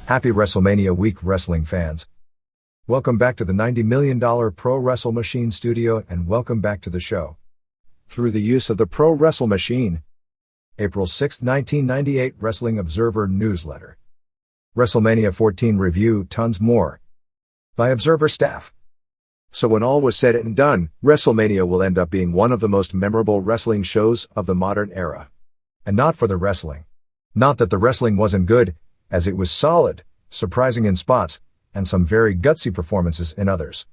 Happy WrestleMania week, wrestling fans. Welcome back to the $90 million Pro Wrestle Machine studio and welcome back to the show. Through the use of the Pro Wrestle Machine. April 6, 1998 Wrestling Observer Newsletter. WrestleMania 14 Review, tons more. By Observer staff. So when all was said and done, WrestleMania will end up being one of the most memorable wrestling shows of the modern era. And not for the wrestling. Not that the wrestling wasn't good, as it was solid, surprising in spots, and some very gutsy performances in others.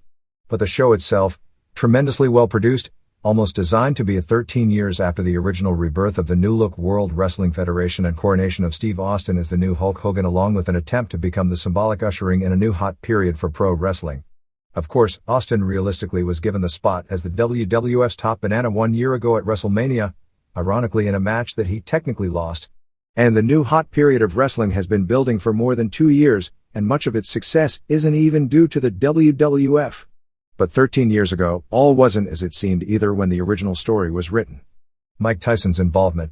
But the show itself, tremendously well produced, almost designed to be 13 years after the original rebirth of the New Look World Wrestling Federation and coronation of Steve Austin as the new Hulk Hogan, along with an attempt to become the symbolic ushering in a new hot period for pro wrestling. Of course, Austin realistically was given the spot as the WWF's top banana 1 year ago at WrestleMania, ironically in a match that he technically lost. And the new hot period of wrestling has been building for more than 2 years, and much of its success isn't even due to the WWF. But 13 years ago, all wasn't as it seemed either when the original story was written. Mike Tyson's involvement,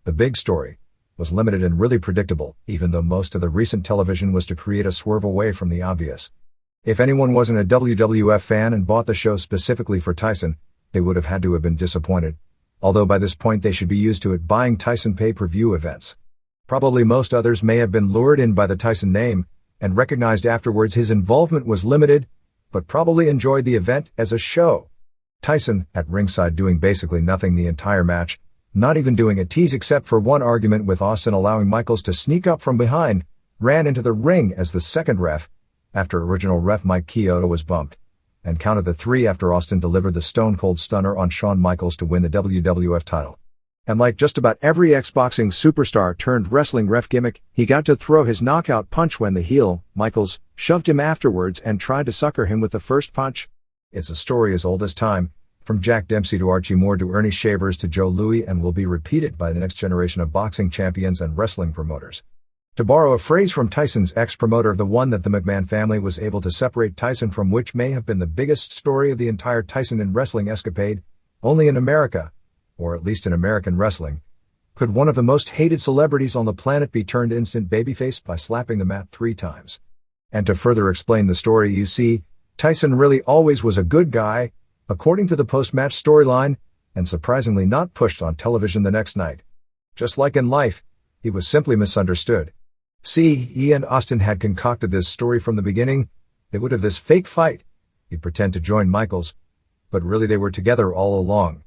the big story, was limited and really predictable, even though most of the recent television was to create a swerve away from the obvious. If anyone wasn't a WWF fan and bought the show specifically for Tyson, they would have had to have been disappointed. Although by this point they should be used to it buying Tyson pay-per-view events. Probably most others may have been lured in by the Tyson name, and recognized afterwards his involvement was limited, but probably enjoyed the event as a show. Tyson, at ringside doing basically nothing the entire match, not even doing a tease except for one argument with Austin allowing Michaels to sneak up from behind, ran into the ring as the second ref, after original ref Mike Chioda was bumped, and counted the 3 after Austin delivered the Stone Cold Stunner on Shawn Michaels to win the WWF title. And like just about every ex-boxing superstar turned wrestling ref gimmick, he got to throw his knockout punch when the heel, Michaels, shoved him afterwards and tried to sucker him with the first punch. It's a story as old as time, from Jack Dempsey to Archie Moore to Ernie Shavers to Joe Louis, and will be repeated by the next generation of boxing champions and wrestling promoters. To borrow a phrase from Tyson's ex-promoter, the one that the McMahon family was able to separate Tyson from, which may have been the biggest story of the entire Tyson in wrestling escapade, only in America, or at least in American wrestling, could one of the most hated celebrities on the planet be turned instant babyface by slapping the mat 3 times. And to further explain the story, you see, Tyson really always was a good guy, according to the post-match storyline, and surprisingly not pushed on television the next night. Just like in life, he was simply misunderstood. See, he and Austin had concocted this story from the beginning. They would have this fake fight. He'd pretend to join Michaels, but really they were together all along.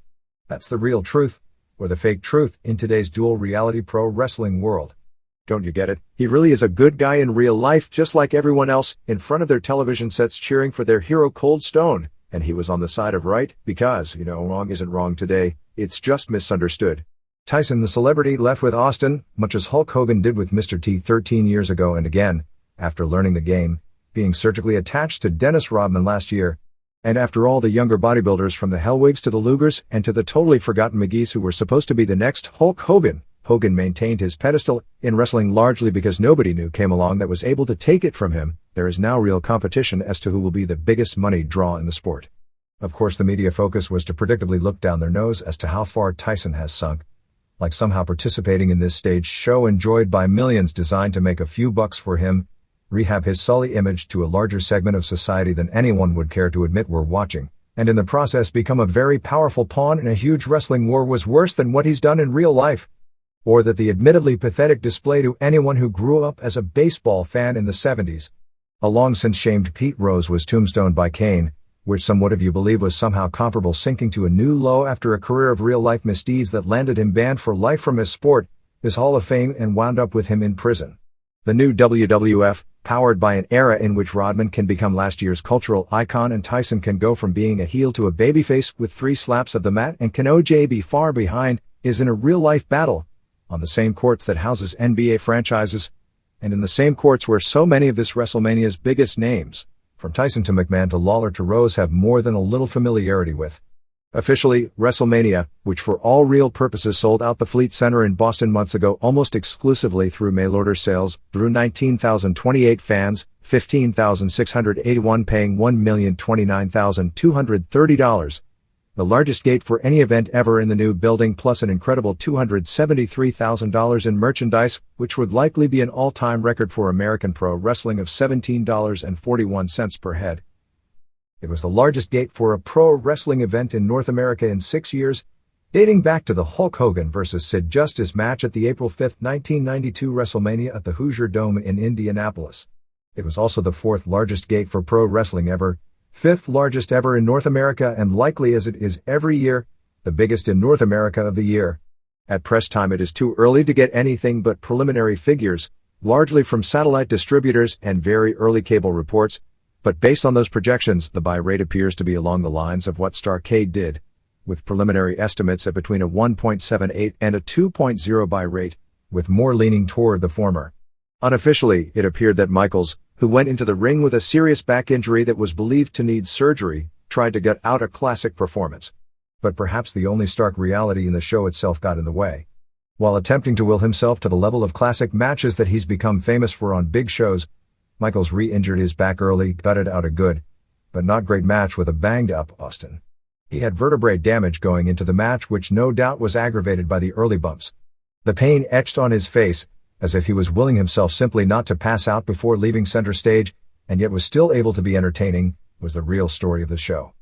That's the real truth, or the fake truth, in today's dual reality pro wrestling world. Don't you get it? He really is a good guy in real life, just like everyone else, in front of their television sets cheering for their hero Cold Stone, and he was on the side of right, because, wrong isn't wrong today, it's just misunderstood. Tyson the celebrity left with Austin, much as Hulk Hogan did with Mr. T 13 years ago, and again, after learning the game, being surgically attached to Dennis Rodman last year. And after all the younger bodybuilders from the Hellwigs to the Lugers and to the totally forgotten McGees who were supposed to be the next Hulk Hogan, Hogan maintained his pedestal in wrestling largely because nobody new came along that was able to take it from him. There is now real competition as to who will be the biggest money draw in the sport. Of course, the media focus was to predictably look down their nose as to how far Tyson has sunk, like somehow participating in this stage show enjoyed by millions designed to make a few bucks for him, rehab his sully image to a larger segment of society than anyone would care to admit were watching, and in the process become a very powerful pawn in a huge wrestling war was worse than what he's done in real life. Or that the admittedly pathetic display to anyone who grew up as a baseball fan in the 70s. A long since shamed Pete Rose was tombstoned by Kane, which some would have you believe was somehow comparable, sinking to a new low after a career of real-life misdeeds that landed him banned for life from his sport, his Hall of Fame, and wound up with him in prison. The new WWF, powered by an era in which Rodman can become last year's cultural icon and Tyson can go from being a heel to a babyface with 3 slaps of the mat, and can OJ be far behind, is in a real-life battle, on the same courts that houses NBA franchises, and in the same courts where so many of this WrestleMania's biggest names, from Tyson to McMahon to Lawler to Rose, have more than a little familiarity with. Officially, WrestleMania, which for all real purposes sold out the Fleet Center in Boston months ago almost exclusively through mail-order sales, drew 19,028 fans, 15,681 paying $1,029,230. the largest gate for any event ever in the new building, plus an incredible $273,000 in merchandise, which would likely be an all-time record for American pro wrestling of $17.41 per head. It was the largest gate for a pro wrestling event in North America in 6 years, dating back to the Hulk Hogan vs. Sid Justice match at the April 5, 1992 WrestleMania at the Hoosier Dome in Indianapolis. It was also the fourth largest gate for pro wrestling ever, fifth largest ever in North America, and likely, as it is every year, the biggest in North America of the year. At press time, it is too early to get anything but preliminary figures, largely from satellite distributors and very early cable reports, but based on those projections, the buy rate appears to be along the lines of what Starrcade did, with preliminary estimates at between a 1.78 and a 2.0 buy rate, with more leaning toward the former. Unofficially, it appeared that Michaels, who went into the ring with a serious back injury that was believed to need surgery, tried to get out a classic performance. But perhaps the only stark reality in the show itself got in the way. While attempting to will himself to the level of classic matches that he's become famous for on big shows, Michaels re-injured his back early, gutted out a good, but not great match with a banged-up Austin. He had vertebrae damage going into the match, which no doubt was aggravated by the early bumps. The pain etched on his face, as if he was willing himself simply not to pass out before leaving center stage, and yet was still able to be entertaining, was the real story of the show.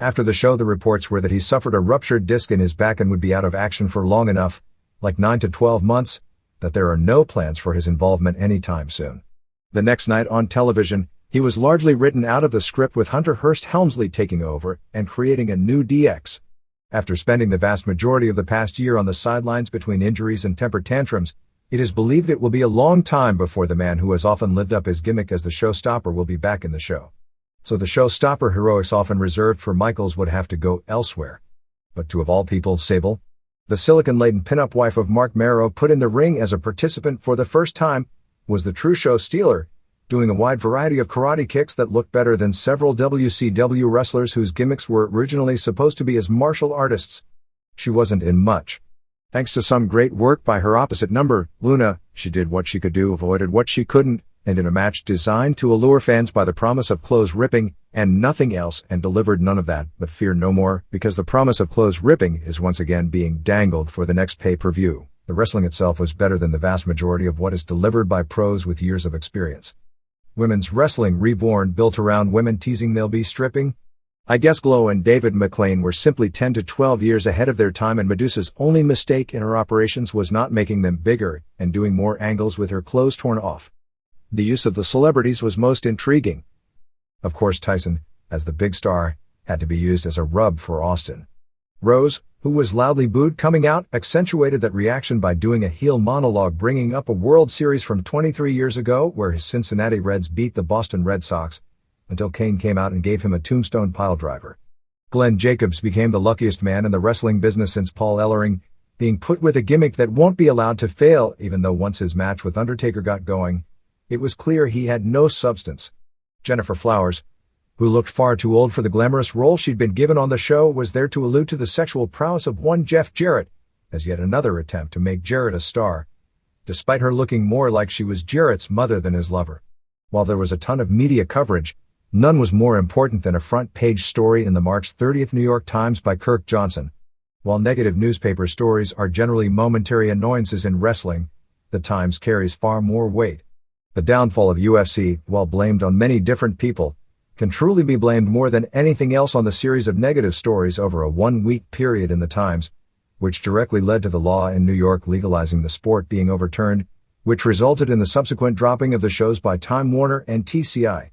After the show, the reports were that he suffered a ruptured disc in his back and would be out of action for long enough, like 9 to 12 months, that there are no plans for his involvement anytime soon. The next night on television, he was largely written out of the script, with Hunter Hearst Helmsley taking over and creating a new DX. After spending the vast majority of the past year on the sidelines between injuries and temper tantrums, it is believed it will be a long time before the man who has often lived up his gimmick as the showstopper will be back in the show. So the showstopper heroics often reserved for Michaels would have to go elsewhere. But to of all people, Sable, the silicon-laden pinup wife of Mark Marrow, put in the ring as a participant for the first time, was the true show stealer, doing a wide variety of karate kicks that looked better than several WCW wrestlers whose gimmicks were originally supposed to be as martial artists. She wasn't in much. Thanks to some great work by her opposite number, Luna, she did what she could do, avoided what she couldn't, and in a match designed to allure fans by the promise of clothes ripping and nothing else, and delivered none of that. But fear no more, because the promise of clothes ripping is once again being dangled for the next pay-per-view. The wrestling itself was better than the vast majority of what is delivered by pros with years of experience. Women's Wrestling Reborn, built around women teasing they'll be stripping. I guess Glow and David McLean were simply 10 to 12 years ahead of their time, and Medusa's only mistake in her operations was not making them bigger and doing more angles with her clothes torn off. The use of the celebrities was most intriguing. Of course, Tyson, as the big star, had to be used as a rub for Austin. Rose, who was loudly booed coming out, accentuated that reaction by doing a heel monologue, bringing up a World Series from 23 years ago where his Cincinnati Reds beat the Boston Red Sox, until Kane came out and gave him a tombstone piledriver. Glenn Jacobs became the luckiest man in the wrestling business since Paul Ellering, being put with a gimmick that won't be allowed to fail, even though once his match with Undertaker got going, it was clear he had no substance. Jennifer Flowers, who looked far too old for the glamorous role she'd been given on the show, was there to allude to the sexual prowess of one Jeff Jarrett, as yet another attempt to make Jarrett a star, despite her looking more like she was Jarrett's mother than his lover. While there was a ton of media coverage, none was more important than a front-page story in the March 30th New York Times by Kirk Johnson. While negative newspaper stories are generally momentary annoyances in wrestling, the Times carries far more weight. The downfall of UFC, while blamed on many different people, can truly be blamed more than anything else on the series of negative stories over a one-week period in the Times, which directly led to the law in New York legalizing the sport being overturned, which resulted in the subsequent dropping of the shows by Time Warner and TCI.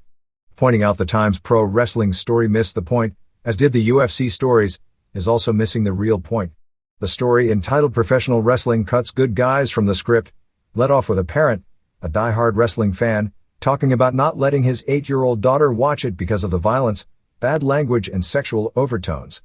Pointing out the Times pro wrestling story missed the point, as did the UFC stories, is also missing the real point. The story, entitled Professional Wrestling Cuts Good Guys from the Script, led off with a parent, a die-hard wrestling fan, talking about not letting his 8-year-old daughter watch it because of the violence, bad language, and sexual overtones.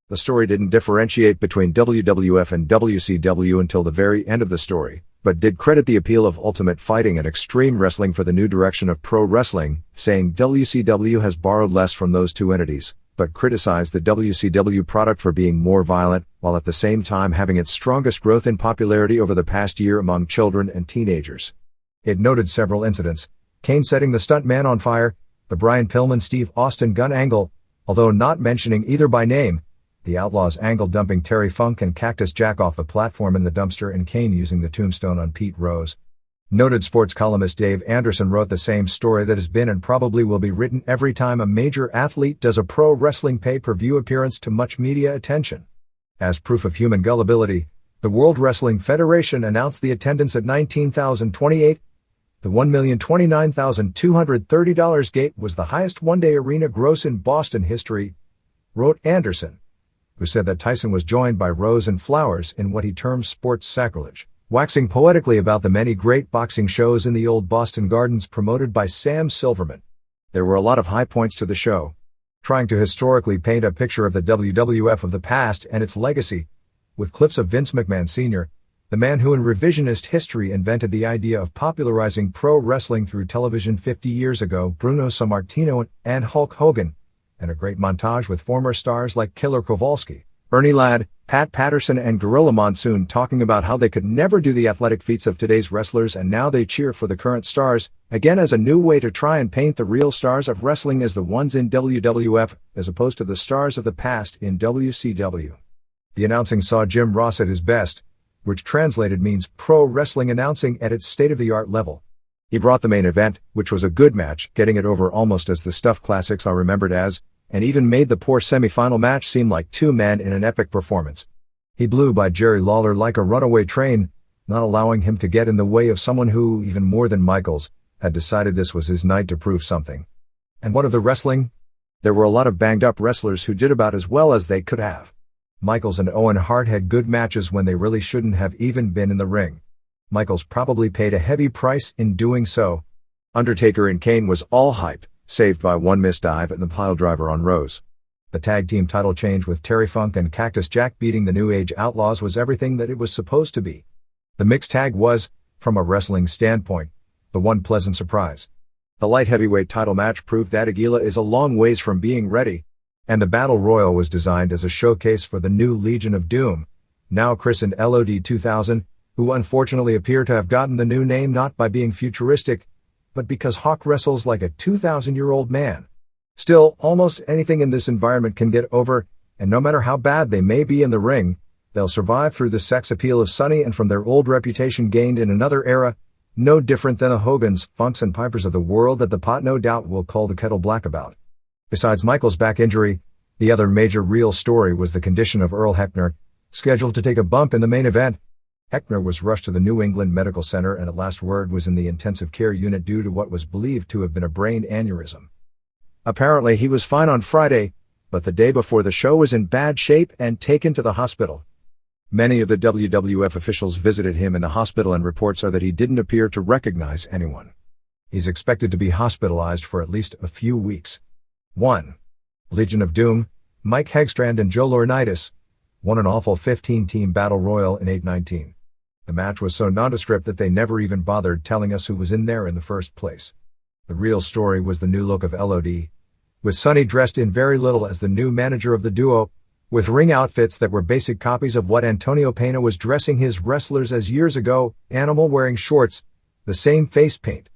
The story didn't differentiate between WWF and WCW until the very end of the story, but did credit the appeal of Ultimate Fighting and Extreme Wrestling for the new direction of pro wrestling, saying WCW has borrowed less from those two entities, but criticized the WCW product for being more violent, while at the same time having its strongest growth in popularity over the past year among children and teenagers. It noted several incidents: Kane setting the stuntman on fire, the Brian Pillman Steve Austin gun angle, although not mentioning either by name, The Outlaws angle dumping Terry Funk and Cactus Jack off the platform in the dumpster and Kane using the tombstone on Pete Rose. Noted sports columnist Dave Anderson wrote the same story that has been and probably will be written every time a major athlete does a pro wrestling pay-per-view appearance to much media attention. As proof of human gullibility, the World Wrestling Federation announced the attendance at 19,028. The $1,029,230 gate was the highest one-day arena gross in Boston history, wrote Anderson, who said that Tyson was joined by Rose and Flowers in what he terms sports sacrilege, waxing poetically about the many great boxing shows in the old Boston Gardens promoted by Sam Silverman. There were a lot of high points to the show, trying to historically paint a picture of the WWF of the past and its legacy, with clips of Vince McMahon Sr., the man who in revisionist history invented the idea of popularizing pro wrestling through television 50 years ago, Bruno Sammartino and Hulk Hogan, and a great montage with former stars like Killer Kowalski, Ernie Ladd, Pat Patterson and Gorilla Monsoon talking about how they could never do the athletic feats of today's wrestlers and now they cheer for the current stars, again as a new way to try and paint the real stars of wrestling as the ones in WWF, as opposed to the stars of the past in WCW. The announcing saw Jim Ross at his best, which translated means pro wrestling announcing at its state-of-the-art level. He brought the main event, which was a good match, getting it over almost as the Stuff Classics are remembered as, and even made the poor semi-final match seem like two men in an epic performance. He blew by Jerry Lawler like a runaway train, not allowing him to get in the way of someone who, even more than Michaels, had decided this was his night to prove something. And what of the wrestling? There were a lot of banged-up wrestlers who did about as well as they could have. Michaels and Owen Hart had good matches when they really shouldn't have even been in the ring. Michaels probably paid a heavy price in doing so. Undertaker and Kane was all hype, saved by one missed dive and the piledriver on Rose. The tag team title change with Terry Funk and Cactus Jack beating the New Age Outlaws was everything that it was supposed to be. The mixed tag was, from a wrestling standpoint, the one pleasant surprise. The light heavyweight title match proved that Aguila is a long ways from being ready, and the Battle Royal was designed as a showcase for the new Legion of Doom, now christened LOD 2000, who unfortunately appear to have gotten the new name not by being futuristic, but because Hawk wrestles like a 2,000-year-old man. Still, almost anything in this environment can get over, and no matter how bad they may be in the ring, they'll survive through the sex appeal of Sonny and from their old reputation gained in another era, no different than the Hogans, Funks and Pipers of the world that the pot no doubt will call the kettle black about. Besides Michael's back injury, the other major real story was the condition of Earl Hebner, scheduled to take a bump in the main event. Hebner was rushed to the New England Medical Center and at last word was in the intensive care unit due to what was believed to have been a brain aneurysm. Apparently he was fine on Friday, but the day before the show was in bad shape and taken to the hospital. Many of the WWF officials visited him in the hospital and reports are that he didn't appear to recognize anyone. He's expected to be hospitalized for at least a few weeks. 1. Legion of Doom, Mike Hegstrand and Joe Laurinaitis, won an awful 15-team battle royal in 819. The match was so nondescript that they never even bothered telling us who was in there in the first place. The real story was the new look of LOD, with Sonny dressed in very little as the new manager of the duo, with ring outfits that were basic copies of what Antonio Pena was dressing his wrestlers as years ago, Animal wearing shorts, the same face paint,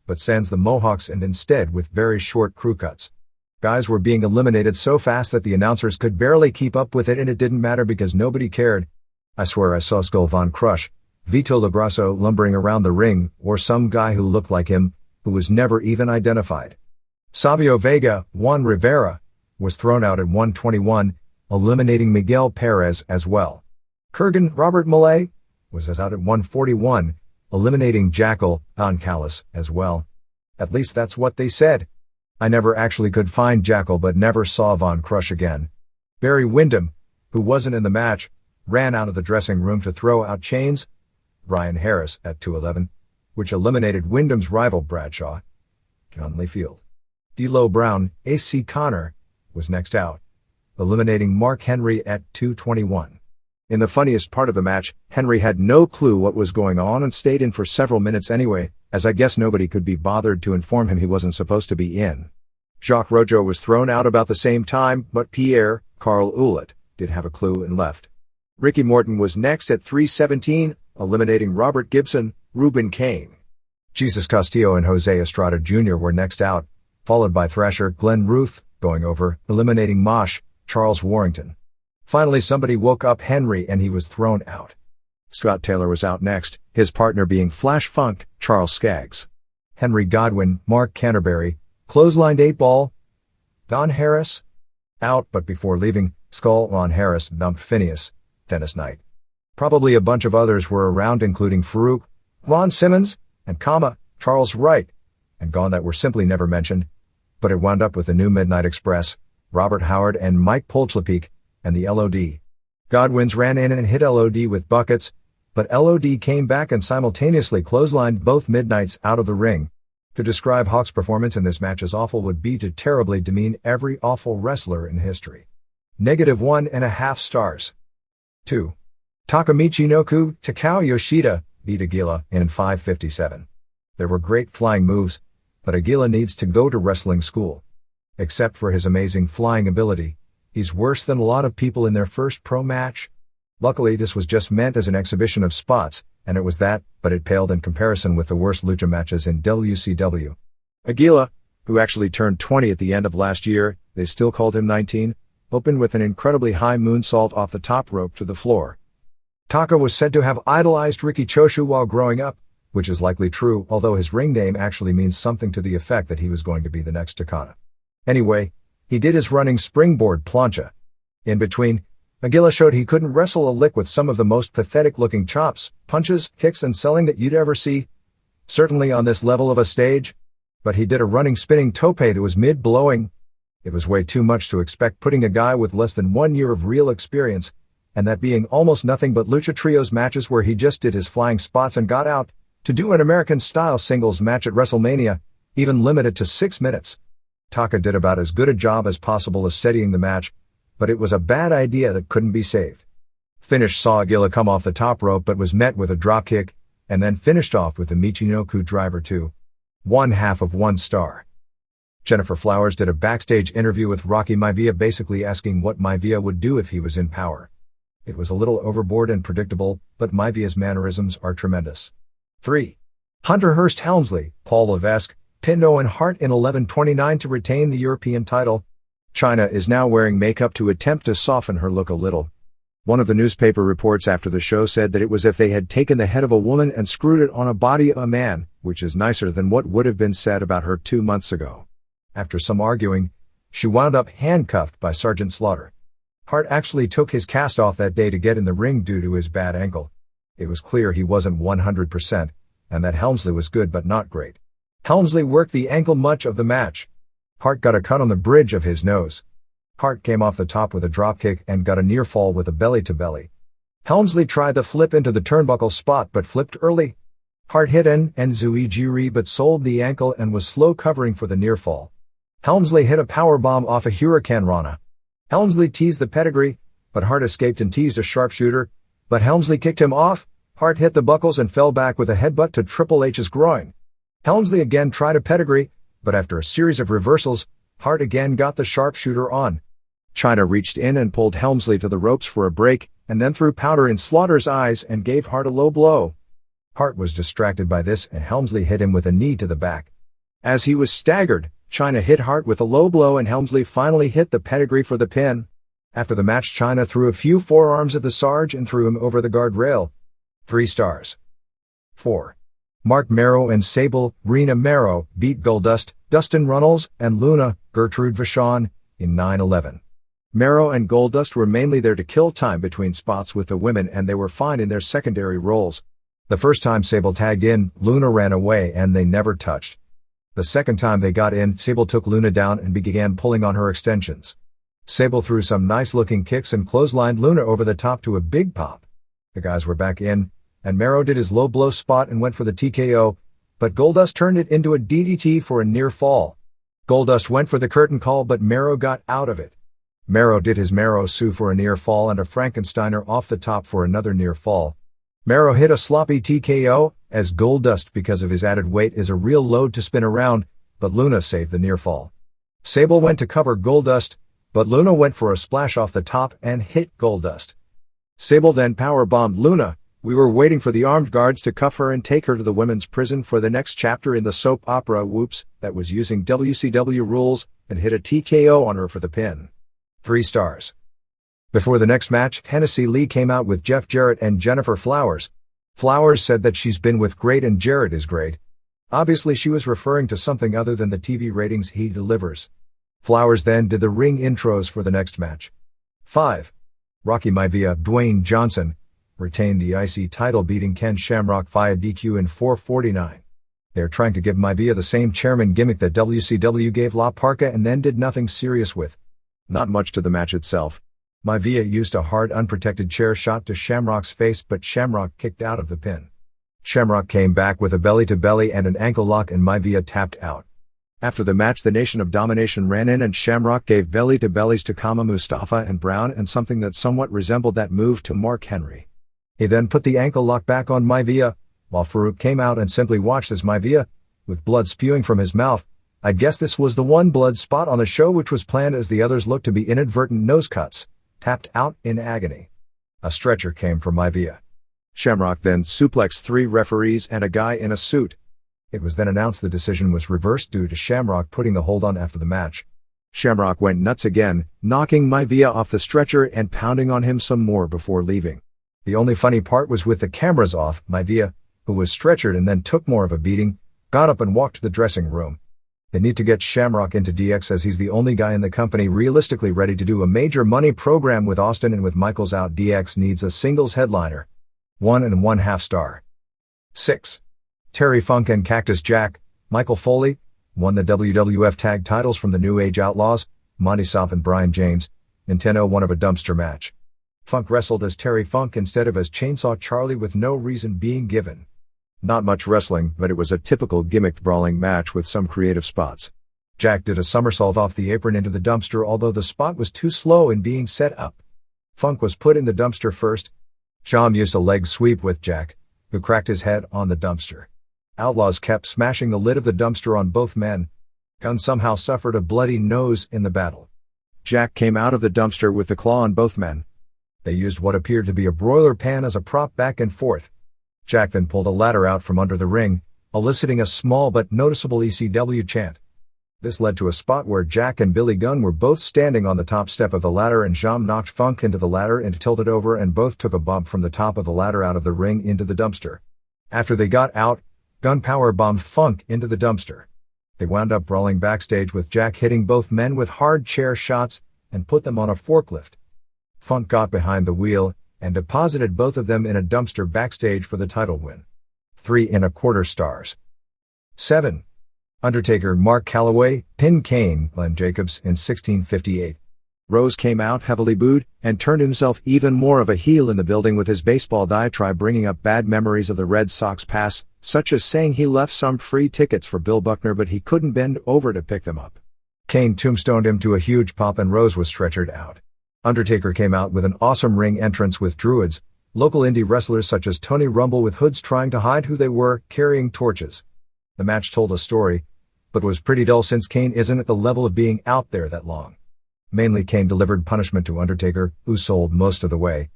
but sans the mohawks and instead with very short crew cuts. Guys were being eliminated so fast that the announcers could barely keep up with it and it didn't matter because nobody cared. I swear I saw Skull Von Crush, Vito LaGrasso lumbering around the ring, or some guy who looked like him, who was never even identified. Savio Vega, Juan Rivera, was thrown out at 121, eliminating Miguel Perez as well. Kurgan Robert Malay was out at 141, eliminating Jackal Don Callis as well. At least that's what they said. I never actually could find Jackal but never saw Von Crush again. Barry Windham, who wasn't in the match, ran out of the dressing room to throw out chains. Ryan Harris at 211, which eliminated Windham's rival Bradshaw. John Lee Field. D'Lo Brown, A.C. Connor, was next out, eliminating Mark Henry at 221. In the funniest part of the match, Henry had no clue what was going on and stayed in for several minutes anyway, as I guess nobody could be bothered to inform him he wasn't supposed to be in. Jacques Rougeau was thrown out about the same time, but Pierre, Carl Ouellet, did have a clue and left. Ricky Morton was next at 317, eliminating Robert Gibson, Reuben Kane. Jesus Castillo and Jose Estrada Jr. were next out, followed by Thrasher Glenn Ruth, going over, eliminating Mosh, Charles Warrington. Finally somebody woke up Henry and he was thrown out. Scott Taylor was out next, his partner being Flash Funk, Charles Skaggs. Henry Godwin, Mark Canterbury, clotheslined 8-ball. Don Harris, out, but before leaving, Skull Ron Harris dumped Phineas, Dennis Knight. Probably a bunch of others were around including Farouk, Ron Simmons, and Charles Wright, and gone that were simply never mentioned, but it wound up with the new Midnight Express, Robert Howard and Mike Polchlepeek, and the LOD. Godwins ran in and hit LOD with buckets, but LOD came back and simultaneously clotheslined both Midnights out of the ring. To describe Hawk's performance in this match as awful would be to terribly demean every awful wrestler in history. -1.5 stars. 2. Takamichi Noku, Takao Yoshida, beat Aguila in 5:57. There were great flying moves, but Aguila needs to go to wrestling school. Except for his amazing flying ability, he's worse than a lot of people in their first pro match. Luckily this was just meant as an exhibition of spots, and it was that, but it paled in comparison with the worst lucha matches in WCW. Aguila, who actually turned 20 at the end of last year, they still called him 19, opened with an incredibly high moonsault off the top rope to the floor. Taka was said to have idolized Riki Choshu while growing up, which is likely true, although his ring name actually means something to the effect that he was going to be the next Takada. Anyway, he did his running springboard plancha. In between, Aguila showed he couldn't wrestle a lick with some of the most pathetic-looking chops, punches, kicks and selling that you'd ever see. Certainly on this level of a stage. But he did a running spinning tope that was mid-blowing. It was way too much to expect putting a guy with less than 1 year of real experience, and that being almost nothing but Lucha Trios matches where he just did his flying spots and got out, to do an American-style singles match at Wrestlemania, even limited to 6 minutes. Taka did about as good a job as possible of steadying the match, but it was a bad idea that couldn't be saved. Finish saw Aguila come off the top rope but was met with a dropkick, and then finished off with the Michinoku driver 2. 1/2 of 1 star. Jennifer Flowers did a backstage interview with Rocky Maivia basically asking what Maivia would do if he was in power. It was a little overboard and predictable, but Maivia's mannerisms are tremendous. 3. Hunter Hearst Helmsley, Paul Levesque, pinned Owen Hart in 11:29 to retain the European title. Chyna is now wearing makeup to attempt to soften her look a little. One of the newspaper reports after the show said that it was if they had taken the head of a woman and screwed it on a body of a man, which is nicer than what would have been said about her 2 months ago. After some arguing, she wound up handcuffed by Sergeant Slaughter. Hart actually took his cast off that day to get in the ring due to his bad ankle. It was clear he wasn't 100%, and that Helmsley was good but not great. Helmsley worked the ankle much of the match. Hart got a cut on the bridge of his nose. Hart came off the top with a dropkick and got a near fall with a belly-to-belly. Helmsley tried the flip into the turnbuckle spot but flipped early. Hart hit an Enzui-jiri but sold the ankle and was slow covering for the near fall. Helmsley hit a powerbomb off a Hurricane Rana. Helmsley teased the pedigree, but Hart escaped and teased a sharpshooter, but Helmsley kicked him off. Hart hit the buckles and fell back with a headbutt to Triple H's groin. Helmsley again tried a pedigree, but after a series of reversals, Hart again got the sharpshooter on. Chyna reached in and pulled Helmsley to the ropes for a break, and then threw powder in Slaughter's eyes and gave Hart a low blow. Hart was distracted by this and Helmsley hit him with a knee to the back. As he was staggered, Chyna hit Hart with a low blow and Helmsley finally hit the pedigree for the pin. After the match, Chyna threw a few forearms at the Sarge and threw him over the guardrail. 3 stars. 4. Mark Marrow and Sable, Rena Marrow, beat Goldust, Dustin Runnels, and Luna, Gertrude Vachon, in 9-11. Marrow and Goldust were mainly there to kill time between spots with the women and they were fine in their secondary roles. The first time Sable tagged in, Luna ran away and they never touched. The second time they got in, Sable took Luna down and began pulling on her extensions. Sable threw some nice-looking kicks and clotheslined Luna over the top to a big pop. The guys were back in, and Marrow did his low blow spot and went for the TKO, but Goldust turned it into a DDT for a near fall. Goldust went for the curtain call but Marrow got out of it. Marrow did his Marrow Sue for a near fall and a Frankensteiner off the top for another near fall. Marrow hit a sloppy TKO, as Goldust because of his added weight is a real load to spin around, but Luna saved the near fall. Sable went to cover Goldust, but Luna went for a splash off the top and hit Goldust. Sable then powerbombed Luna. We were waiting for the armed guards to cuff her and take her to the women's prison for the next chapter in the soap opera Whoops that was using WCW rules and hit a TKO on her for the pin. 3 stars. Before the next match, Hennessy Lee came out with Jeff Jarrett and Jennifer Flowers. Flowers said that she's been with great and Jarrett is great. Obviously she was referring to something other than the TV ratings he delivers. Flowers then did the ring intros for the next match. 5. Rocky Maivia, Dwayne Johnson, retained the IC title beating Ken Shamrock via DQ in 4:49. They're trying to give Maivia the same chairman gimmick that WCW gave La Parka and then did nothing serious with. Not much to the match itself. Maivia used a hard unprotected chair shot to Shamrock's face but Shamrock kicked out of the pin. Shamrock came back with a belly-to-belly and an ankle lock and Maivia tapped out. After the match the Nation of Domination ran in and Shamrock gave belly-to-bellies to Kama Mustafa and Brown and something that somewhat resembled that move to Mark Henry. He then put the ankle lock back on Maivia, while Farouk came out and simply watched as Maivia, with blood spewing from his mouth, I guess this was the one blood spot on the show which was planned as the others looked to be inadvertent nose cuts, tapped out in agony. A stretcher came for Maivia. Shamrock then suplexed 3 referees and a guy in a suit. It was then announced the decision was reversed due to Shamrock putting the hold on after the match. Shamrock went nuts again, knocking Maivia off the stretcher and pounding on him some more before leaving. The only funny part was with the cameras off, Maivia, who was stretchered and then took more of a beating, got up and walked to the dressing room. They need to get Shamrock into DX as he's the only guy in the company realistically ready to do a major money program with Austin, and with Michaels out DX needs a singles headliner. 1.5 star. 6. Terry Funk and Cactus Jack, Michael Foley, won the WWF tag titles from the New Age Outlaws, Monty Sop and Brian James, in 10:01 of a dumpster match. Funk wrestled as Terry Funk instead of as Chainsaw Charlie with no reason being given. Not much wrestling, but it was a typical gimmicked brawling match with some creative spots. Jack did a somersault off the apron into the dumpster although the spot was too slow in being set up. Funk was put in the dumpster first. Shawn used a leg sweep with Jack, who cracked his head on the dumpster. Outlaws kept smashing the lid of the dumpster on both men. Gunn somehow suffered a bloody nose in the battle. Jack came out of the dumpster with the claw on both men. They used what appeared to be a broiler pan as a prop back and forth. Jack then pulled a ladder out from under the ring, eliciting a small but noticeable ECW chant. This led to a spot where Jack and Billy Gunn were both standing on the top step of the ladder and Shawn knocked Funk into the ladder and tilted over and both took a bump from the top of the ladder out of the ring into the dumpster. After they got out, Gunn powerbombed Funk into the dumpster. They wound up brawling backstage with Jack hitting both men with hard chair shots and put them on a forklift. Funk got behind the wheel and deposited both of them in a dumpster backstage for the title win. 3.25 stars. 7. Undertaker Mark Calloway pinned Kane, Glenn Jacobs, in 1658. Rose came out heavily booed and turned himself even more of a heel in the building with his baseball diatribe bringing up bad memories of the Red Sox past, such as saying he left some free tickets for Bill Buckner but he couldn't bend over to pick them up. Kane tombstoned him to a huge pop and Rose was stretchered out. Undertaker came out with an awesome ring entrance with druids, local indie wrestlers such as Tony Rumble with hoods trying to hide who they were, carrying torches. The match told a story, but was pretty dull since Kane isn't at the level of being out there that long. Mainly Kane delivered punishment to Undertaker, who sold most of the way.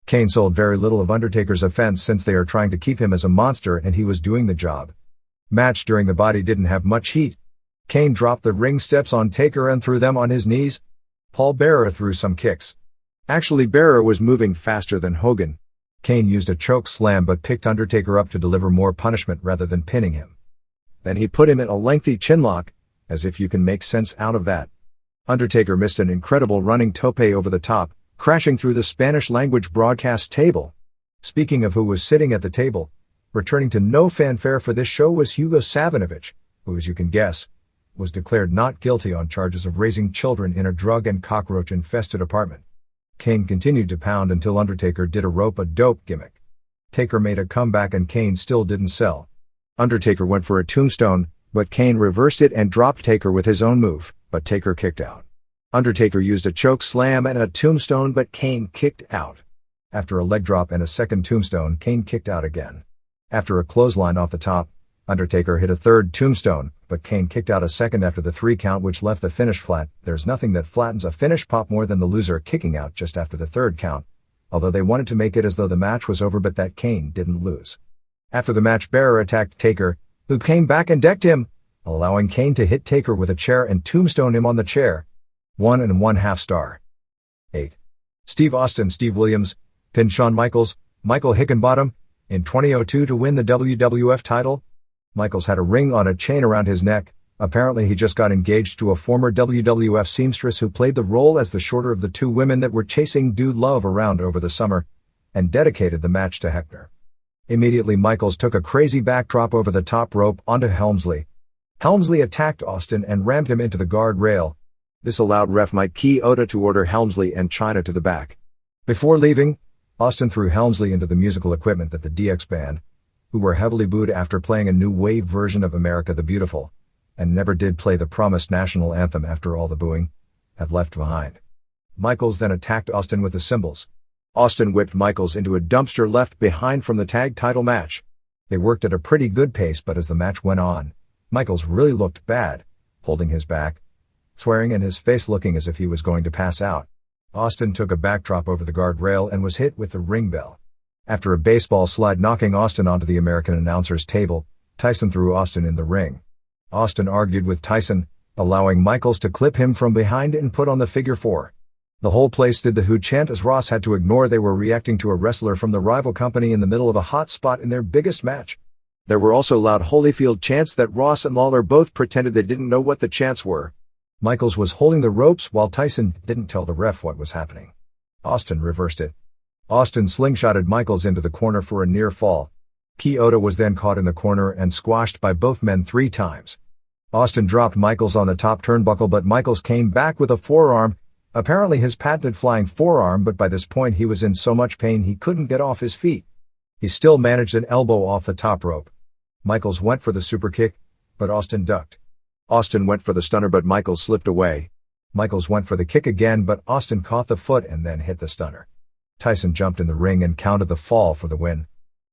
Kane sold very little of Undertaker's offense since they are trying to keep him as a monster and he was doing the job. Match during the body didn't have much heat. Kane dropped the ring steps on Taker and threw them on his knees. Paul Bearer threw some kicks. Actually Bearer was moving faster than Hogan. Kane used a choke slam but picked Undertaker up to deliver more punishment rather than pinning him. Then he put him in a lengthy chinlock, as if you can make sense out of that. Undertaker missed an incredible running tope over the top, crashing through the Spanish-language broadcast table. Speaking of who was sitting at the table, returning to no fanfare for this show was Hugo Savinovich, who, as you can guess, was declared not guilty on charges of raising children in a drug and cockroach-infested apartment. Kane continued to pound until Undertaker did a rope-a-dope gimmick. Taker made a comeback and Kane still didn't sell. Undertaker went for a tombstone, but Kane reversed it and dropped Taker with his own move, but Taker kicked out. Undertaker used a choke slam and a tombstone but Kane kicked out. After a leg drop and a second tombstone, Kane kicked out again. After a clothesline off the top, Undertaker hit a third tombstone, but Kane kicked out a second after the 3 count which left the finish flat. There's nothing that flattens a finish pop more than the loser kicking out just after the 3rd count, although they wanted to make it as though the match was over but that Kane didn't lose. After the match, Bearer attacked Taker, who came back and decked him, allowing Kane to hit Taker with a chair and tombstone him on the chair. 1.5 star. 8. Steve Austin, Steve Williams, pinned Shawn Michaels, Michael Hickenbottom, in 2002 to win the WWF title. Michaels had a ring on a chain around his neck. Apparently he just got engaged to a former WWF seamstress who played the role as the shorter of the two women that were chasing Dude Love around over the summer, and dedicated the match to Heckner. Immediately Michaels took a crazy backdrop over the top rope onto Helmsley. Helmsley attacked Austin and rammed him into the guardrail. This allowed ref Mike Chioda to order Helmsley and Chyna to the back. Before leaving, Austin threw Helmsley into the musical equipment that the DX band, who were heavily booed after playing a new wave version of America the Beautiful, and never did play the promised national anthem after all the booing, had left behind. Michaels then attacked Austin with the cymbals. Austin whipped Michaels into a dumpster left behind from the tag title match. They worked at a pretty good pace, but as the match went on, Michaels really looked bad, holding his back, swearing, and his face looking as if he was going to pass out. Austin took a backdrop over the guardrail and was hit with the ring bell. After a baseball slide knocking Austin onto the American announcer's table, Tyson threw Austin in the ring. Austin argued with Tyson, allowing Michaels to clip him from behind and put on the figure four. The whole place did the Who chant as Ross had to ignore they were reacting to a wrestler from the rival company in the middle of a hot spot in their biggest match. There were also loud Holyfield chants that Ross and Lawler both pretended they didn't know what the chants were. Michaels was holding the ropes while Tyson didn't tell the ref what was happening. Austin reversed it. Austin slingshotted Michaels into the corner for a near fall. Chioda was then caught in the corner and squashed by both men 3 times. Austin dropped Michaels on the top turnbuckle, but Michaels came back with a forearm, apparently his patented flying forearm, but by this point he was in so much pain he couldn't get off his feet. He still managed an elbow off the top rope. Michaels went for the super kick, but Austin ducked. Austin went for the stunner, but Michaels slipped away. Michaels went for the kick again, but Austin caught the foot and then hit the stunner. Tyson jumped in the ring and counted the fall for the win.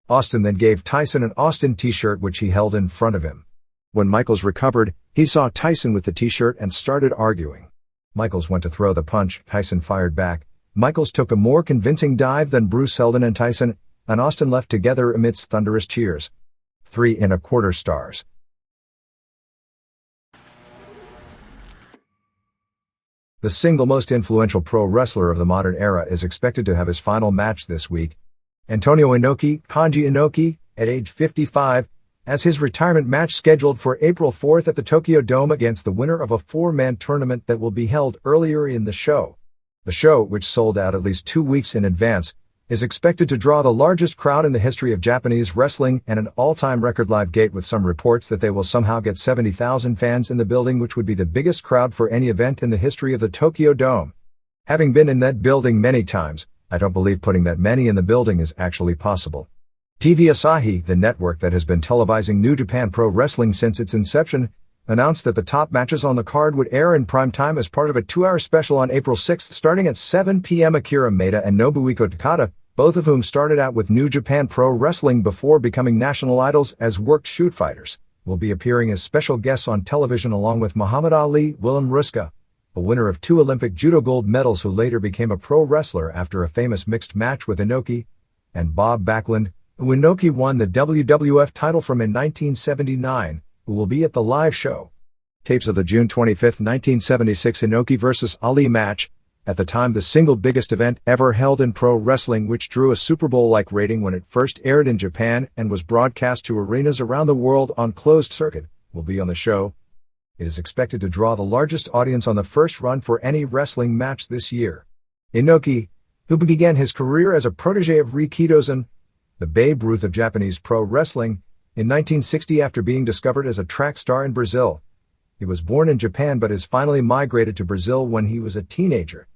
Austin then gave Tyson an Austin t-shirt which he held in front of him. When Michaels recovered, he saw Tyson with the t-shirt and started arguing. Michaels went to throw the punch, Tyson fired back. Michaels took a more convincing dive than Bruce Seldon and Tyson, and Austin left together amidst thunderous cheers. 3 1/4 stars. The single most influential pro wrestler of the modern era is expected to have his final match this week. Antonio Inoki, Kanji Inoki, at age 55, has his retirement match scheduled for April 4th at the Tokyo Dome against the winner of a 4-man tournament that will be held earlier in the show. The show, which sold out at least 2 weeks in advance, is expected to draw the largest crowd in the history of Japanese wrestling and an all-time record live gate, with some reports that they will somehow get 70,000 fans in the building, which would be the biggest crowd for any event in the history of the Tokyo Dome. Having been in that building many times, I don't believe putting that many in the building is actually possible. TV Asahi, the network that has been televising New Japan Pro Wrestling since its inception, announced that the top matches on the card would air in prime time as part of a 2-hour special on April 6th starting at 7 p.m. Akira Maeda and Nobuhiko Takada, both of whom started out with New Japan Pro Wrestling before becoming national idols as worked shoot fighters, will be appearing as special guests on television along with Muhammad Ali, Willem Ruska, a winner of 2 Olympic judo gold medals who later became a pro wrestler after a famous mixed match with Inoki, and Bob Backlund, who Inoki won the WWF title from in 1979, who will be at the live show. Tapes of the June 25, 1976 Inoki vs. Ali match, at the time the single biggest event ever held in pro wrestling, which drew a Super Bowl-like rating when it first aired in Japan and was broadcast to arenas around the world on closed circuit, will be on the show. It is expected to draw the largest audience on the first run for any wrestling match this year. Inoki, who began his career as a protege of Rikidozan, the Babe Ruth of Japanese pro wrestling, in 1960 after being discovered as a track star in Brazil. He was born in Japan but has finally migrated to Brazil when he was a teenager.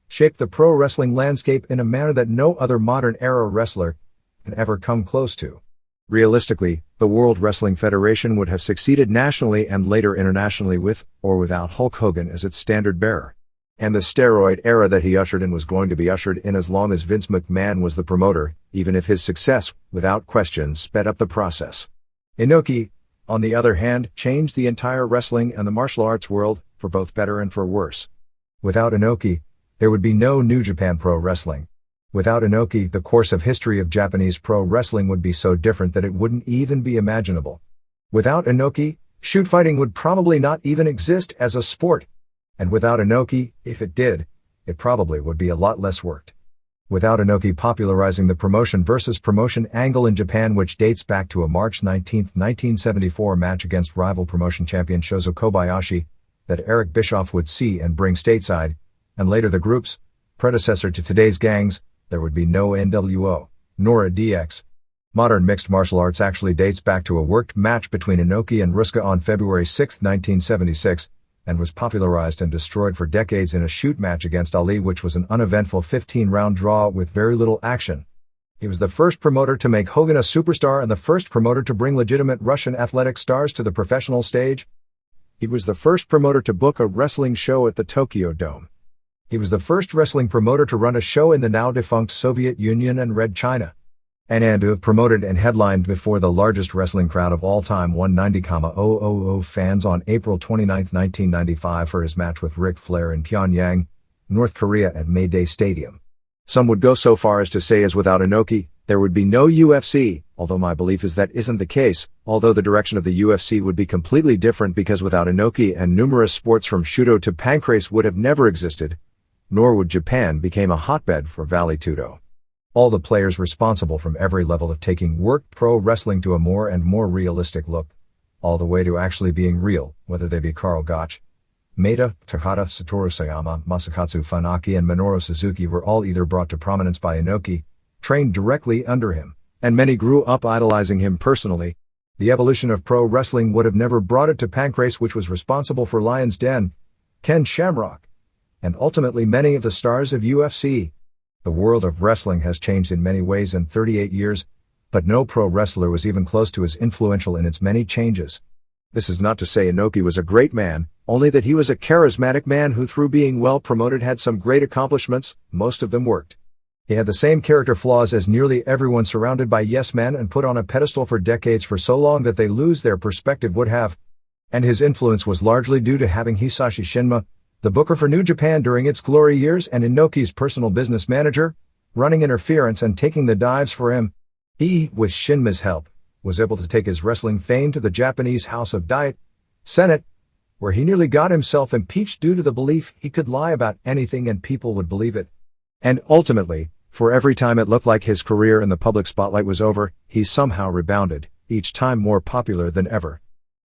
Shaped the pro wrestling landscape in a manner that no other modern-era wrestler can ever come close to. Realistically, the World Wrestling Federation would have succeeded nationally and later internationally with or without Hulk Hogan as its standard bearer. And the steroid era that he ushered in was going to be ushered in as long as Vince McMahon was the promoter, even if his success, without question, sped up the process. Inoki, on the other hand, changed the entire wrestling and the martial arts world, for both better and for worse. Without Inoki, there would be no New Japan Pro Wrestling. Without Inoki, the course of history of Japanese pro wrestling would be so different that it wouldn't even be imaginable. Without Inoki, shoot fighting would probably not even exist as a sport. And without Inoki, if it did, it probably would be a lot less worked. Without Inoki popularizing the promotion versus promotion angle in Japan, which dates back to a March 19, 1974 match against rival promotion champion Shozo Kobayashi, that Eric Bischoff would see and bring stateside, and later the group's predecessor to today's gangs, there would be no NWO, nor a DX. Modern mixed martial arts actually dates back to a worked match between Inoki and Ruska on February 6, 1976, and was popularized and destroyed for decades in a shoot match against Ali, which was an uneventful 15-round draw with very little action. He was the first promoter to make Hogan a superstar and the first promoter to bring legitimate Russian athletic stars to the professional stage. He was the first promoter to book a wrestling show at the Tokyo Dome. He was the first wrestling promoter to run a show in the now-defunct Soviet Union and Red China, and to have promoted and headlined before the largest wrestling crowd of all time, 190,000 fans on April 29, 1995 for his match with Ric Flair in Pyongyang, North Korea at Mayday Stadium. Some would go so far as to say as without Inoki, there would be no UFC, although my belief is that isn't the case, although the direction of the UFC would be completely different because without Inoki and numerous sports from Shudo to Pancrase would have never existed, nor would Japan become a hotbed for Vale Tudo. All the players responsible from every level of taking worked pro wrestling to a more and more realistic look, all the way to actually being real, whether they be Karl Gotch, Maeda, Takada, Satoru Sayama, Masakatsu Funaki and Minoru Suzuki were all either brought to prominence by Inoki, trained directly under him, and many grew up idolizing him personally. The evolution of pro wrestling would have never brought it to Pancrase, which was responsible for Lion's Den, Ken Shamrock, and ultimately many of the stars of UFC. The world of wrestling has changed in many ways in 38 years, but no pro wrestler was even close to as influential in its many changes. This is not to say Inoki was a great man, only that he was a charismatic man who through being well promoted had some great accomplishments, most of them worked. He had the same character flaws as nearly everyone, surrounded by yes men and put on a pedestal for decades for so long that they lose their perspective would have. And his influence was largely due to having Hisashi Shinma, the booker for New Japan during its glory years and Inoki's personal business manager, running interference and taking the dives for him. He, with Shinma's help, was able to take his wrestling fame to the Japanese House of Diet, Senate, where he nearly got himself impeached due to the belief he could lie about anything and people would believe it. And ultimately, for every time it looked like his career in the public spotlight was over, he somehow rebounded, each time more popular than ever.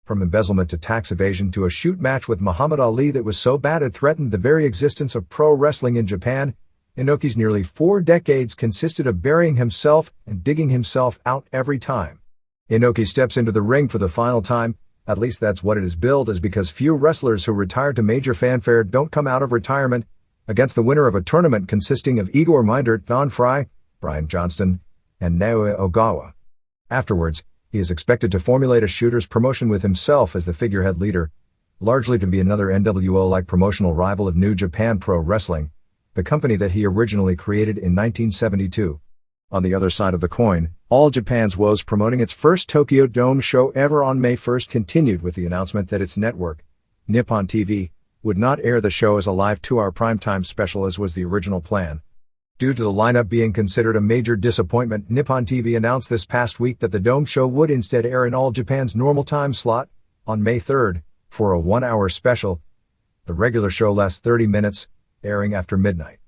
From embezzlement to tax evasion to a shoot match with Muhammad Ali that was so bad it threatened the very existence of pro wrestling in Japan, Inoki's nearly 4 decades consisted of burying himself and digging himself out every time Inoki steps into the ring for the final time. At least that's what it is billed as, because few wrestlers who retire to major fanfare don't come out of retirement against the winner of a tournament consisting of Igor Mindert, Don Frye, Brian Johnston, and Naoya Ogawa. Afterwards, he is expected to formulate a shooter's promotion with himself as the figurehead leader, largely to be another NWO-like promotional rival of New Japan Pro Wrestling, the company that he originally created in 1972. On the other side of the coin, All Japan's woes promoting its first Tokyo Dome show ever on May 1st continued with the announcement that its network, Nippon TV, would not air the show as a live 2-hour primetime special as was the original plan. Due to the lineup being considered a major disappointment, Nippon TV announced this past week that the Dome show would instead air in All Japan's normal time slot, on May 3rd, for a 1-hour special. The regular show lasts 30 minutes, airing after midnight.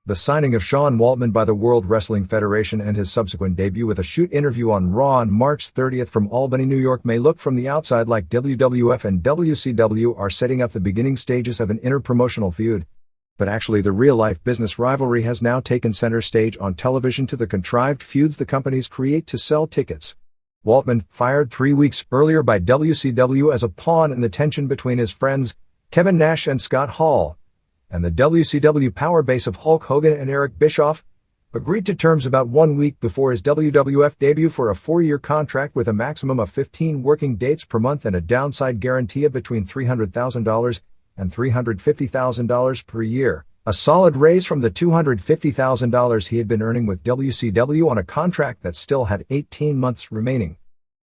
The signing of Shawn Waltman by the World Wrestling Federation and his subsequent debut with a shoot interview on Raw on March 30th from Albany, New York may look from the outside like WWF and WCW are setting up the beginning stages of an inter-promotional feud. But actually the real-life business rivalry has now taken center stage on television to the contrived feuds the companies create to sell tickets. Waltman, fired 3 weeks earlier by WCW as a pawn in the tension between his friends, Kevin Nash and Scott Hall, and the WCW power base of Hulk Hogan and Eric Bischoff, agreed to terms about 1 week before his WWF debut for a 4-year contract with a maximum of 15 working dates per month and a downside guarantee of between $300,000 and $350,000 per year, a solid raise from the $250,000 he had been earning with WCW on a contract that still had 18 months remaining.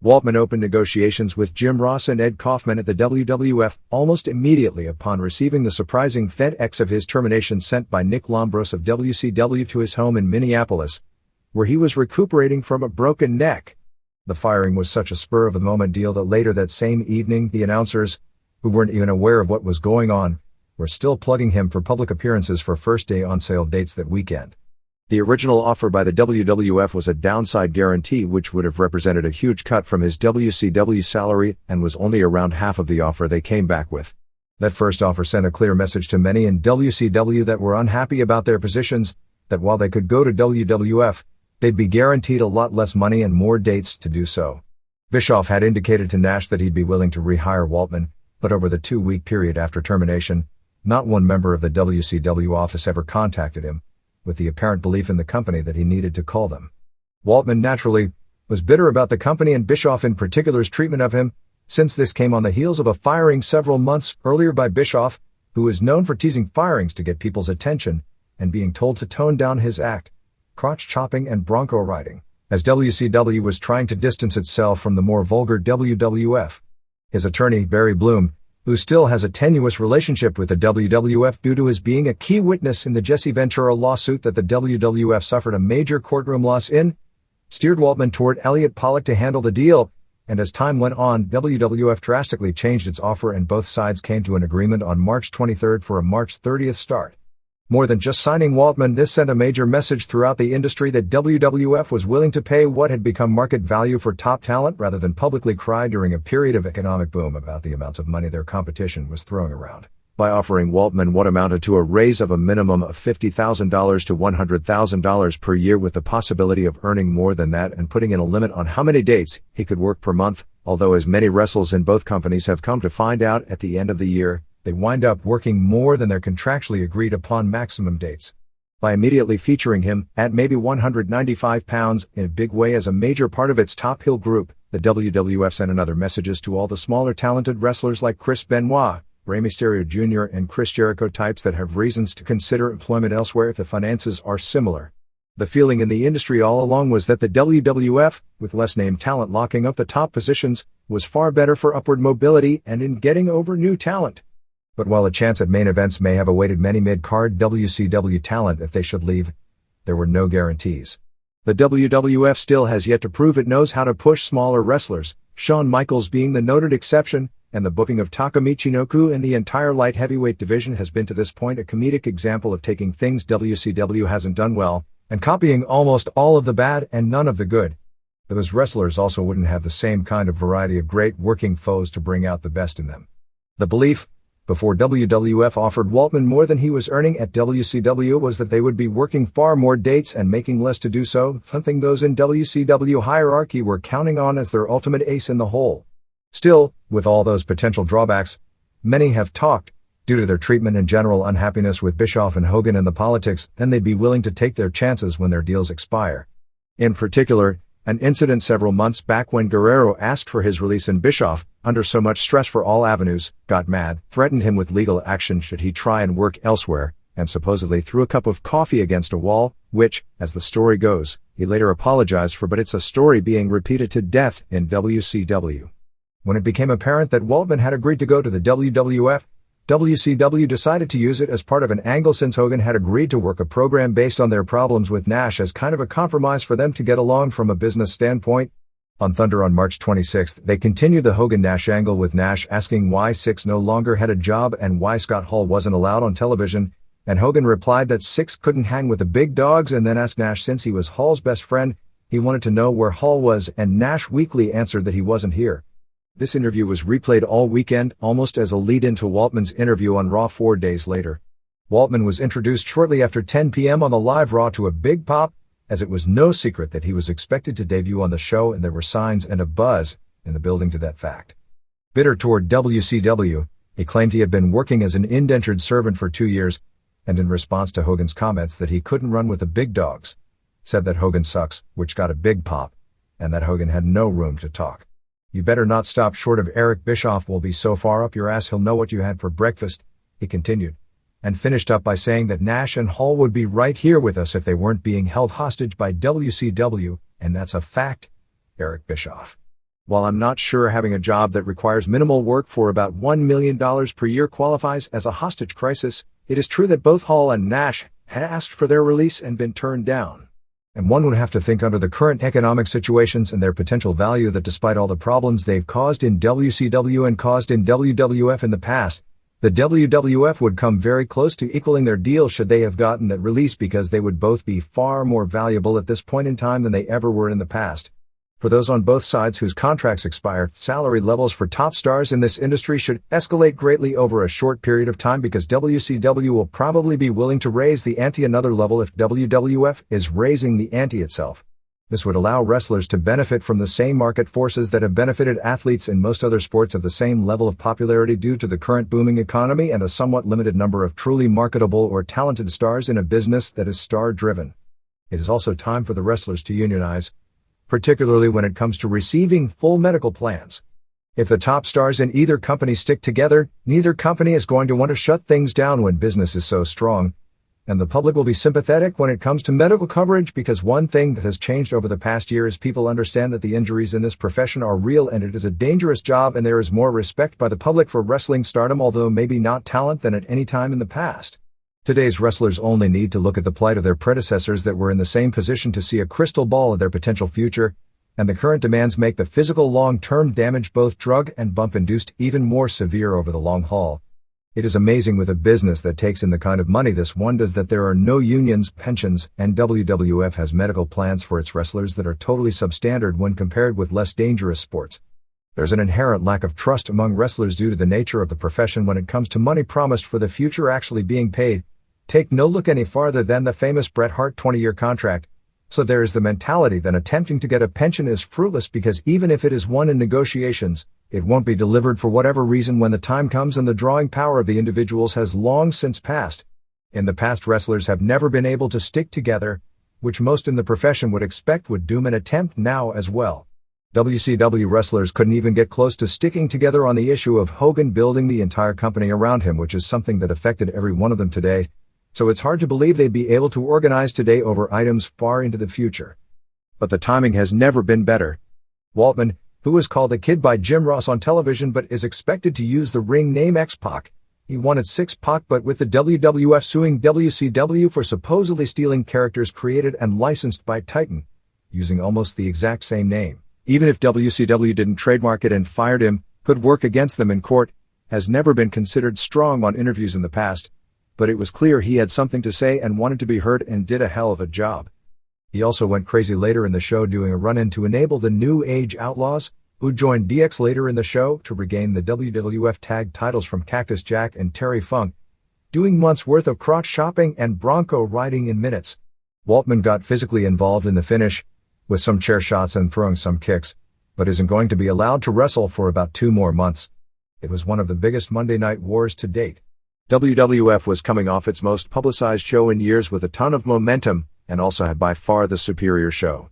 Waltman opened negotiations with Jim Ross and Ed Kaufman at the WWF almost immediately upon receiving the surprising FedEx of his termination sent by Nick Lambros of WCW to his home in Minneapolis, where he was recuperating from a broken neck. The firing was such a spur-of-the-moment deal that later that same evening the announcers, who weren't even aware of what was going on, were still plugging him for public appearances for first-day on-sale dates that weekend. The original offer by the WWF was a downside guarantee which would have represented a huge cut from his WCW salary and was only around half of the offer they came back with. That first offer sent a clear message to many in WCW that were unhappy about their positions, that while they could go to WWF, they'd be guaranteed a lot less money and more dates to do so. Bischoff had indicated to Nash that he'd be willing to rehire Waltman, but over the 2-week period after termination, not one member of the WCW office ever contacted him, with the apparent belief in the company that he needed to call them. Waltman, naturally, was bitter about the company and Bischoff in particular's treatment of him, since this came on the heels of a firing several months earlier by Bischoff, who is known for teasing firings to get people's attention, and being told to tone down his act, crotch chopping and bronco riding, as WCW was trying to distance itself from the more vulgar WWF. His attorney, Barry Bloom, who still has a tenuous relationship with the WWF due to his being a key witness in the Jesse Ventura lawsuit that the WWF suffered a major courtroom loss in, steered Waltman toward Elliot Pollock to handle the deal, and as time went on, WWF drastically changed its offer and both sides came to an agreement on March 23 for a March 30 start. More than just signing Waltman, this sent a major message throughout the industry that WWF was willing to pay what had become market value for top talent rather than publicly cry during a period of economic boom about the amounts of money their competition was throwing around. By offering Waltman what amounted to a raise of a minimum of $50,000 to $100,000 per year with the possibility of earning more than that and putting in a limit on how many dates he could work per month, although as many wrestlers in both companies have come to find out at the end of the year, they wind up working more than their contractually agreed upon maximum dates. By immediately featuring him, at maybe 195 pounds, in a big way as a major part of its top heel group, the WWF sent another messages to all the smaller talented wrestlers like Chris Benoit, Rey Mysterio Jr. and Chris Jericho types that have reasons to consider employment elsewhere if the finances are similar. The feeling in the industry all along was that the WWF, with less named talent locking up the top positions, was far better for upward mobility and in getting over new talent. But while a chance at main events may have awaited many mid-card WCW talent if they should leave, there were no guarantees. The WWF still has yet to prove it knows how to push smaller wrestlers, Shawn Michaels being the noted exception, and the booking of Taka Michinoku in the entire light heavyweight division has been to this point a comedic example of taking things WCW hasn't done well, and copying almost all of the bad and none of the good. Those wrestlers also wouldn't have the same kind of variety of great working foes to bring out the best in them. The belief, before WWF offered Waltman more than he was earning at WCW, was that they would be working far more dates and making less to do so, something those in WCW hierarchy were counting on as their ultimate ace in the hole. Still, with all those potential drawbacks, many have talked, due to their treatment and general unhappiness with Bischoff and Hogan and the politics, and they'd be willing to take their chances when their deals expire. In particular, an incident several months back when Guerrero asked for his release and Bischoff, under so much stress for all avenues, got mad, threatened him with legal action should he try and work elsewhere, and supposedly threw a cup of coffee against a wall, which, as the story goes, he later apologized for, but it's a story being repeated to death in WCW. When it became apparent that Waltman had agreed to go to the WWF, WCW decided to use it as part of an angle since Hogan had agreed to work a program based on their problems with Nash as kind of a compromise for them to get along from a business standpoint. On Thunder on March 26, they continued the Hogan-Nash angle with Nash asking why Six no longer had a job and why Scott Hall wasn't allowed on television, and Hogan replied that Six couldn't hang with the big dogs and then asked Nash since he was Hall's best friend, he wanted to know where Hall was, and Nash weakly answered that he wasn't here. This interview was replayed all weekend, almost as a lead-in to Waltman's interview on Raw 4 days later. Waltman was introduced shortly after 10 p.m. on the live Raw to a big pop, as it was no secret that he was expected to debut on the show and there were signs and a buzz in the building to that fact. Bitter toward WCW, he claimed he had been working as an indentured servant for 2 years, and in response to Hogan's comments that he couldn't run with the big dogs, said that Hogan sucks, which got a big pop, and that Hogan had no room to talk. You better not stop short of Eric Bischoff will be so far up your ass he'll know what you had for breakfast, he continued, and finished up by saying that Nash and Hall would be right here with us if they weren't being held hostage by WCW, and that's a fact, Eric Bischoff. While I'm not sure having a job that requires minimal work for about $1 million per year qualifies as a hostage crisis, it is true that both Hall and Nash had asked for their release and been turned down. And one would have to think under the current economic situations and their potential value that despite all the problems they've caused in WCW and caused in WWF in the past, the WWF would come very close to equaling their deal should they have gotten that release, because they would both be far more valuable at this point in time than they ever were in the past. For those on both sides whose contracts expire, salary levels for top stars in this industry should escalate greatly over a short period of time, because WCW will probably be willing to raise the ante another level if WWF is raising the ante itself. This would allow wrestlers to benefit from the same market forces that have benefited athletes in most other sports of the same level of popularity due to the current booming economy and a somewhat limited number of truly marketable or talented stars in a business that is star-driven. It is also time for the wrestlers to unionize, particularly when it comes to receiving full medical plans. If the top stars in either company stick together, neither company is going to want to shut things down when business is so strong, and the public will be sympathetic when it comes to medical coverage, because one thing that has changed over the past year is people understand that the injuries in this profession are real and it is a dangerous job, and there is more respect by the public for wrestling stardom, although maybe not talent, than at any time in the past. Today's wrestlers only need to look at the plight of their predecessors that were in the same position to see a crystal ball of their potential future, and the current demands make the physical long-term damage, both drug and bump-induced, even more severe over the long haul. It is amazing with a business that takes in the kind of money this one does that there are no unions, pensions, and WWF has medical plans for its wrestlers that are totally substandard when compared with less dangerous sports. There's an inherent lack of trust among wrestlers due to the nature of the profession when it comes to money promised for the future actually being paid. Take no look any farther than the famous Bret Hart 20-year contract. So there is the mentality that attempting to get a pension is fruitless, because even if it is won in negotiations, it won't be delivered for whatever reason when the time comes, and the drawing power of the individuals has long since passed. In the past, wrestlers have never been able to stick together, which most in the profession would expect would doom an attempt now as well. WCW wrestlers couldn't even get close to sticking together on the issue of Hogan building the entire company around him, which is something that affected every one of them today. So it's hard to believe they'd be able to organize today over items far into the future. But the timing has never been better. Waltman, who is called the Kid by Jim Ross on television but is expected to use the ring name X-Pac. He wanted 6-Pac, but with the WWF suing WCW for supposedly stealing characters created and licensed by Titan, using almost the exact same name. Even if WCW didn't trademark it and fired him, could work against them in court, has never been considered strong on interviews in the past. But it was clear he had something to say and wanted to be heard, and did a hell of a job. He also went crazy later in the show doing a run-in to enable the New Age Outlaws, who joined DX later in the show, to regain the WWF tag titles from Cactus Jack and Terry Funk, doing months worth of crotch shopping and bronco riding in minutes. Waltman got physically involved in the finish, with some chair shots and throwing some kicks, but isn't going to be allowed to wrestle for about 2 more months. It was one of the biggest Monday Night Wars to date. WWF was coming off its most publicized show in years with a ton of momentum, and also had by far the superior show.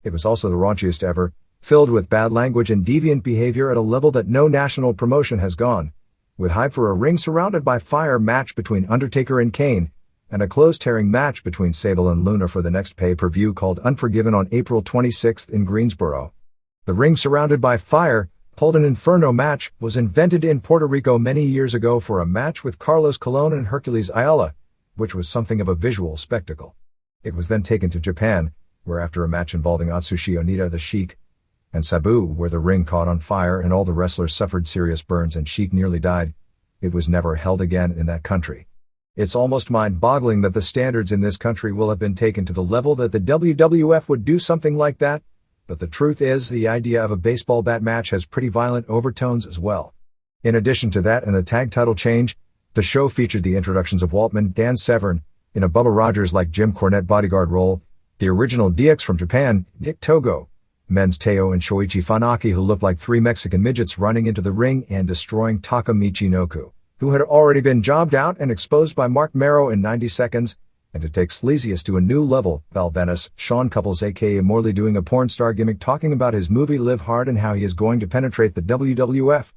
It was also the raunchiest ever, filled with bad language and deviant behavior at a level that no national promotion has gone, with hype for a ring surrounded by fire match between Undertaker and Kane, and a clothes-tearing match between Sable and Luna for the next pay-per-view called Unforgiven on April 26th in Greensboro. The ring surrounded by fire, called an Inferno match, was invented in Puerto Rico many years ago for a match with Carlos Colon and Hercules Ayala, which was something of a visual spectacle. It was then taken to Japan, where after a match involving Atsushi Onita the Sheik and Sabu, where the ring caught on fire and all the wrestlers suffered serious burns and Sheik nearly died, it was never held again in that country. It's almost mind-boggling that the standards in this country will have been taken to the level that the WWF would do something like that. But the truth is, the idea of a baseball bat match has pretty violent overtones as well. In addition to that and the tag title change, the show featured the introductions of Waltman, Dan Severn, in a Bubba Rogers-like Jim Cornette bodyguard role, the original DX from Japan, Dick Togo, men's Teo and Shoichi Funaki, who looked like 3 Mexican midgets running into the ring and destroying Taka Michinoku, who had already been jobbed out and exposed by Mark Marrow in 90 seconds, and to take sleaziest to a new level, Val Venis, Shawn Couples aka Morley doing a porn star gimmick talking about his movie Live Hard and how he is going to penetrate the WWF.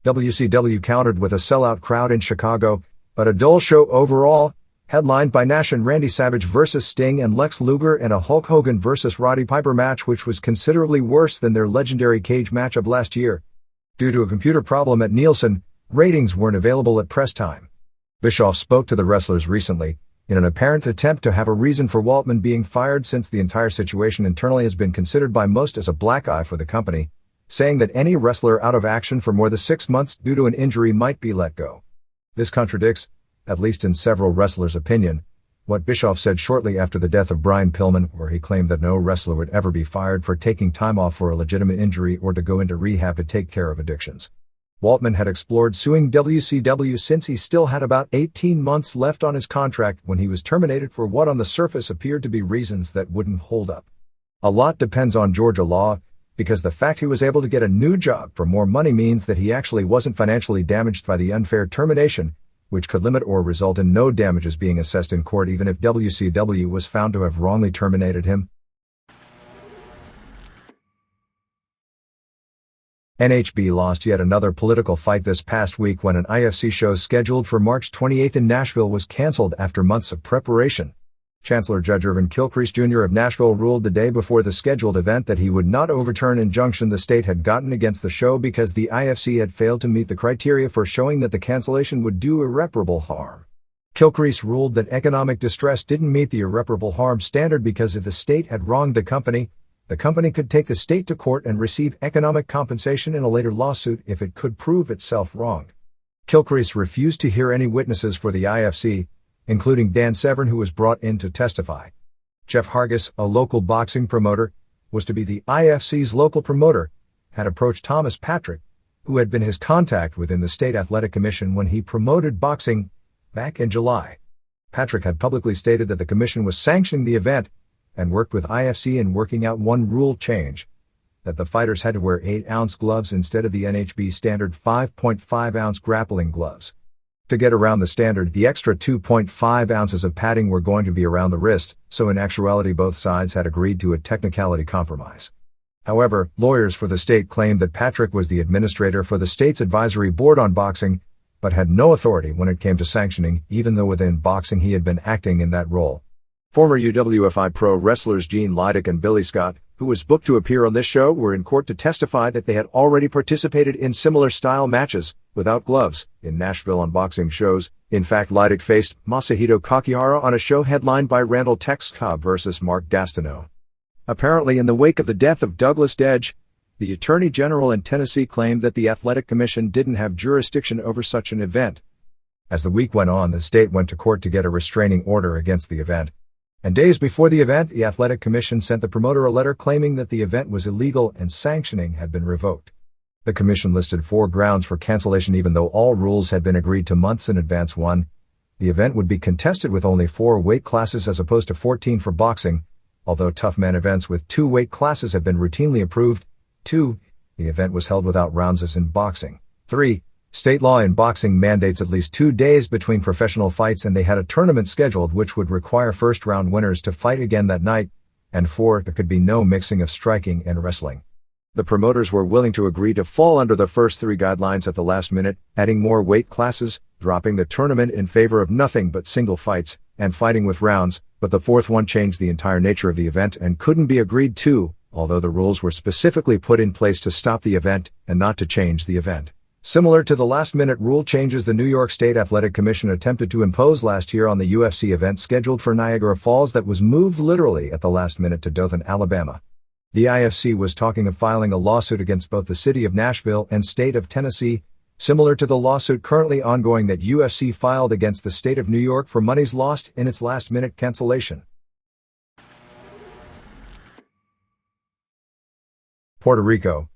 WCW countered with a sellout crowd in Chicago, but a dull show overall, headlined by Nash and Randy Savage vs. Sting and Lex Luger, and a Hulk Hogan vs. Roddy Piper match which was considerably worse than their legendary cage match of last year. Due to a computer problem at Nielsen, ratings weren't available at press time. Bischoff spoke to the wrestlers recently, in an apparent attempt to have a reason for Waltman being fired, since the entire situation internally has been considered by most as a black eye for the company, saying that any wrestler out of action for more than 6 months due to an injury might be let go. This contradicts, at least in several wrestlers' opinion, what Bischoff said shortly after the death of Brian Pillman, where he claimed that no wrestler would ever be fired for taking time off for a legitimate injury or to go into rehab to take care of addictions. Waltman had explored suing WCW since he still had about 18 months left on his contract when he was terminated for what on the surface appeared to be reasons that wouldn't hold up. A lot depends on Georgia law, because the fact he was able to get a new job for more money means that he actually wasn't financially damaged by the unfair termination, which could limit or result in no damages being assessed in court even if WCW was found to have wrongly terminated him. NHB lost yet another political fight this past week when an IFC show scheduled for March 28 in Nashville was canceled after months of preparation. Chancellor Judge Irvin Gilchrist Jr. of Nashville ruled the day before the scheduled event that he would not overturn an injunction the state had gotten against the show because the IFC had failed to meet the criteria for showing that the cancellation would do irreparable harm. Gilchrist ruled that economic distress didn't meet the irreparable harm standard because if the state had wronged the company could take the state to court and receive economic compensation in a later lawsuit if it could prove itself wronged. Gilchrist refused to hear any witnesses for the IFC, including Dan Severn, who was brought in to testify. Jeff Hargis, a local boxing promoter, was to be the IFC's local promoter, had approached Thomas Patrick, who had been his contact within the State Athletic Commission when he promoted boxing back in July. Patrick had publicly stated that the commission was sanctioning the event and worked with IFC in working out one rule change, that the fighters had to wear 8-ounce gloves instead of the NHB standard 5.5-ounce grappling gloves. To get around the standard, the extra 2.5 ounces of padding were going to be around the wrist, so in actuality both sides had agreed to a technicality compromise. However, lawyers for the state claimed that Patrick was the administrator for the state's advisory board on boxing, but had no authority when it came to sanctioning, even though within boxing he had been acting in that role. Former UWFI pro wrestlers Gene Libre and Billy Scott, who was booked to appear on this show, were in court to testify that they had already participated in similar style matches, without gloves, in Nashville on boxing shows. In fact, Libre faced Masahito Kakihara on a show headlined by Randall Tex Cobb versus Mark Gastineau. Apparently in the wake of the death of Douglas Dedge, the Attorney General in Tennessee claimed that the Athletic Commission didn't have jurisdiction over such an event. As the week went on, the state went to court to get a restraining order against the event. And days before the event, the Athletic Commission sent the promoter a letter claiming that the event was illegal and sanctioning had been revoked. The commission listed 4 grounds for cancellation even though all rules had been agreed to months in advance. 1. The event would be contested with only 4 weight classes as opposed to 14 for boxing, although tough man events with 2 weight classes have been routinely approved. 2. The event was held without rounds as in boxing. 3. State law in boxing mandates at least 2 days between professional fights and they had a tournament scheduled which would require first-round winners to fight again that night. And 4. There could be no mixing of striking and wrestling. The promoters were willing to agree to fall under the first 3 guidelines at the last minute, adding more weight classes, dropping the tournament in favor of nothing but single fights, and fighting with rounds, but the 4th one changed the entire nature of the event and couldn't be agreed to, although the rules were specifically put in place to stop the event and not to change the event. Similar to the last-minute rule changes the New York State Athletic Commission attempted to impose last year on the UFC event scheduled for Niagara Falls that was moved literally at the last minute to Dothan, Alabama. The IFC was talking of filing a lawsuit against both the city of Nashville and state of Tennessee, similar to the lawsuit currently ongoing that UFC filed against the state of New York for monies lost in its last-minute cancellation. Puerto Rico.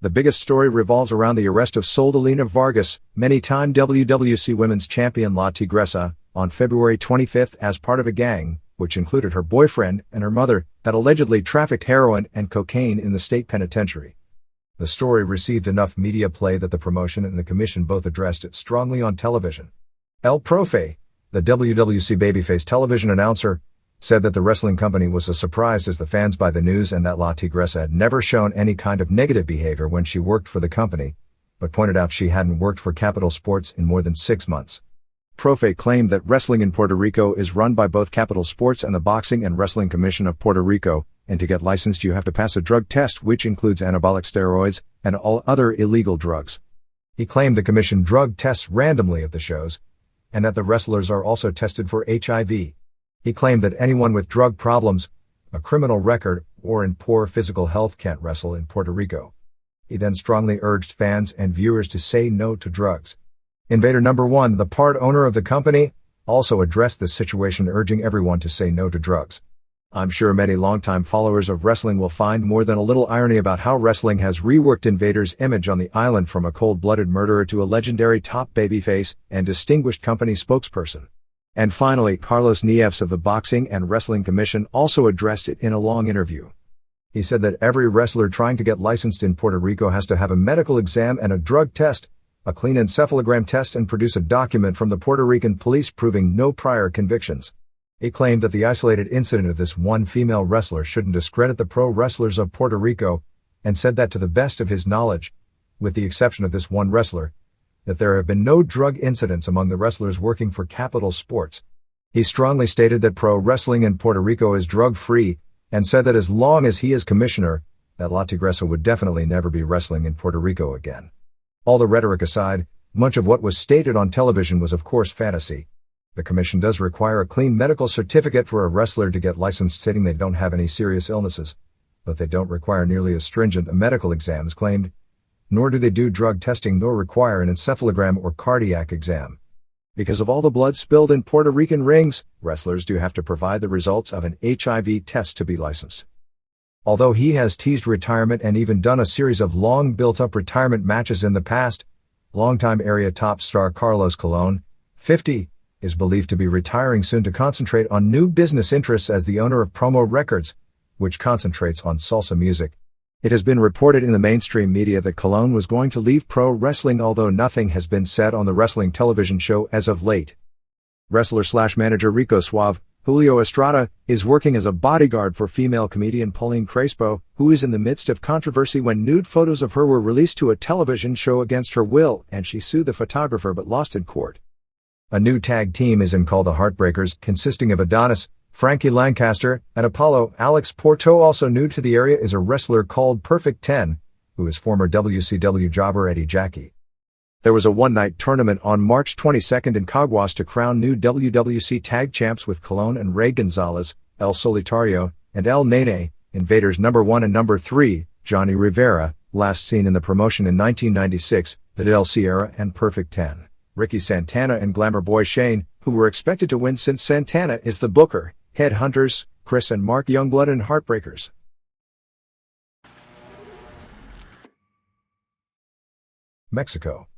The biggest story revolves around the arrest of Soldalina Vargas, many-time WWC Women's Champion La Tigresa, on February 25 as part of a gang, which included her boyfriend and her mother, that allegedly trafficked heroin and cocaine in the state penitentiary. The story received enough media play that the promotion and the commission both addressed it strongly on television. El Profe, the WWC babyface television announcer, said that the wrestling company was as surprised as the fans by the news and that La Tigresa had never shown any kind of negative behavior when she worked for the company, but pointed out she hadn't worked for Capital Sports in more than 6 months. Profe claimed that wrestling in Puerto Rico is run by both Capital Sports and the Boxing and Wrestling Commission of Puerto Rico, and to get licensed you have to pass a drug test which includes anabolic steroids and all other illegal drugs. He claimed the commission drug tests randomly at the shows, and that the wrestlers are also tested for HIV. He claimed that anyone with drug problems, a criminal record, or in poor physical health can't wrestle in Puerto Rico. He then strongly urged fans and viewers to say no to drugs. Invader number 1, the part owner of the company, also addressed this situation, urging everyone to say no to drugs. I'm sure many longtime followers of wrestling will find more than a little irony about how wrestling has reworked Invader's image on the island from a cold-blooded murderer to a legendary top babyface and distinguished company spokesperson. And finally, Carlos Nieves of the Boxing and Wrestling Commission also addressed it in a long interview. He said that every wrestler trying to get licensed in Puerto Rico has to have a medical exam and a drug test, a clean encephalogram test, and produce a document from the Puerto Rican police proving no prior convictions. He claimed that the isolated incident of this one female wrestler shouldn't discredit the pro wrestlers of Puerto Rico, and said that to the best of his knowledge, with the exception of this one wrestler, that there have been no drug incidents among the wrestlers working for Capital Sports. He strongly stated that pro wrestling in Puerto Rico is drug-free, and said that as long as he is commissioner, that La Tigresa would definitely never be wrestling in Puerto Rico again. All the rhetoric aside, much of what was stated on television was of course fantasy. The commission does require a clean medical certificate for a wrestler to get licensed stating they don't have any serious illnesses, but they don't require nearly as stringent a medical exam as claimed, nor do they do drug testing nor require an encephalogram or cardiac exam. Because of all the blood spilled in Puerto Rican rings, wrestlers do have to provide the results of an HIV test to be licensed. Although he has teased retirement and even done a series of long built-up retirement matches in the past, longtime area top star Carlos Colon, 50, is believed to be retiring soon to concentrate on new business interests as the owner of Promo Records, which concentrates on salsa music. It has been reported in the mainstream media that Colon was going to leave pro wrestling, although nothing has been said on the wrestling television show as of late. Wrestler/manager Rico Suave, Julio Estrada, is working as a bodyguard for female comedian Pauline Crespo, who is in the midst of controversy when nude photos of her were released to a television show against her will, and she sued the photographer but lost in court. A new tag team is in called the Heartbreakers, consisting of Adonis, Frankie Lancaster, and Apollo. Alex Porto, also new to the area, is a wrestler called Perfect 10, who is former WCW jobber Eddie Jackie. There was a one-night tournament on March 22nd in Caguas to crown new WWC tag champs with Colon and Ray Gonzalez, El Solitario, and El Nene, Invaders number 1 and number 3, Johnny Rivera, last seen in the promotion in 1996, Vidal Sierra and Perfect 10, Ricky Santana and Glamour Boy Shane, who were expected to win since Santana is the booker, Headhunters, Chris and Mark Youngblood and Heartbreakers. Mexico.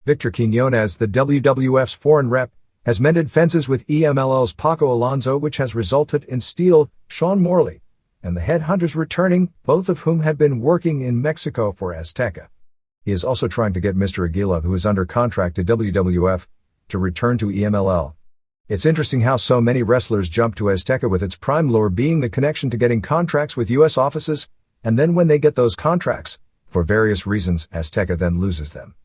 Victor Quiñones, the WWF's foreign rep, has mended fences with EMLL's Paco Alonso, which has resulted in Steel, Sean Morley, and the Headhunters returning, both of whom had been working in Mexico for Azteca. He is also trying to get Mr. Aguila, who is under contract to WWF, to return to EMLL. It's interesting how so many wrestlers jump to Azteca, with its prime lure being the connection to getting contracts with U.S. offices, and then when they get those contracts, for various reasons, Azteca then loses them.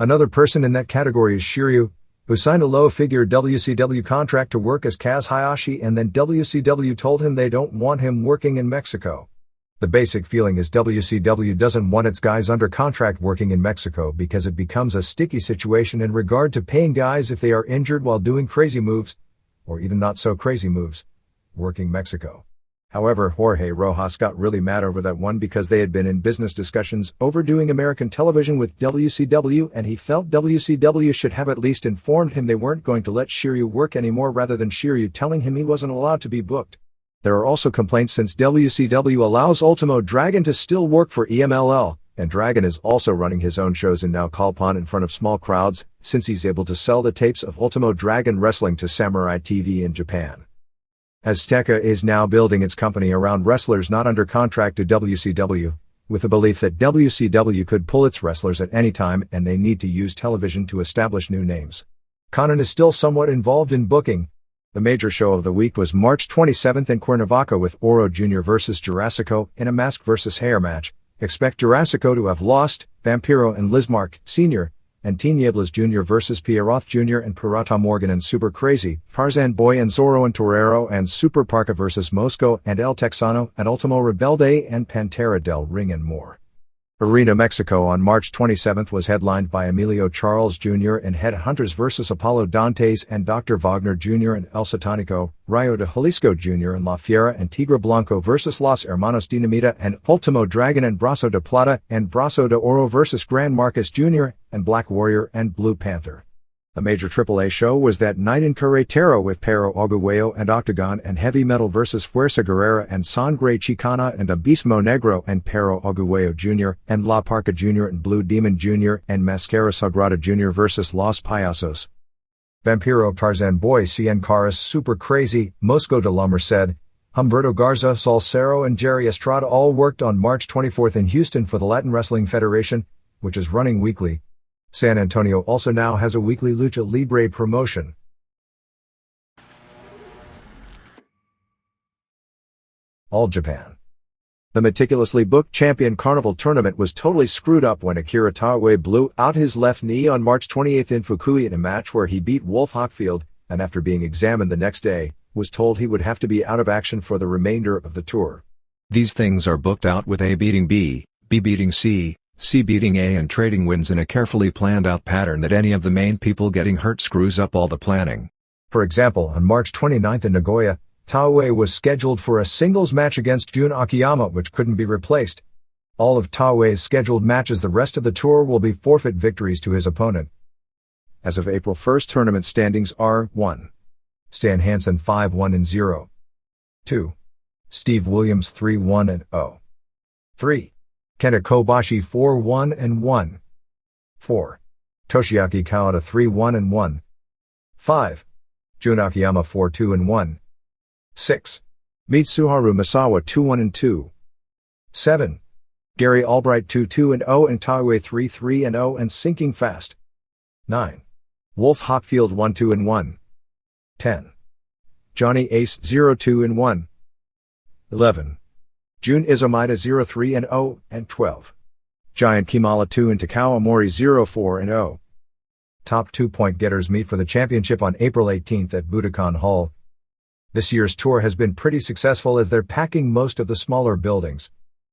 Another person in that category is Shiryu, who signed a low-figure WCW contract to work as Kaz Hayashi, and then WCW told him they don't want him working in Mexico. The basic feeling is WCW doesn't want its guys under contract working in Mexico because it becomes a sticky situation in regard to paying guys if they are injured while doing crazy moves, or even not so crazy moves, working Mexico. However, Jorge Rojas got really mad over that one because they had been in business discussions over doing American television with WCW, and he felt WCW should have at least informed him they weren't going to let Shiryu work anymore, rather than Shiryu telling him he wasn't allowed to be booked. There are also complaints since WCW allows Ultimo Dragon to still work for EMLL, and Dragon is also running his own shows in Naucalpan in front of small crowds, since he's able to sell the tapes of Ultimo Dragon wrestling to Samurai TV in Japan. Azteca is now building its company around wrestlers not under contract to WCW, with the belief that WCW could pull its wrestlers at any time and they need to use television to establish new names. Conan is still somewhat involved in booking. The major show of the week was March 27th in Cuernavaca with Oro Jr. vs. Jurassico in a mask vs. hair match. Expect Jurassico to have lost, Vampiro and Lizmark, Sr., and Tinieblas Jr. vs. Pierroth Jr. and Pirata Morgan and Super Crazy, Tarzan Boy and Zorro and Torero and Super Parka vs. Mosco and El Texano and Ultimo Rebelde and Pantera del Ring and more. Arena Mexico on March 27 was headlined by Emilio Charles Jr. and Headhunters vs. Apollo Dantes and Dr. Wagner Jr. and El Satánico, Rayo de Jalisco Jr. and La Fiera and Tigre Blanco vs. Los Hermanos Dinamita and Ultimo Dragon and Brazo de Plata and Brazo de Oro vs. Gran Marcus Jr. and Black Warrior and Blue Panther. A major AAA show was that night in Querétaro with Pero Aguayo and Octagon and Heavy Metal vs. Fuerza Guerrera and Sangre Chicana and Abismo Negro and Pero Aguayo Jr. and La Parca Jr. and Blue Demon Jr. and Mascara Sagrada Jr. vs. Los Payasos. Vampiro Tarzan Boy Cien Caras Super Crazy, Mosco de la Merced, Humberto Garza, Salcero and Jerry Estrada all worked on March 24 in Houston for the Latin Wrestling Federation, which is running weekly. San Antonio also now has a weekly Lucha Libre promotion. All Japan. The meticulously booked Champion Carnival tournament was totally screwed up when Akira Taue blew out his left knee on March 28 in Fukui in a match where he beat Wolf Hockfield, and after being examined the next day, was told he would have to be out of action for the remainder of the tour. These things are booked out with A beating B, B beating C beating A and trading wins in a carefully planned out pattern that any of the main people getting hurt screws up all the planning. For example, on March 29 in Nagoya, Taue was scheduled for a singles match against Jun Akiyama which couldn't be replaced. All of Taue's scheduled matches the rest of the tour will be forfeit victories to his opponent. As of April 1, tournament standings are 1. Stan Hansen 5-1-0. 2. Steve Williams 3-1-0. 3. Kenta Kobashi 4-1-1. 4. Toshiaki Kawada 3-1-1. 5. Jun Akiyama 4-2-1. 6. Mitsuharu Misawa 2-1-2. 7. Gary Albright 2-2-0 and Taue 3-3-0 and sinking fast. 9. Wolf Hockfield 1-2-1. 10. Johnny Ace 0-2-1. 11. Jun Izumida 0-3-0 and 12. Giant Kimala 2 and Takao Mori 0-4-0. Top 2-point getters meet for the championship on April 18 at Budokan Hall. This year's tour has been pretty successful as they're packing most of the smaller buildings.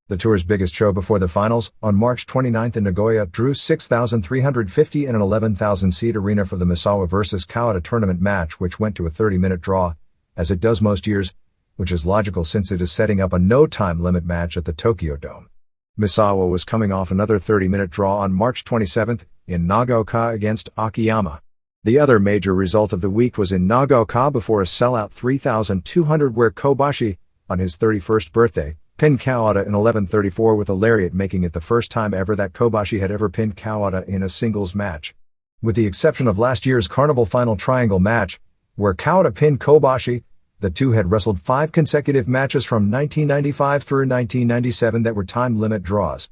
The tour's biggest show before the finals, on March 29 in Nagoya, drew 6,350 in an 11,000-seat arena for the Misawa vs. Kawada tournament match which went to a 30-minute draw, as it does most years, which is logical since it is setting up a no-time limit match at the Tokyo Dome. Misawa was coming off another 30-minute draw on March 27 in Nagaoka against Akiyama. The other major result of the week was in Nagaoka before a sellout 3,200 where Kobashi, on his 31st birthday, pinned Kawada in 11:34 with a lariat, making it the first time ever that Kobashi had ever pinned Kawada in a singles match. With the exception of last year's Carnival Final Triangle match, where Kawada pinned Kobashi, the two had wrestled 5 consecutive matches from 1995 through 1997 that were time limit draws.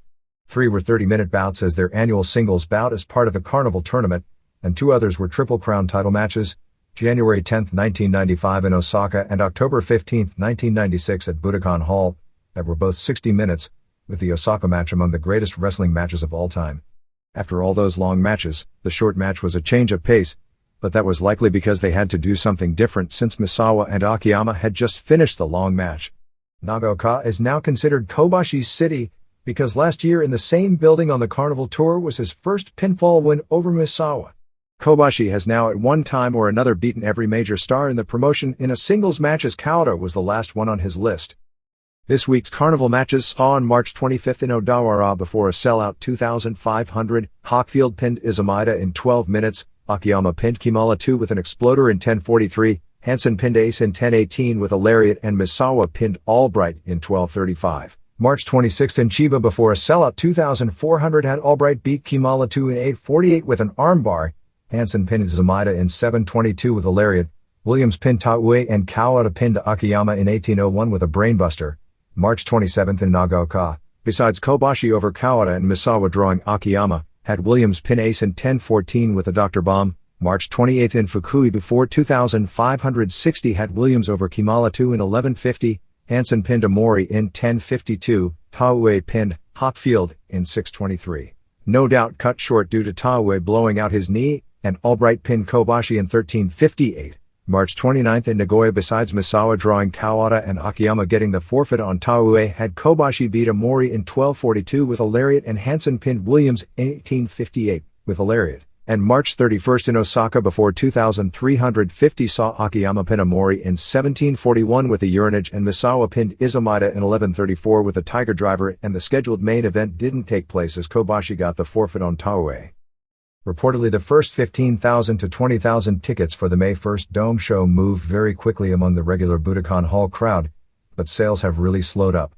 3 were 30-minute bouts as their annual singles bout as part of the Carnival tournament, and 2 others were Triple Crown title matches, January 10, 1995 in Osaka and October 15, 1996 at Budokan Hall, that were both 60 minutes, with the Osaka match among the greatest wrestling matches of all time. After all those long matches, the short match was a change of pace, but that was likely because they had to do something different since Misawa and Akiyama had just finished the long match. Nagaoka is now considered Kobashi's city, because last year in the same building on the Carnival Tour was his first pinfall win over Misawa. Kobashi has now at one time or another beaten every major star in the promotion in a singles match as Kawada was the last one on his list. This week's Carnival matches saw on March 25 in Odawara before a sellout 2,500, Hockfield pinned Izumida in 12 minutes, Akiyama pinned Kimala 2 with an exploder in 10:43, Hansen pinned Ace in 10:18 with a lariat and Misawa pinned Albright in 12:35. March 26 in Chiba before a sellout 2,400 had Albright beat Kimala 2 in 8:48 with an armbar, Hansen pinned Izumida in 7:22 with a lariat, Williams pinned Taue and Kawada pinned Akiyama in 18:01 with a brainbuster. March 27 in Nagaoka, besides Kobashi over Kawada and Misawa drawing Akiyama, had Williams pin Ace in 10:14 with a Dr. Bomb. March 28 in Fukui before 2,560 had Williams over Kimala 2 in 11:50, Hansen pinned Amori in 10:52, Taue pinned Hockfield in 6:23. No doubt cut short due to Taue blowing out his knee, and Albright pinned Kobashi in 13:58. March 29th in Nagoya. Besides Misawa drawing Kawada and Akiyama getting the forfeit on Taue, had Kobashi beat Omori in 1242 with a lariat, and Hansen pinned Williams in 1858 with a lariat. And March 31st in Osaka before 2,350 saw Akiyama pin Omori in 1741 with a urinage, and Misawa pinned Izumida in 1134 with a tiger driver, and the scheduled main event didn't take place as Kobashi got the forfeit on Taue. Reportedly, the first 15,000 to 20,000 tickets for the May 1st Dome show moved very quickly among the regular Budokan Hall crowd, but sales have really slowed up.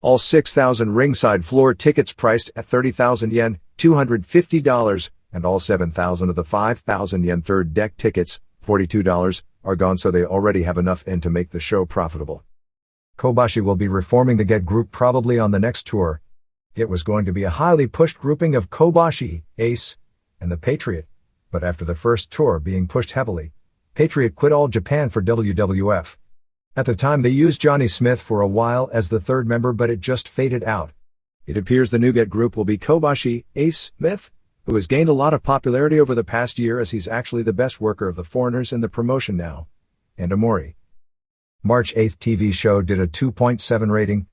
All 6,000 ringside floor tickets priced at 30,000 yen, $250, and all 7,000 of the 5,000 yen third deck tickets, $42, are gone, so they already have enough in to make the show profitable. Kobashi will be reforming the Get group probably on the next tour. It was going to be a highly pushed grouping of Kobashi, Ace, and the Patriot, but after the first tour being pushed heavily, Patriot quit All Japan for WWF. At the time they used Johnny Smith for a while as the third member, but it just faded out. It appears the new Get group will be Kobashi, Ace, Smith, who has gained a lot of popularity over the past year as he's actually the best worker of the foreigners in the promotion now, and Omori. March 8th TV show did a 2.7 rating.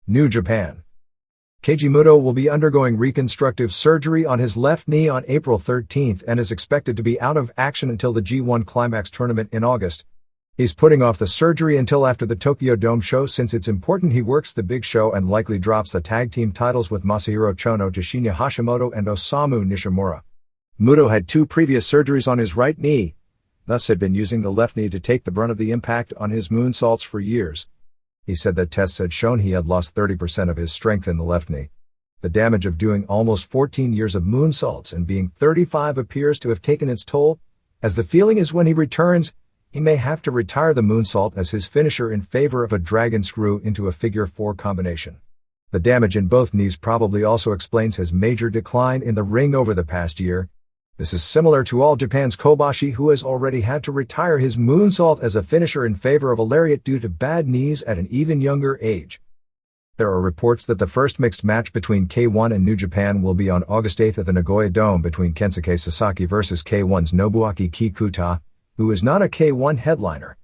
New Japan. Keiji Muto will be undergoing reconstructive surgery on his left knee on April 13th and is expected to be out of action until the G1 Climax tournament in August. He's putting off the surgery until after the Tokyo Dome show since it's important he works the big show and likely drops the tag team titles with Masahiro Chono to Shinya Hashimoto and Osamu Nishimura. Muto had 2 previous surgeries on his right knee, thus had been using the left knee to take the brunt of the impact on his moonsaults for years. He said that tests had shown he had lost 30% of his strength in the left knee. The damage of doing almost 14 years of moonsaults and being 35 appears to have taken its toll, as the feeling is when he returns, he may have to retire the moonsault as his finisher in favor of a dragon screw into a figure 4 combination. The damage in both knees probably also explains his major decline in the ring over the past year. This is similar to All Japan's Kobashi, who has already had to retire his moonsault as a finisher in favor of a lariat due to bad knees at an even younger age. There are reports that the first mixed match between K1 and New Japan will be on August 8th at the Nagoya Dome between Kensuke Sasaki vs. K1's Nobuaki Kikuta, who is not a K1 headliner.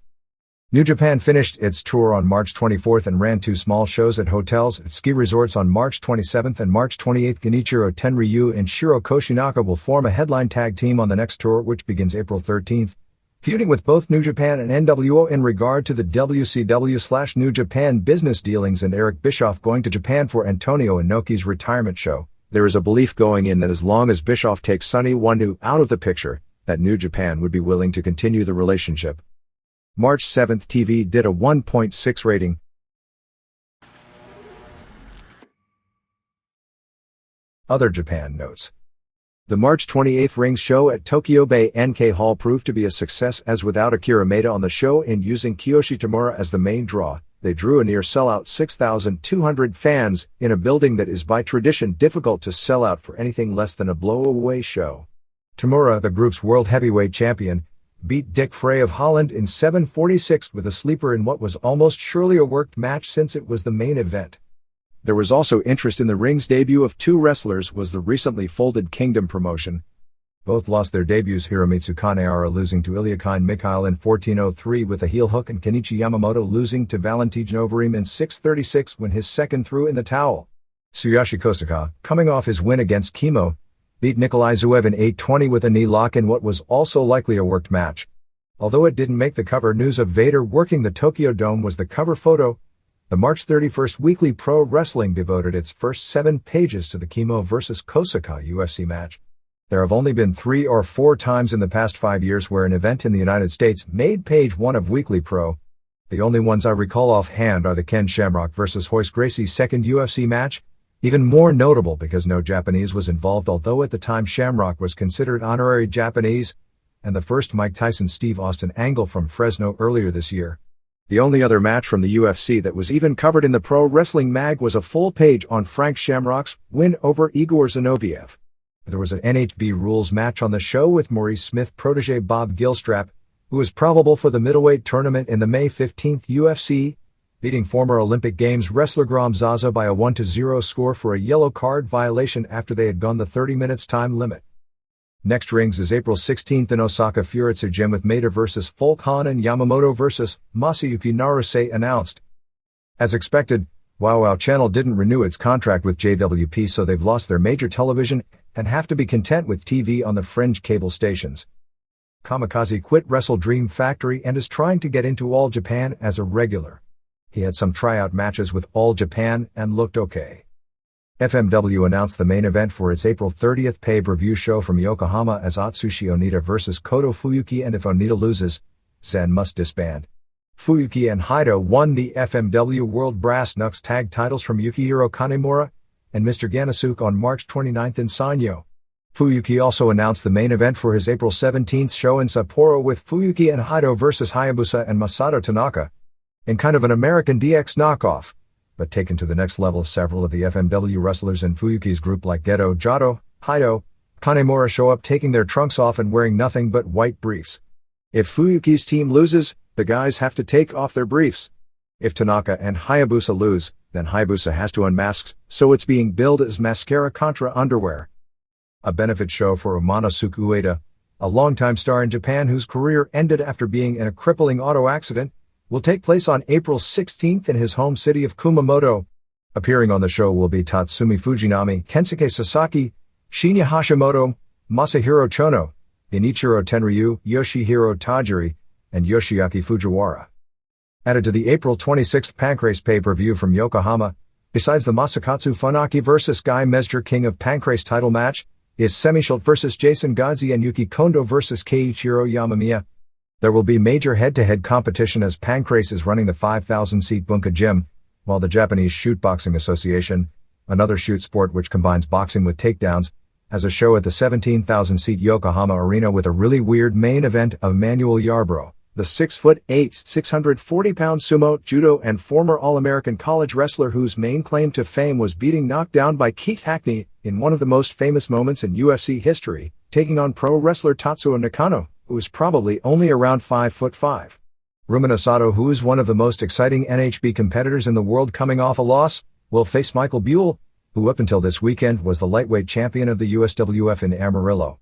New Japan finished its tour on March 24th and ran 2 small shows at hotels at ski resorts on March 27th and March 28th. Genichiro Tenryu and Shiro Koshinaka will form a headline tag team on the next tour, which begins April 13th, feuding with both New Japan and NWO in regard to the WCW/New Japan business dealings and Eric Bischoff going to Japan for Antonio Inoki's retirement show. There is a belief going in that as long as Bischoff takes Sonny Wanu out of the picture, that New Japan would be willing to continue the relationship. March 7th TV did a 1.6 rating. Other Japan notes. The March 28th Rings show at Tokyo Bay NK Hall proved to be a success, as without Akira Maeda on the show and using Kiyoshi Tamura as the main draw, they drew a near sellout 6,200 fans in a building that is by tradition difficult to sell out for anything less than a blow-away show. Tamura, the group's world heavyweight champion, beat Dick Frey of Holland in 7:46 with a sleeper in what was almost surely a worked match since it was the main event. There was also interest in the Rings debut of 2 wrestlers was the recently folded Kingdom promotion. Both lost their debuts, Hiromitsu Kanehara losing to Ilyakine Mikhail in 14:03 with a heel hook and Kenichi Yamamoto losing to Valentin Overeem in 6:36 when his second threw in the towel. Tsuyoshi Kosaka, coming off his win against Kimo, beat Nikolai Zuev in 8:20 with a knee lock in what was also likely a worked match. Although it didn't make the cover, news of Vader working the Tokyo Dome was the cover photo. The March 31st Weekly Pro Wrestling devoted its first 7 pages to the Kimo vs. Kosaka UFC match. There have only been 3 or 4 times in the past 5 years where an event in the United States made page 1 of Weekly Pro. The only ones I recall offhand are the Ken Shamrock vs. Hoist Gracie's second UFC match, even more notable because no Japanese was involved, although at the time Shamrock was considered honorary Japanese, and the first Mike Tyson Steve Austin angle from Fresno earlier this year. The only other match from the UFC that was even covered in the Pro Wrestling Mag was a full page on Frank Shamrock's win over Igor Zinoviev. There was an NHB rules match on the show with Maurice Smith protege Bob Gilstrap, who is probable for the middleweight tournament in the May 15th UFC, beating former Olympic Games wrestler Graham Zaza by a 1-0 score for a yellow card violation after they had gone the 30 minutes time limit. Next rings is April 16th in Osaka Furitsu Gym with Maeda vs. Fulcon and Yamamoto vs. Masayuki Naruse announced. As expected, WoW Channel didn't renew its contract with JWP, so they've lost their major television and have to be content with TV on the fringe cable stations. Kamikaze quit Wrestle Dream Factory and is trying to get into All Japan as a regular. He had some tryout matches with All Japan and looked okay. FMW announced the main event for its April 30th pay-per-view show from Yokohama as Atsushi Onita vs. Koto Fuyuki, and if Onita loses, Zen must disband. Fuyuki and Haido won the FMW World Brass Knucks tag titles from Yukihiro Kanemura and Mr. Ganasuke on March 29th in Sanyo. Fuyuki also announced the main event for his April 17th show in Sapporo with Fuyuki and Haido vs. Hayabusa and Masato Tanaka. In kind of an American DX knockoff, but taken to the next level, several of the FMW wrestlers in Fuyuki's group like Geto, Jado, Haido, Kanemura show up taking their trunks off and wearing nothing but white briefs. If Fuyuki's team loses, the guys have to take off their briefs. If Tanaka and Hayabusa lose, then Hayabusa has to unmask, so it's being billed as mascara contra underwear. A benefit show for Umanosuke Ueda, a longtime star in Japan whose career ended after being in a crippling auto accident, will take place on April 16th in his home city of Kumamoto. Appearing on the show will be Tatsumi Fujinami, Kensuke Sasaki, Shinya Hashimoto, Masahiro Chono, Inichiro Tenryu, Yoshihiro Tajiri, and Yoshiaki Fujiwara. Added to the April 26th Pancrase pay-per-view from Yokohama, besides the Masakatsu Funaki vs. Guy Mesger King of Pancrase title match, is Semishult vs. Jason Godzi and Yuki Kondo vs. Keiichiro Yamamiya. There will be major head-to-head competition as Pancrase is running the 5,000-seat Bunka Gym, while the Japanese Shootboxing Association, another shoot sport which combines boxing with takedowns, has a show at the 17,000-seat Yokohama Arena with a really weird main event of Manuel Yarbrough, the 6'8", 640-pound sumo, judo and former All-American college wrestler whose main claim to fame was beating knocked down by Keith Hackney in one of the most famous moments in UFC history, taking on pro wrestler Tatsuo Nakano, who is probably only around 5'5". Rumina Sato, who is one of the most exciting NHB competitors in the world coming off a loss, will face Michael Buell, who up until this weekend was the lightweight champion of the USWF in Amarillo.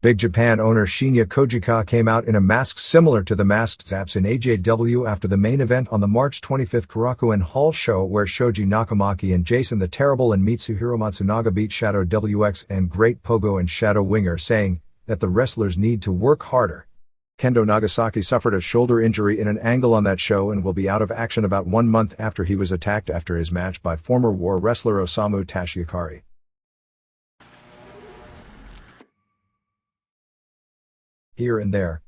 Big Japan owner Shinya Kojika came out in a mask similar to the masked Zaps in AJW after the main event on the March 25th Korakuen Hall show, where Shoji Nakamaki and Jason the Terrible and Mitsuhiro Matsunaga beat Shadow WX and Great Pogo and Shadow Winger, saying that the wrestlers need to work harder. Kendo Nagasaki suffered a shoulder injury in an angle on that show and will be out of action about 1 month after he was attacked after his match by former War wrestler Osamu Tashiakari. Here and there.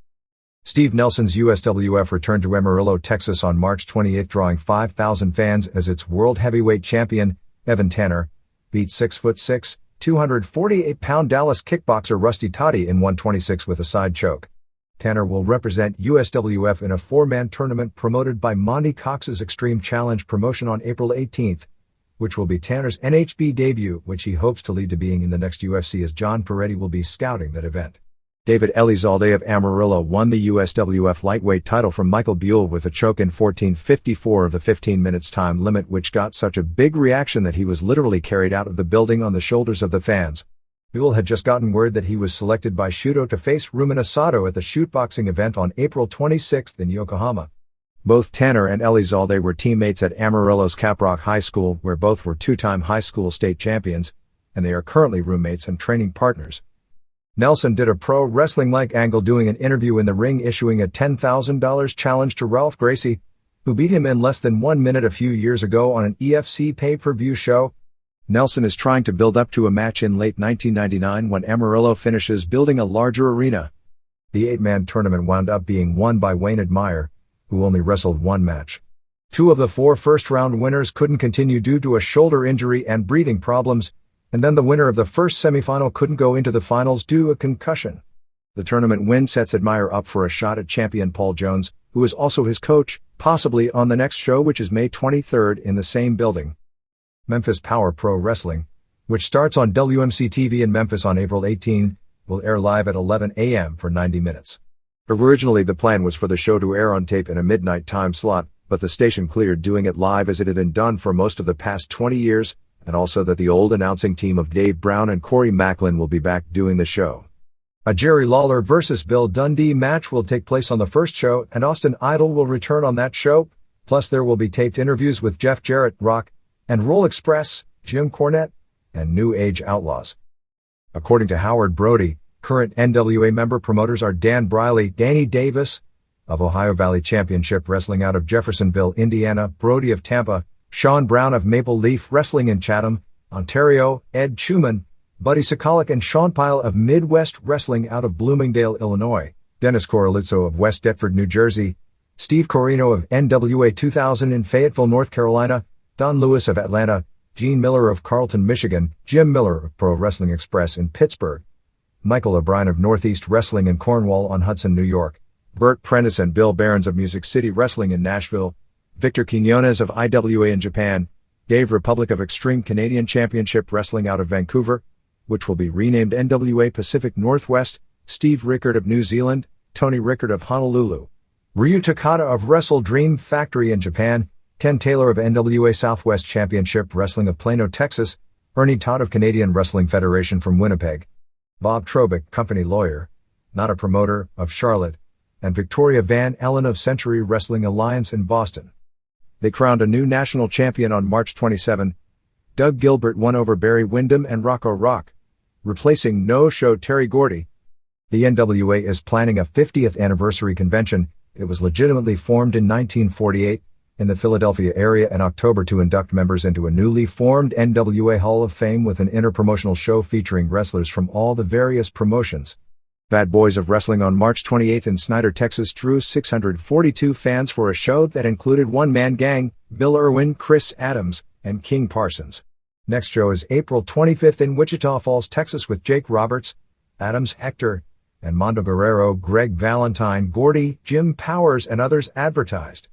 Steve Nelson's USWF returned to Amarillo, Texas on March 28, drawing 5,000 fans as its world heavyweight champion, Evan Tanner, beat 6'6", 248-pound Dallas kickboxer Rusty Toddy in 126 with a side choke. Tanner will represent USWF in a 4-man tournament promoted by Monty Cox's Extreme Challenge promotion on April 18th, which will be Tanner's NHB debut, which he hopes to lead to being in the next UFC, as John Peretti will be scouting that event. David Elizalde of Amarillo won the USWF lightweight title from Michael Buell with a choke in 14:54 of the 15 minutes time limit, which got such a big reaction that he was literally carried out of the building on the shoulders of the fans. Buell had just gotten word that he was selected by Shudo to face Rumina Sato at the shootboxing event on April 26th in Yokohama. Both Tanner and Elizalde were teammates at Amarillo's Caprock High School, where both were 2-time high school state champions, and they are currently roommates and training partners. Nelson did a pro wrestling-like angle doing an interview in the ring, issuing a $10,000 challenge to Ralph Gracie, who beat him in less than 1 minute a few years ago on an EFC pay-per-view show. Nelson is trying to build up to a match in late 1999 when Amarillo finishes building a larger arena. The 8-man tournament wound up being won by Wayne Admire, who only wrestled 1 match. 2 of the 4 first-round winners couldn't continue due to a shoulder injury and breathing problems, and then the winner of the first semifinal couldn't go into the finals due to a concussion. The tournament win sets Admire up for a shot at champion Paul Jones, who is also his coach, possibly on the next show, which is May 23rd in the same building. Memphis Power Pro Wrestling, which starts on WMC TV in Memphis on April 18, will air live at 11 a.m. for 90 minutes. Originally, the plan was for the show to air on tape in a midnight time slot, but the station cleared doing it live as it had been done for most of the past 20 years, and also that the old announcing team of Dave Brown and Corey Macklin will be back doing the show. A Jerry Lawler vs. Bill Dundee match will take place on the first show, and Austin Idol will return on that show. Plus there will be taped interviews with Jeff Jarrett, Rock, and Roll Express, Jim Cornette, and New Age Outlaws. According to Howard Brody, current NWA member promoters are Dan Briley, Danny Davis, of Ohio Valley Championship Wrestling out of Jeffersonville, Indiana, Brody of Tampa, Sean Brown of Maple Leaf Wrestling in Chatham, Ontario, Ed Chuman, Buddy Sokolic and Sean Pyle of Midwest Wrestling out of Bloomingdale, Illinois, Dennis Coralizzo of West Deptford, New Jersey, Steve Corino of NWA 2000 in Fayetteville, North Carolina, Don Lewis of Atlanta, Gene Miller of Carlton, Michigan, Jim Miller of Pro Wrestling Express in Pittsburgh, Michael O'Brien of Northeast Wrestling in Cornwall-on-Hudson, New York, Burt Prentice and Bill Behrens of Music City Wrestling in Nashville, Victor Quinones of IWA in Japan, Dave Republic of Extreme Canadian Championship Wrestling out of Vancouver, which will be renamed NWA Pacific Northwest, Steve Rickard of New Zealand, Tony Rickard of Honolulu, Ryu Takada of Wrestle Dream Factory in Japan, Ken Taylor of NWA Southwest Championship Wrestling of Plano, Texas, Ernie Todd of Canadian Wrestling Federation from Winnipeg, Bob Trobick, company lawyer, not a promoter, of Charlotte, and Victoria Van Ellen of Century Wrestling Alliance in Boston. They crowned a new national champion on March 27. Doug Gilbert won over Barry Windham and Rocco Rock, replacing no-show Terry Gordy. The NWA is planning a 50th anniversary convention. It was legitimately formed in 1948 in the Philadelphia area in October to induct members into a newly formed NWA Hall of Fame with an interpromotional show featuring wrestlers from all the various promotions. Bad Boys of Wrestling on March 28 in Snyder, Texas drew 642 fans for a show that included one-man gang, Bill Irwin, Chris Adams, and King Parsons. Next show is April 25th in Wichita Falls, Texas with Jake Roberts, Adams, Hector, and Mondo Guerrero, Greg Valentine, Gordy, Jim Powers, and others advertised.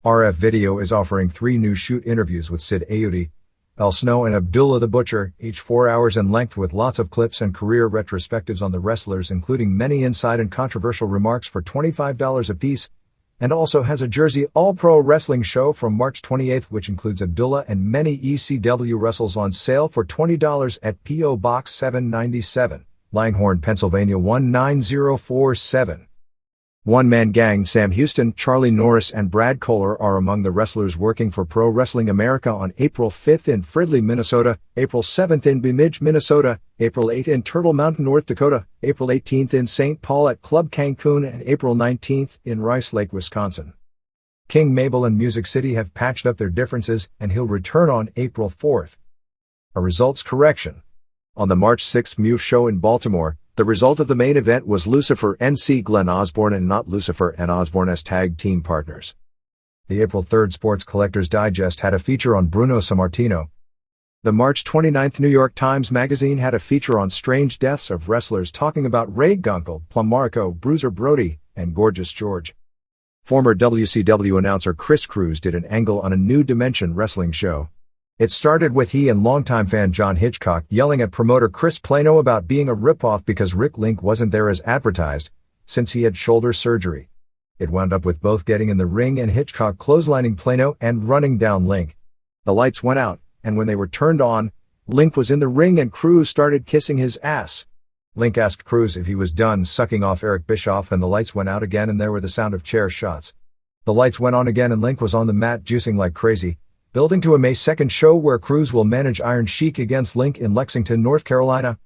RF Video is offering 3 new shoot interviews with Sid Ayudi, El Snow and Abdullah the Butcher, each 4 hours in length with lots of clips and career retrospectives on the wrestlers, including many inside and controversial remarks for $25 apiece, and also has a Jersey All-Pro Wrestling show from March 28th which includes Abdullah and many ECW wrestles on sale for $20 at P.O. Box 797, Langhorne, Pennsylvania 19047. One-Man Gang Sam Houston, Charlie Norris and Brad Kohler are among the wrestlers working for Pro Wrestling America on April 5th in Fridley, Minnesota, April 7th in Bemidji, Minnesota, April 8th in Turtle Mountain, North Dakota, April 18th in St. Paul at Club Cancun, and April 19th in Rice Lake, Wisconsin. King Mabel and Music City have patched up their differences, and he'll return on April 4th. A results correction. On the March 6th Mew show in Baltimore, the result of the main event was Lucifer NC Glenn Osborne and not Lucifer and Osborne as tag team partners. The April 3rd Sports Collectors Digest had a feature on Bruno Sammartino. The March 29th New York Times Magazine had a feature on strange deaths of wrestlers talking about Ray Gunkel, Plum Marco, Bruiser Brody, and Gorgeous George. Former WCW announcer Chris Cruz did an angle on a New Dimension wrestling show. It started with he and longtime fan John Hitchcock yelling at promoter Chris Plano about being a ripoff because Rick Link wasn't there as advertised, since he had shoulder surgery. It wound up with both getting in the ring and Hitchcock clotheslining Plano and running down Link. The lights went out, and when they were turned on, Link was in the ring and Cruz started kissing his ass. Link asked Cruz if he was done sucking off Eric Bischoff, and the lights went out again and there were the sound of chair shots. The lights went on again and Link was on the mat juicing like crazy, building to a May 2nd show where Cruz will manage Iron Sheik against Link in Lexington, North Carolina.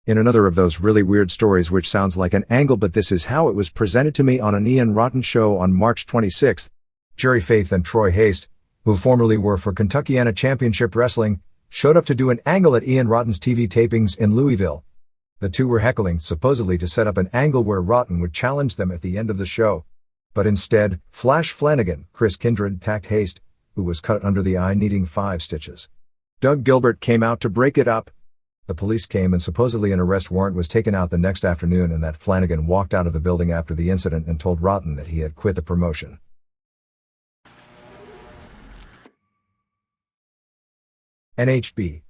In another of those really weird stories which sounds like an angle, but this is how it was presented to me on an Ian Rotten show on March 26th. Jerry Faith and Troy Haste, who formerly were for Kentuckiana Championship Wrestling, showed up to do an angle at Ian Rotten's TV tapings in Louisville. The two were heckling, supposedly to set up an angle where Rotten would challenge them at the end of the show. But instead, Flash Flanagan, Chris Kindred, attacked Haste, who was cut under the eye needing 5 stitches. Doug Gilbert came out to break it up. The police came and supposedly an arrest warrant was taken out the next afternoon, and that Flanagan walked out of the building after the incident and told Rotten that he had quit the promotion. NHB.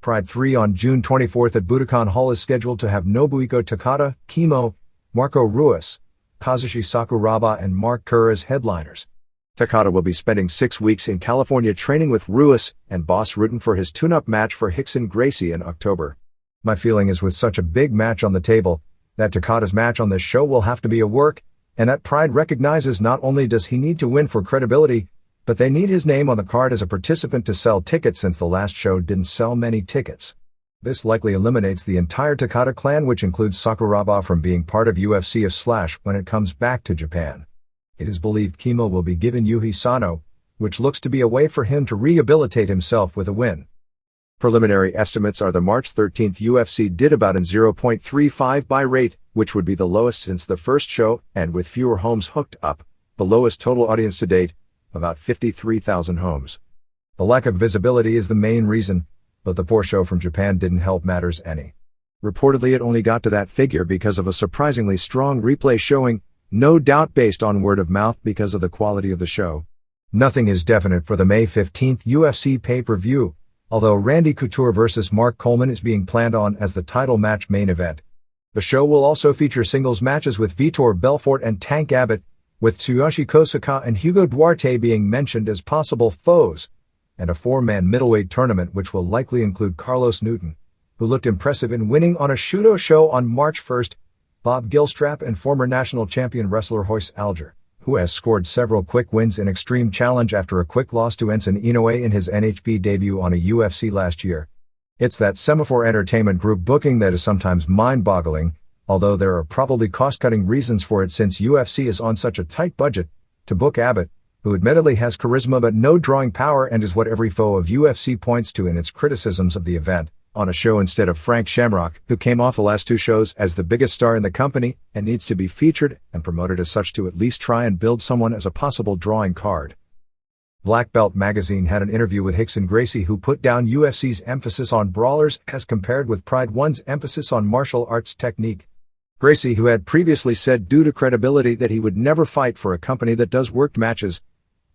Pride 3 on June 24th at Budokan Hall is scheduled to have Nobuhiko Takada, Kimo, Marco Ruiz, Kazushi Sakuraba and Mark Kerr as headliners. Takada will be spending 6 weeks in California training with Ruiz and Boss rooting for his tune-up match for Hickson Gracie in October. My feeling is with such a big match on the table, that Takada's match on this show will have to be a work, and that Pride recognizes not only does he need to win for credibility, but they need his name on the card as a participant to sell tickets since the last show didn't sell many tickets. This likely eliminates the entire Takada clan, which includes Sakuraba, from being part of UFC when it comes back to Japan. It is believed Kimo will be given Yuhi Sano, which looks to be a way for him to rehabilitate himself with a win. Preliminary estimates are the March 13th UFC did about an 0.35 buy rate, which would be the lowest since the first show, and with fewer homes hooked up, the lowest total audience to date, about 53,000 homes. The lack of visibility is the main reason, but the poor show from Japan didn't help matters any. Reportedly it only got to that figure because of a surprisingly strong replay showing, no doubt based on word of mouth because of the quality of the show. Nothing is definite for the May 15th UFC pay-per-view, although Randy Couture vs. Mark Coleman is being planned on as the title match main event. The show will also feature singles matches with Vitor Belfort and Tank Abbott, with Tsuyoshi Kosaka and Hugo Duarte being mentioned as possible foes, and a 4-man middleweight tournament which will likely include Carlos Newton, who looked impressive in winning on a Shudo show on March 1st, Bob Gilstrap, and former national champion wrestler Royce Alger, who has scored several quick wins in Extreme Challenge after a quick loss to Enson Inoue in his NHB debut on a UFC last year. It's that Semaphore Entertainment Group booking that is sometimes mind-boggling, although there are probably cost-cutting reasons for it since UFC is on such a tight budget, to book Abbott, who admittedly has charisma but no drawing power and is what every foe of UFC points to in its criticisms of the event, on a show instead of Frank Shamrock, who came off the last 2 shows as the biggest star in the company and needs to be featured and promoted as such to at least try and build someone as a possible drawing card. Black Belt magazine had an interview with Rickson Gracie, who put down UFC's emphasis on brawlers as compared with Pride 1's emphasis on martial arts technique. Gracie, who had previously said due to credibility that he would never fight for a company that does worked matches.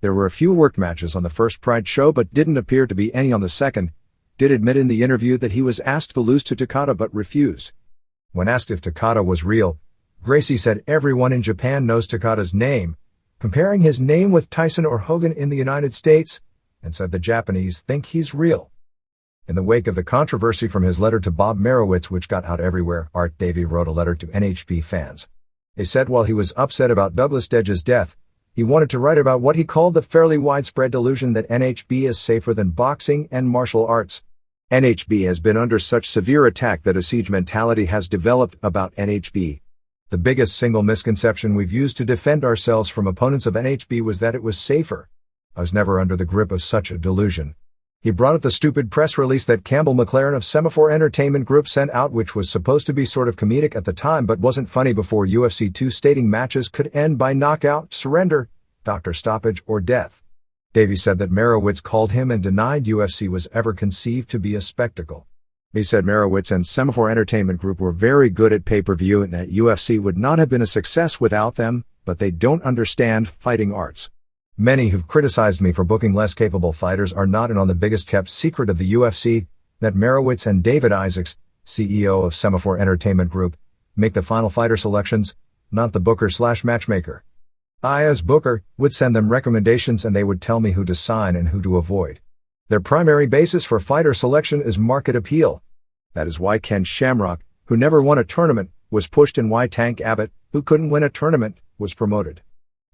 There were a few worked matches on the first Pride show but didn't appear to be any on the second, did admit in the interview that he was asked to lose to Takada but refused. When asked if Takada was real, Gracie said everyone in Japan knows Takada's name, comparing his name with Tyson or Hogan in the United States, and said the Japanese think he's real. In the wake of the controversy from his letter to Bob Merowitz, which got out everywhere, Art Davie wrote a letter to NHB fans. He said while he was upset about Douglas Dedge's death, he wanted to write about what he called the fairly widespread delusion that NHB is safer than boxing and martial arts. NHB has been under such severe attack that a siege mentality has developed about NHB. The biggest single misconception we've used to defend ourselves from opponents of NHB was that it was safer. I was never under the grip of such a delusion. He brought up the stupid press release that Campbell McLaren of Semaphore Entertainment Group sent out, which was supposed to be sort of comedic at the time but wasn't funny, before UFC 2, stating matches could end by knockout, surrender, doctor stoppage, or death. Davey said that Merowitz called him and denied UFC was ever conceived to be a spectacle. He said Merowitz and Semaphore Entertainment Group were very good at pay-per-view and that UFC would not have been a success without them, but they don't understand fighting arts. Many who've criticized me for booking less capable fighters are not in on the biggest kept secret of the UFC, that Merowitz and David Isaacs, CEO of Semaphore Entertainment Group, make the final fighter selections, not the booker/matchmaker. I, as booker, would send them recommendations and they would tell me who to sign and who to avoid. Their primary basis for fighter selection is market appeal. That is why Ken Shamrock, who never won a tournament, was pushed, and why Tank Abbott, who couldn't win a tournament, was promoted.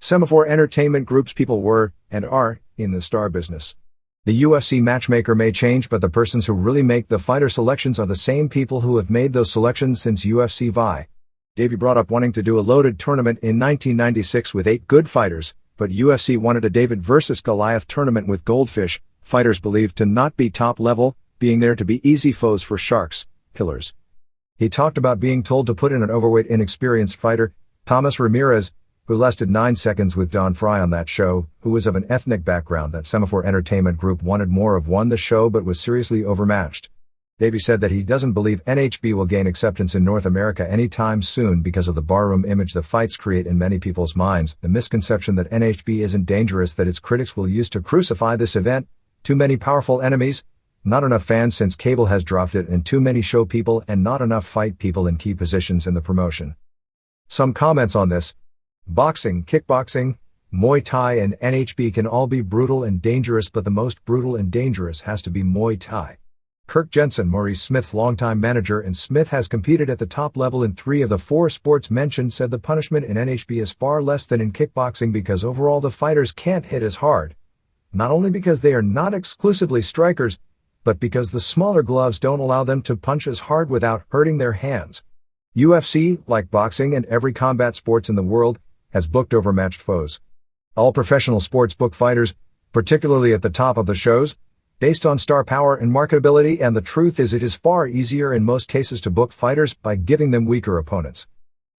Semaphore Entertainment Group's people were, and are, in the star business. The UFC matchmaker may change, but the persons who really make the fighter selections are the same people who have made those selections since UFC Vi. Davey brought up wanting to do a loaded tournament in 1996 with 8 good fighters, but UFC wanted a David vs. Goliath tournament with Goldfish, fighters believed to not be top level, being there to be easy foes for sharks, killers. He talked about being told to put in an overweight inexperienced fighter, Thomas Ramirez, who lasted 9 seconds with Don Fry on that show, who was of an ethnic background that Semaphore Entertainment Group wanted more of, won the show but was seriously overmatched. Davey said that he doesn't believe NHB will gain acceptance in North America anytime soon because of the barroom image the fights create in many people's minds, the misconception that NHB isn't dangerous that its critics will use to crucify this event, too many powerful enemies, not enough fans since cable has dropped it, and too many show people and not enough fight people in key positions in the promotion. Some comments on this. Boxing, kickboxing, Muay Thai and NHB can all be brutal and dangerous, but the most brutal and dangerous has to be Muay Thai. Kirk Jensen, Maurice Smith's longtime manager, and Smith has competed at the top level in 3 of the 4 sports mentioned, said the punishment in NHB is far less than in kickboxing because overall the fighters can't hit as hard. Not only because they are not exclusively strikers, but because the smaller gloves don't allow them to punch as hard without hurting their hands. UFC, like boxing and every combat sports in the world, has booked overmatched foes. All professional sports book fighters, particularly at the top of the shows, based on star power and marketability, and the truth is it is far easier in most cases to book fighters by giving them weaker opponents.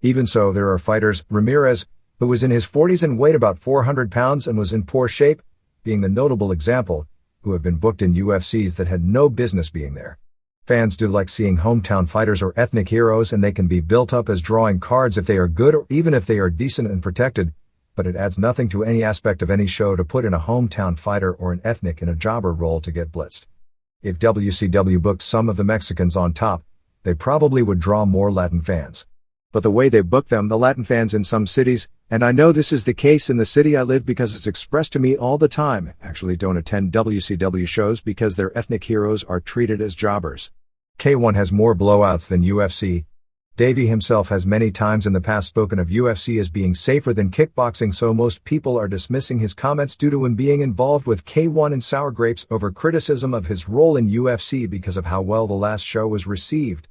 Even so, there are fighters, Ramirez, who was in his 40s and weighed about 400 pounds and was in poor shape, being the notable example, who have been booked in UFCs that had no business being there. Fans do like seeing hometown fighters or ethnic heroes, and they can be built up as drawing cards if they are good or even if they are decent and protected, but it adds nothing to any aspect of any show to put in a hometown fighter or an ethnic in a jobber role to get blitzed. If WCW booked some of the Mexicans on top, they probably would draw more Latin fans. But the way they book them, the Latin fans in some cities, and I know this is the case in the city I live because it's expressed to me all the time, actually don't attend WCW shows because their ethnic heroes are treated as jobbers. K1 has more blowouts than UFC. Davey himself has many times in the past spoken of UFC as being safer than kickboxing, so most people are dismissing his comments due to him being involved with K1 and sour grapes over criticism of his role in UFC because of how well the last show was received.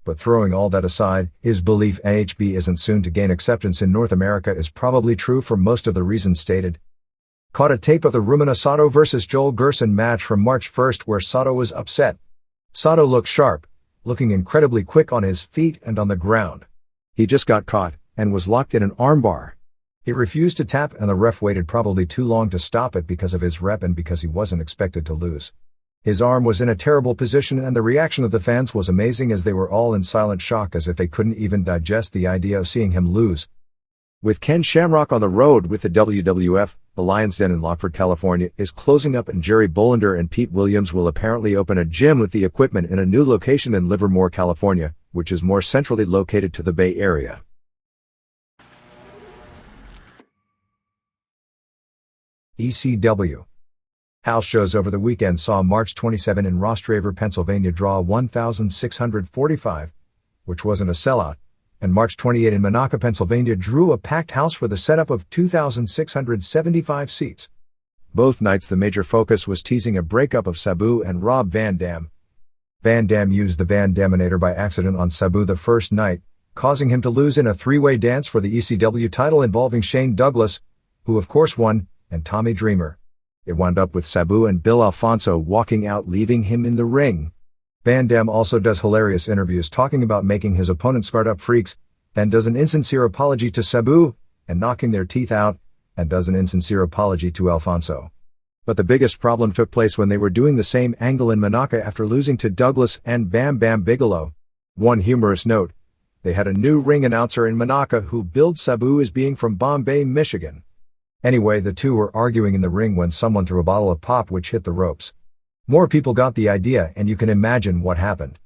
But throwing all that aside, his belief NHB isn't soon to gain acceptance in North America is probably true for most of the reasons stated. Caught a tape of the Rumina Sato vs. Joel Gerson match from March 1st where Sato was upset. Sato looked sharp, looking incredibly quick on his feet and on the ground. He just got caught, and was locked in an armbar. He refused to tap, and the ref waited probably too long to stop it because of his rep and because he wasn't expected to lose. His arm was in a terrible position, and the reaction of the fans was amazing as they were all in silent shock as if they couldn't even digest the idea of seeing him lose. With Ken Shamrock on the road with the WWF, the Lion's Den in Lockford, California is closing up, and Jerry Bollender and Pete Williams will apparently open a gym with the equipment in a new location in Livermore, California, which is more centrally located to the Bay Area. ECW. House shows over the weekend saw March 27 in Rostraver, Pennsylvania draw 1,645, which wasn't a sellout, and March 28 in Monaca, Pennsylvania drew a packed house for the setup of 2,675 seats. Both nights the major focus was teasing a breakup of Sabu and Rob Van Dam. Van Dam used the Van Daminator by accident on Sabu the first night, causing him to lose in a 3-way dance for the ECW title involving Shane Douglas, who of course won, and Tommy Dreamer. It wound up with Sabu and Bill Alfonso walking out, leaving him in the ring. Van Dam also does hilarious interviews talking about making his opponent scarred up freaks, then does an insincere apology to Sabu, and knocking their teeth out, and does an insincere apology to Alfonso. But the biggest problem took place when they were doing the same angle in Monaca after losing to Douglas and Bam Bam Bigelow. One humorous note: they had a new ring announcer in Monaca who billed Sabu as being from Bombay, Michigan. Anyway, the two were arguing in the ring when someone threw a bottle of pop which hit the ropes. More people got the idea, and you can imagine what happened.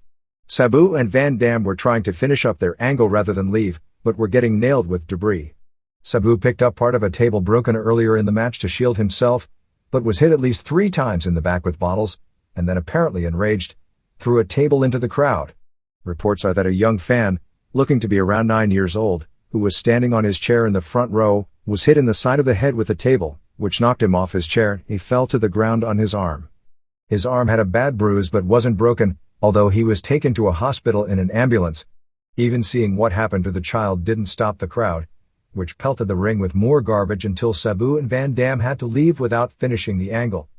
Sabu and Van Dam were trying to finish up their angle rather than leave, but were getting nailed with debris. Sabu picked up part of a table broken earlier in the match to shield himself, but was hit at least 3 times in the back with bottles, and then apparently enraged, threw a table into the crowd. Reports are that a young fan, looking to be around 9 years old, who was standing on his chair in the front row, was hit in the side of the head with a table, which knocked him off his chair. He fell to the ground on his arm. His arm had a bad bruise but wasn't broken, although he was taken to a hospital in an ambulance. Even seeing what happened to the child didn't stop the crowd, which pelted the ring with more garbage until Sabu and Van Dam had to leave without finishing the angle.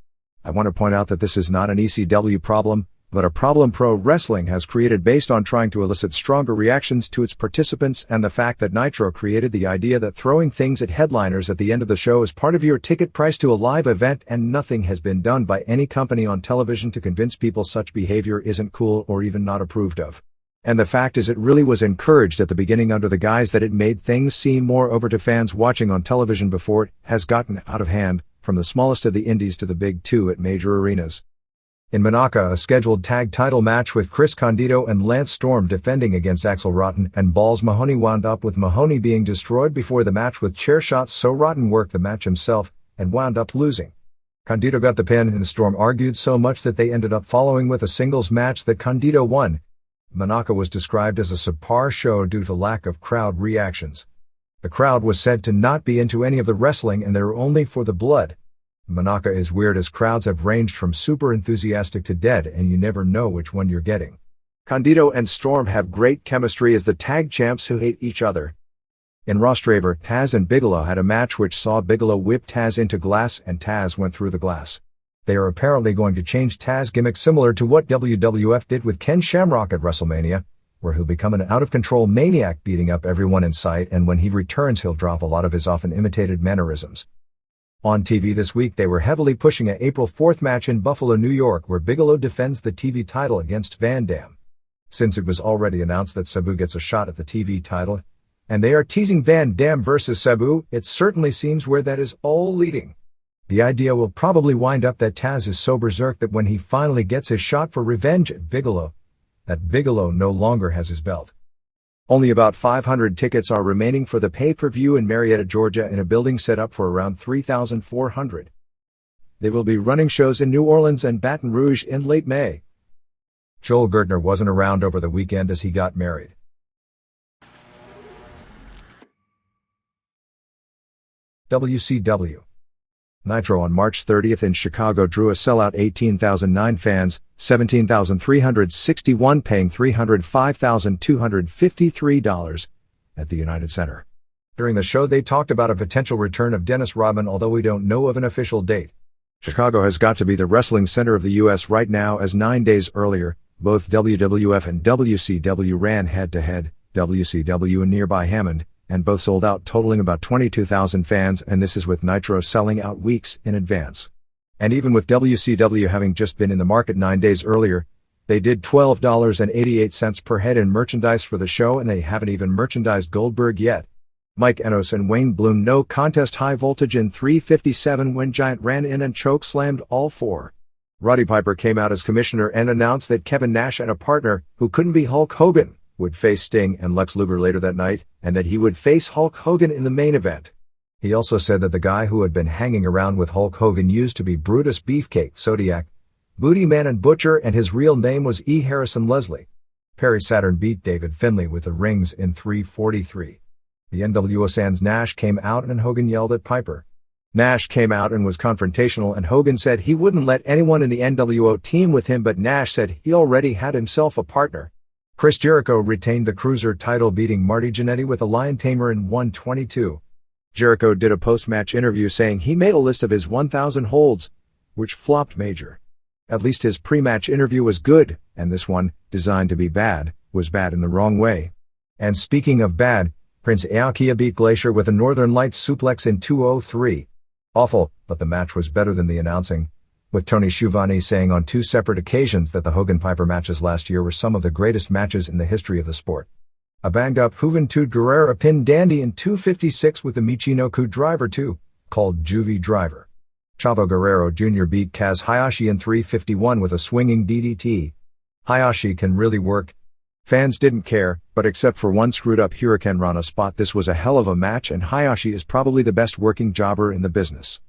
I want to point out that this is not an ECW problem, but a problem pro wrestling has created based on trying to elicit stronger reactions to its participants, and the fact that Nitro created the idea that throwing things at headliners at the end of the show is part of your ticket price to a live event, and nothing has been done by any company on television to convince people such behavior isn't cool or even not approved of. And the fact is, it really was encouraged at the beginning under the guise that it made things seem more over to fans watching on television before it has gotten out of hand, from the smallest of the indies to the big 2 at major arenas. In Monaca, a scheduled tag title match with Chris Condito and Lance Storm defending against Axel Rotten and Balls Mahoney wound up with Mahoney being destroyed before the match with chair shots, so Rotten worked the match himself and wound up losing. Candido got the pin and the Storm argued so much that they ended up following with a singles match that Candido won. Monaco was described as a subpar show due to lack of crowd reactions. The crowd was said to not be into any of the wrestling and they were only for the blood. Monaco is weird as crowds have ranged from super enthusiastic to dead and you never know which one you're getting. Candido and Storm have great chemistry as the tag champs who hate each other. In Rostraver, Taz and Bigelow had a match which saw Bigelow whip Taz into glass and Taz went through the glass. They are apparently going to change Taz gimmick similar to what WWF did with Ken Shamrock at WrestleMania, where he'll become an out-of-control maniac beating up everyone in sight and when he returns he'll drop a lot of his often imitated mannerisms. On TV this week they were heavily pushing an April 4th match in Buffalo, New York where Bigelow defends the TV title against Van Dam. Since it was already announced that Sabu gets a shot at the TV title, and they are teasing Van Dam versus Sabu, it certainly seems where that is all leading. The idea will probably wind up that Taz is so berserk that when he finally gets his shot for revenge at Bigelow, that Bigelow no longer has his belt. Only about 500 tickets are remaining for the pay-per-view in Marietta, Georgia in a building set up for around 3,400. They will be running shows in New Orleans and Baton Rouge in late May. Joel Gertner wasn't around over the weekend as he got married. WCW. Nitro on March 30th in Chicago drew a sellout 18,009 fans, 17,361 paying $305,253 at the United Center. During the show they talked about a potential return of Dennis Rodman, although we don't know of an official date. Chicago has got to be the wrestling center of the US right now, as 9 days earlier, both WWF and WCW ran head-to-head, WCW in nearby Hammond, and both sold out, totaling about 22,000 fans, and this is with Nitro selling out weeks in advance. And even with WCW having just been in the market 9 days earlier, they did $12.88 per head in merchandise for the show, and they haven't even merchandised Goldberg yet. Mike Enos and Wayne Bloom no contest high voltage in 357 when Giant ran in and choke slammed all four. Roddy Piper came out as commissioner and announced that Kevin Nash and a partner, who couldn't be Hulk Hogan, would face Sting and Lex Luger later that night, and that he would face Hulk Hogan in the main event. He also said that the guy who had been hanging around with Hulk Hogan used to be Brutus Beefcake, Zodiac, Booty Man and Butcher, and his real name was E. Harrison Leslie. Perry Saturn beat David Finlay with the rings in 343. The NWO sans Nash came out and Hogan yelled at Piper. Nash came out and was confrontational, and Hogan said he wouldn't let anyone in the NWO team with him, but Nash said he already had himself a partner. Chris Jericho retained the Cruiser title, beating Marty Jannetty with a Lion Tamer in 122. Jericho did a post-match interview saying he made a list of his 1,000 holds, which flopped major. At least his pre-match interview was good, and this one, designed to be bad, was bad in the wrong way. And speaking of bad, Prince Iaukea beat Glacier with a Northern Lights suplex in 203. Awful, but the match was better than the announcing, with Tony Schiavone saying on two separate occasions that the Hogan-Piper matches last year were some of the greatest matches in the history of the sport. A banged-up Juventud Guerrera pinned Dandy in 256 with the Michinoku Driver 2, called Juvie Driver. Chavo Guerrero Jr. beat Kaz Hayashi in 351 with a swinging DDT. Hayashi can really work. Fans didn't care, but except for one screwed-up Hurricane Rana spot, this was a hell of a match, and Hayashi is probably the best working jobber in the business.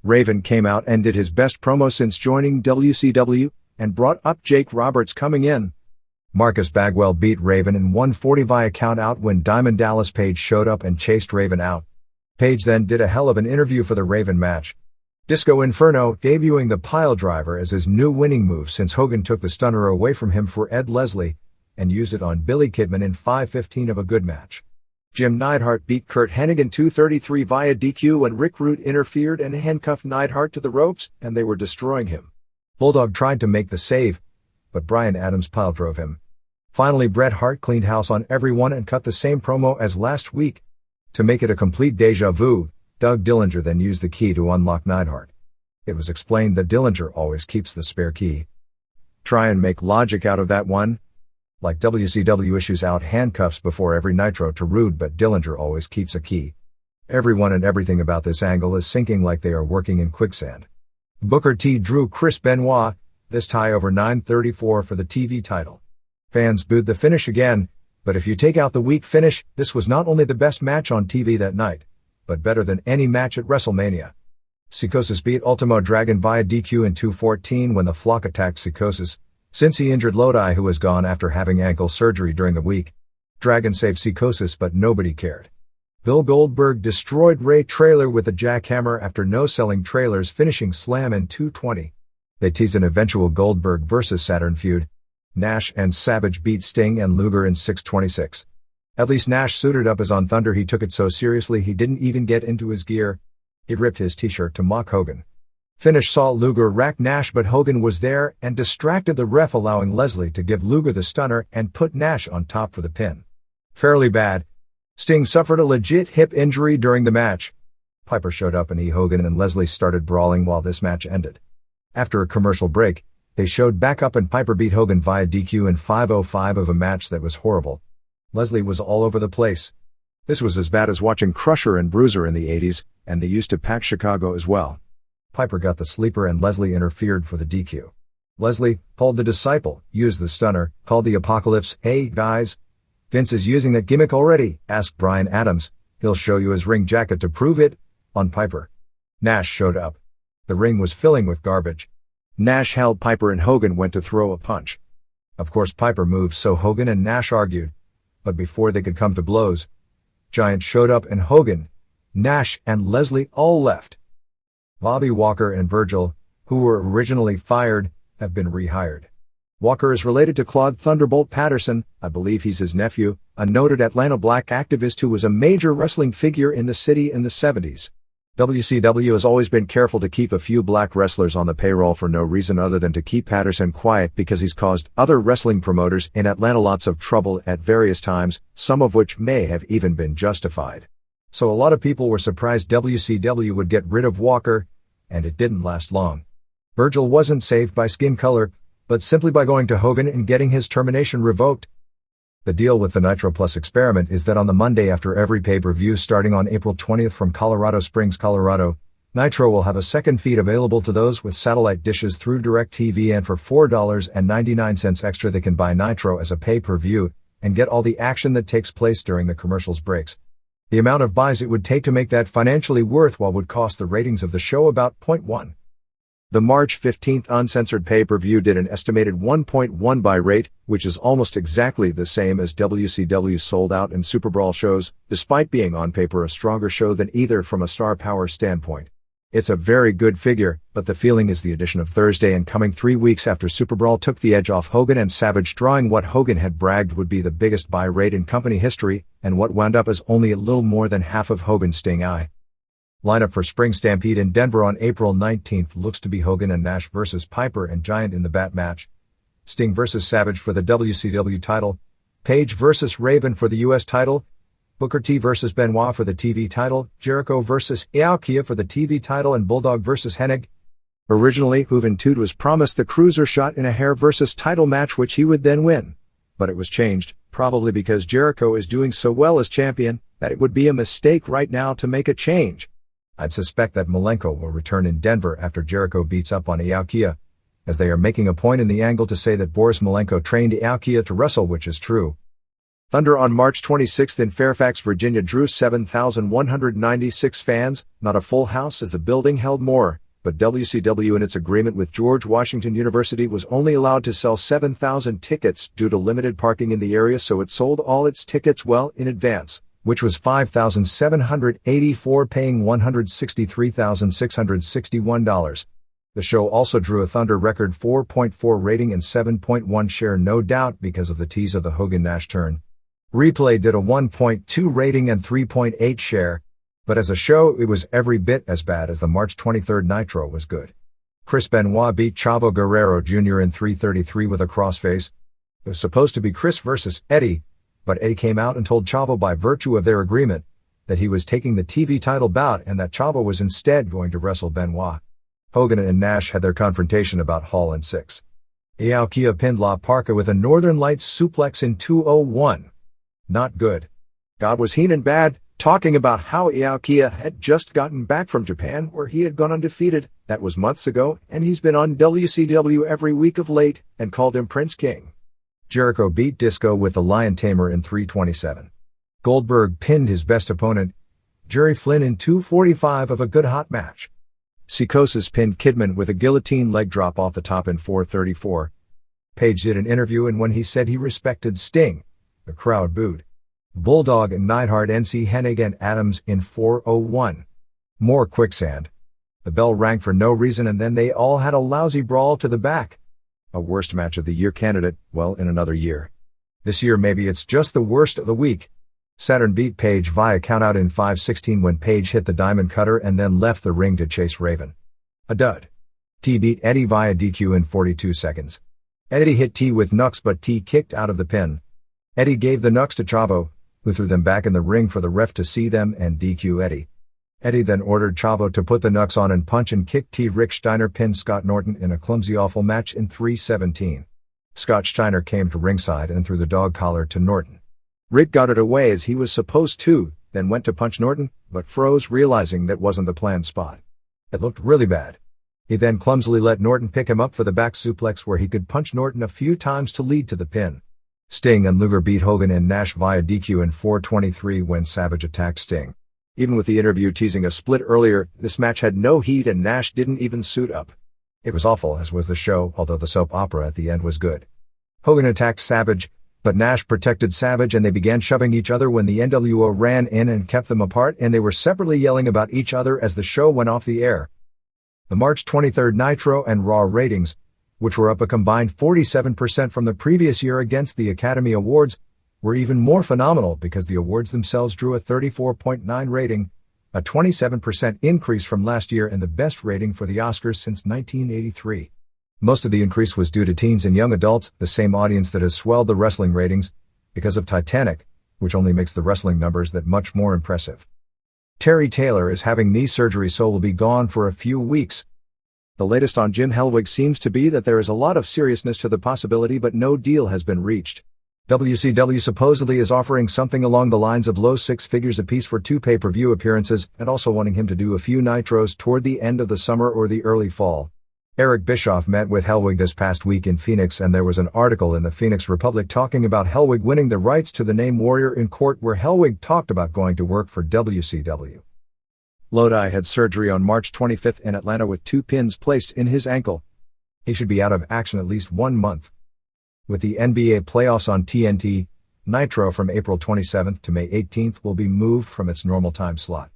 Raven came out and did his best promo since joining WCW, and brought up Jake Roberts coming in. Marcus Bagwell beat Raven in 140 via count out when Diamond Dallas Page showed up and chased Raven out. Page then did a hell of an interview for the Raven match. Disco Inferno debuting the pile driver as his new winning move since Hogan took the stunner away from him for Ed Leslie, and used it on Billy Kidman in 5:15 of a good match. Jim Neidhart beat Kurt Hennig 233 via DQ when Rick Rude interfered and handcuffed Neidhart to the ropes, and they were destroying him. Bulldog tried to make the save, but Bryan Adams pile drove him. Finally, Bret Hart cleaned house on everyone and cut the same promo as last week. To make it a complete deja vu, Doug Dillinger then used the key to unlock Neidhart. It was explained that Dillinger always keeps the spare key. Try and make logic out of that one. Like WCW issues out handcuffs before every Nitro to Rude, but Dillinger always keeps a key. Everyone and everything about this angle is sinking like they are working in quicksand. Booker T drew Chris Benoit, this tie over 934 for the TV title. Fans booed the finish again, but if you take out the weak finish, this was not only the best match on TV that night, but better than any match at WrestleMania. Psicosis beat Ultimo Dragon via DQ in 2:14 when the Flock attacked Psicosis, since he injured Lodi, who was gone after having ankle surgery during the week. Dragon saved Psicosis, but nobody cared. Bill Goldberg destroyed Ray Traylor with a jackhammer after no-selling Traylor's finishing slam in 2:20. They teased an eventual Goldberg vs. Saturn feud. Nash and Savage beat Sting and Luger in 6:26. At least Nash suited up as on Thunder. He took it so seriously he didn't even get into his gear. He ripped his t-shirt to mock Hogan. Finish saw Luger rack Nash, but Hogan was there and distracted the ref, allowing Leslie to give Luger the stunner and put Nash on top for the pin. Fairly bad. Sting suffered a legit hip injury during the match. Piper showed up and Hogan and Leslie started brawling while this match ended. After a commercial break, they showed back up and Piper beat Hogan via DQ in 5:05 of a match that was horrible. Leslie was all over the place. This was as bad as watching Crusher and Bruiser in the 80s, and they used to pack Chicago as well. Piper got the sleeper and Leslie interfered for the DQ. Leslie pulled the disciple, used the stunner, called the Apocalypse. "Hey, guys. Vince is using that gimmick already," asked Bryan Adams. "He'll show you his ring jacket to prove it," on Piper. Nash showed up. The ring was filling with garbage. Nash held Piper and Hogan went to throw a punch. Of course Piper moved, so Hogan and Nash argued. But before they could come to blows, Giant showed up and Hogan, Nash and Leslie all left. Bobby Walker and Virgil, who were originally fired, have been rehired. Walker is related to Claude Thunderbolt Patterson, I believe he's his nephew, a noted Atlanta black activist who was a major wrestling figure in the city in the 70s. WCW has always been careful to keep a few black wrestlers on the payroll for no reason other than to keep Patterson quiet because he's caused other wrestling promoters in Atlanta lots of trouble at various times, some of which may have even been justified. So a lot of people were surprised WCW would get rid of Walker, and it didn't last long. Virgil wasn't saved by skin color, but simply by going to Hogan and getting his termination revoked. The deal with the Nitro Plus experiment is that on the Monday after every pay-per-view starting on April 20th from Colorado Springs, Colorado, Nitro will have a second feed available to those with satellite dishes through DirecTV, and for $4.99 extra they can buy Nitro as a pay-per-view and get all the action that takes place during the commercials breaks. The amount of buys it would take to make that financially worthwhile would cost the ratings of the show about 0.1. The March 15th uncensored pay-per-view did an estimated 1.1 buy rate, which is almost exactly the same as WCW's sold-out and Super Brawl shows, despite being on paper a stronger show than either from a star power standpoint. It's a very good figure, but the feeling is the addition of Thursday and coming 3 weeks after Super Brawl took the edge off Hogan and Savage, drawing what Hogan had bragged would be the biggest buy rate in company history, and what wound up as only a little more than half of Hogan's Sting I. Lineup for Spring Stampede in Denver on April 19th looks to be Hogan and Nash vs. Piper and Giant in the Bat match, Sting vs. Savage for the WCW title, Page vs. Raven for the US title, Booker T vs. Benoit for the TV title, Jericho vs. Iaukea for the TV title, and Bulldog vs. Hennig. Originally, Juventud was promised the Cruiser shot in a hair versus title match which he would then win. But it was changed, probably because Jericho is doing so well as champion, that it would be a mistake right now to make a change. I'd suspect that Malenko will return in Denver after Jericho beats up on Iaukea, as they are making a point in the angle to say that Boris Malenko trained Iaukea to wrestle, which is true. Thunder on March 26th in Fairfax, Virginia drew 7,196 fans, not a full house as the building held more, but WCW in its agreement with George Washington University was only allowed to sell 7,000 tickets due to limited parking in the area, so it sold all its tickets well in advance, which was 5,784, paying $163,661. The show also drew a Thunder record 4.4 rating and 7.1 share, no doubt because of the tease of the Hogan-Nash turn. Replay did a 1.2 rating and 3.8 share, but as a show it was every bit as bad as the March 23rd Nitro was good. Chris Benoit beat Chavo Guerrero Jr. in 3:33 with a crossface. It was supposed to be Chris versus Eddie, but Eddie came out and told Chavo by virtue of their agreement that he was taking the TV title bout and that Chavo was instead going to wrestle Benoit. Hogan and Nash had their confrontation about Hall in 6. Iaukea pinned La Parka with a Northern Lights suplex in 2:01. Not good. God, was Heenan bad, talking about how Iaukea had just gotten back from Japan where he had gone undefeated, that was months ago, and he's been on WCW every week of late, and called him Prince King. Jericho beat Disco with the Lion Tamer in 3:27. Goldberg pinned his best opponent, Jerry Flynn, in 2:45 of a good hot match. Psicosis pinned Kidman with a guillotine leg drop off the top in 4:34. Page did an interview, and when he said he respected Sting, the crowd booed. Bulldog and Neidhart NC Hennig and Adams in 4:01. More quicksand. The bell rang for no reason, and then they all had a lousy brawl to the back. A worst match of the year candidate, well, in another year. This year maybe it's just the worst of the week. Saturn beat Page via countout in 5:16 when Page hit the diamond cutter and then left the ring to chase Raven. A dud. T beat Eddie via DQ in 42 seconds. Eddie hit T with Nux, but T kicked out of the pin. Eddie gave the Nux to Chavo, who threw them back in the ring for the ref to see them and DQ Eddie. Eddie then ordered Chavo to put the Nux on and punch and kick T. Rick Steiner pinned Scott Norton in a clumsy awful match in 3:17. Scott Steiner came to ringside and threw the dog collar to Norton. Rick got it away as he was supposed to, then went to punch Norton, but froze, realizing that wasn't the planned spot. It looked really bad. He then clumsily let Norton pick him up for the back suplex where he could punch Norton a few times to lead to the pin. Sting and Luger beat Hogan and Nash via DQ in 4:23 when Savage attacked Sting. Even with the interview teasing a split earlier, this match had no heat and Nash didn't even suit up. It was awful, as was the show, although the soap opera at the end was good. Hogan attacked Savage, but Nash protected Savage and they began shoving each other when the NWO ran in and kept them apart, and they were separately yelling about each other as the show went off the air. The March 23 Nitro and Raw ratings, which were up a combined 47% from the previous year against the Academy Awards, were even more phenomenal because the awards themselves drew a 34.9 rating, a 27% increase from last year and the best rating for the Oscars since 1983. Most of the increase was due to teens and young adults, the same audience that has swelled the wrestling ratings, because of Titanic, which only makes the wrestling numbers that much more impressive. Terry Taylor is having knee surgery, so will be gone for a few weeks. The latest on Jim Hellwig seems to be that there is a lot of seriousness to the possibility, but no deal has been reached. WCW supposedly is offering something along the lines of low six figures apiece for 2 pay-per-view appearances, and also wanting him to do a few nitros toward the end of the summer or the early fall. Eric Bischoff met with Hellwig this past week in Phoenix, and there was an article in the Phoenix Republic talking about Hellwig winning the rights to the name Warrior in court, where Hellwig talked about going to work for WCW. Lodi had surgery on March 25th in Atlanta with 2 pins placed in his ankle. He should be out of action at least 1 month. With the NBA playoffs on TNT, Nitro from April 27th to May 18th will be moved from its normal time slot.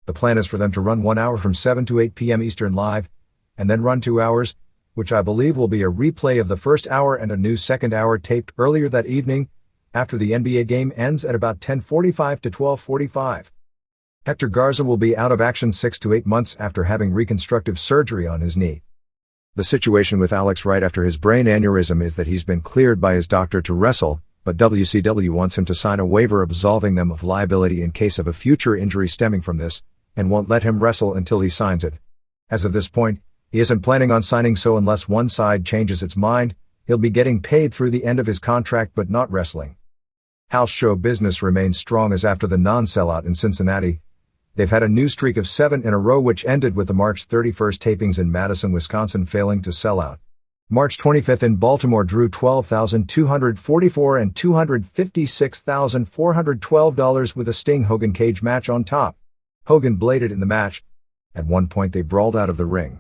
The plan is for them to run 1 hour from 7 to 8 p.m. Eastern live, and then run 2 hours, which I believe will be a replay of the first hour and a new second hour taped earlier that evening, after the NBA game ends at about 10:45 to 12:45. Hector Garza will be out of action 6 to 8 months after having reconstructive surgery on his knee. The situation with Alex right after his brain aneurysm is that he's been cleared by his doctor to wrestle, but WCW wants him to sign a waiver absolving them of liability in case of a future injury stemming from this, and won't let him wrestle until he signs it. As of this point, he isn't planning on signing, so unless one side changes its mind, he'll be getting paid through the end of his contract but not wrestling. House show business remains strong as after the non-sellout in Cincinnati, they've had a new streak of 7 in a row, which ended with the March 31st tapings in Madison, Wisconsin failing to sell out. March 25th in Baltimore drew 12,244 and $256,412 with a Sting Hogan cage match on top. Hogan bladed in the match. At one point they brawled out of the ring.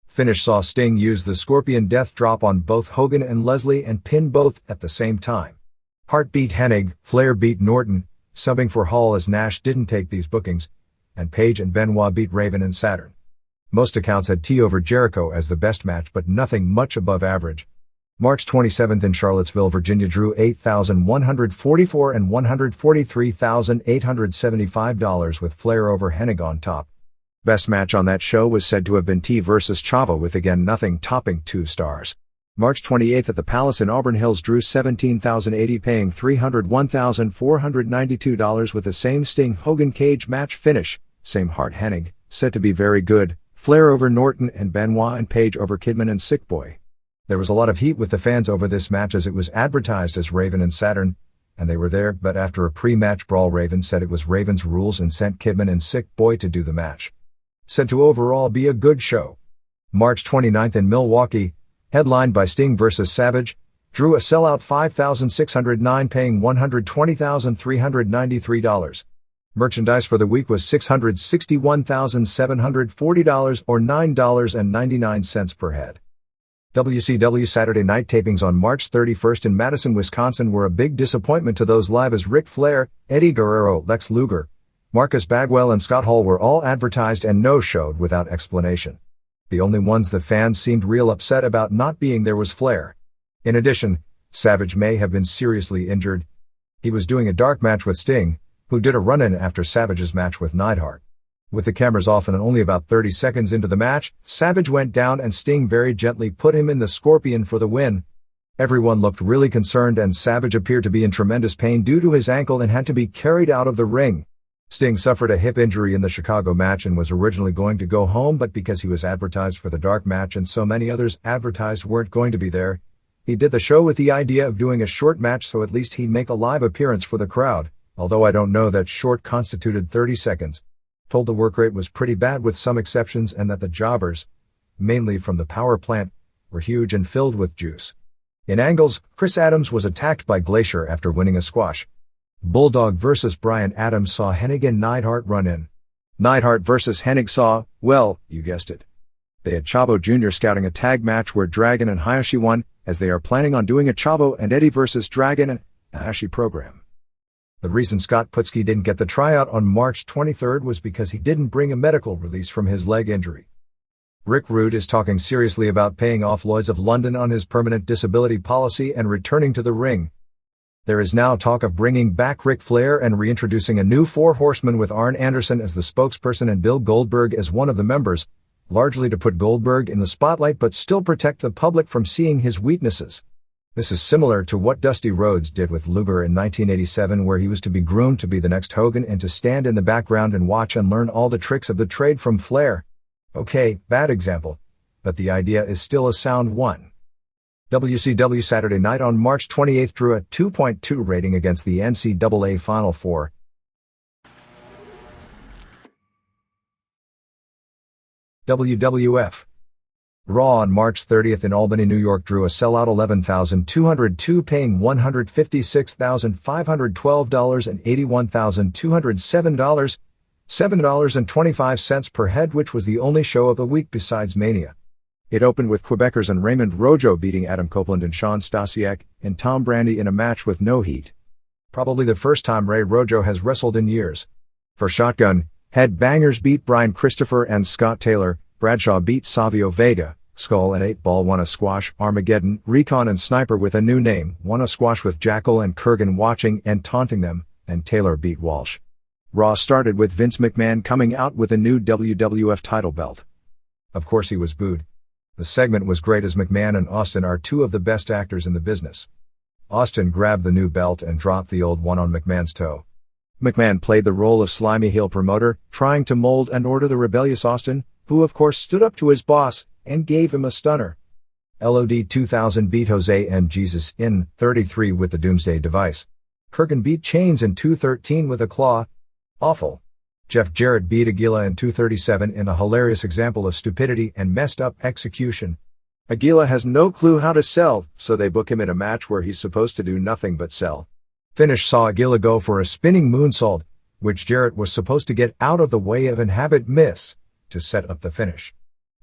Finish saw Sting use the Scorpion Death Drop on both Hogan and Leslie and pin both at the same time. Hart beat Hennig, Flair beat Norton, subbing for Hall as Nash didn't take these bookings, and Page and Benoit beat Raven and Saturn. Most accounts had T over Jericho as the best match, but nothing much above average. March 27th in Charlottesville, Virginia drew 8,144 and $143,875 with Flair over Hennig on top. Best match on that show was said to have been T versus Chavo, with again nothing topping 2 stars. March 28th at the Palace in Auburn Hills drew 17,080 paying $301,492 with the same Sting Hogan cage match finish, same Hart Hennig, said to be very good, Flair over Norton and Benoit and Page over Kidman and Sick Boy. There was a lot of heat with the fans over this match as it was advertised as Raven and Saturn, and they were there, but after a pre-match brawl Raven said it was Raven's rules and sent Kidman and Sick Boy to do the match. Said to overall be a good show. March 29th in Milwaukee, headlined by Sting vs. Savage, drew a sellout 5,609 paying $120,393. Merchandise for the week was $661,740 or $9.99 per head. WCW Saturday night tapings on March 31st in Madison, Wisconsin were a big disappointment to those live as Ric Flair, Eddie Guerrero, Lex Luger, Marcus Bagwell and Scott Hall were all advertised and no-showed without explanation. The only ones the fans seemed real upset about not being there was Flair. In addition, Savage may have been seriously injured. He was doing a dark match with Sting, who did a run-in after Savage's match with Neidhart. With the cameras off and only about 30 seconds into the match, Savage went down and Sting very gently put him in the Scorpion for the win. Everyone looked really concerned and Savage appeared to be in tremendous pain due to his ankle and had to be carried out of the ring. Sting suffered a hip injury in the Chicago match and was originally going to go home, but because he was advertised for the dark match and so many others advertised weren't going to be there, he did the show with the idea of doing a short match so at least he'd make a live appearance for the crowd, although I don't know that short constituted 30 seconds. Told the work rate was pretty bad with some exceptions and that the jobbers, mainly from the power plant, were huge and filled with juice. In angles, Chris Adams was attacked by Glacier after winning a squash. Bulldog vs. Bryan Adams saw Hennig and Neidhart run in. Neidhart vs. Hennig saw, well, you guessed it. They had Chavo Jr. scouting a tag match where Dragon and Hayashi won, as they are planning on doing a Chavo and Eddie vs. Dragon and Hayashi program. The reason Scott Putski didn't get the tryout on March 23rd was because he didn't bring a medical release from his leg injury. Rick Rude is talking seriously about paying off Lloyds of London on his permanent disability policy and returning to the ring. There is now talk of bringing back Ric Flair and reintroducing a new Four Horsemen with Arn Anderson as the spokesperson and Bill Goldberg as one of the members, largely to put Goldberg in the spotlight but still protect the public from seeing his weaknesses. This is similar to what Dusty Rhodes did with Luger in 1987, where he was to be groomed to be the next Hogan and to stand in the background and watch and learn all the tricks of the trade from Flair. Okay, bad example, but the idea is still a sound one. WCW Saturday Night on March 28 drew a 2.2 rating against the NCAA Final Four. WWF Raw on March 30th in Albany, New York drew a sellout 11,202 paying $156,512 and $81,207, $7.25 per head, which was the only show of the week besides Mania. It opened with Quebecers and Raymond Rojo beating Adam Copeland and Shawn Stasiak and Tom Brandi in a match with no heat. Probably the first time Ray Rojo has wrestled in years. For Shotgun, Head Bangers beat Brian Christopher and Scott Taylor, Bradshaw beat Savio Vega, Skull and 8-Ball won a squash, Armageddon, Recon and Sniper with a new name won a squash with Jackal and Kurgan watching and taunting them, and Taylor beat Walsh. Raw started with Vince McMahon coming out with a new WWF title belt. Of course he was booed. The segment was great as McMahon and Austin are two of the best actors in the business. Austin grabbed the new belt and dropped the old one on McMahon's toe. McMahon played the role of slimy heel promoter, trying to mold and order the rebellious Austin, who of course stood up to his boss, and gave him a stunner. LOD 2000 beat Jose and Jesus in 33 with the Doomsday Device. Kurgan beat Chains in 213 with a claw. Awful. Jeff Jarrett beat Aguila in 237 in a hilarious example of stupidity and messed up execution. Aguila has no clue how to sell, so they book him in a match where he's supposed to do nothing but sell. Finish saw Aguila go for a spinning moonsault, which Jarrett was supposed to get out of the way of and have it miss, to set up the finish.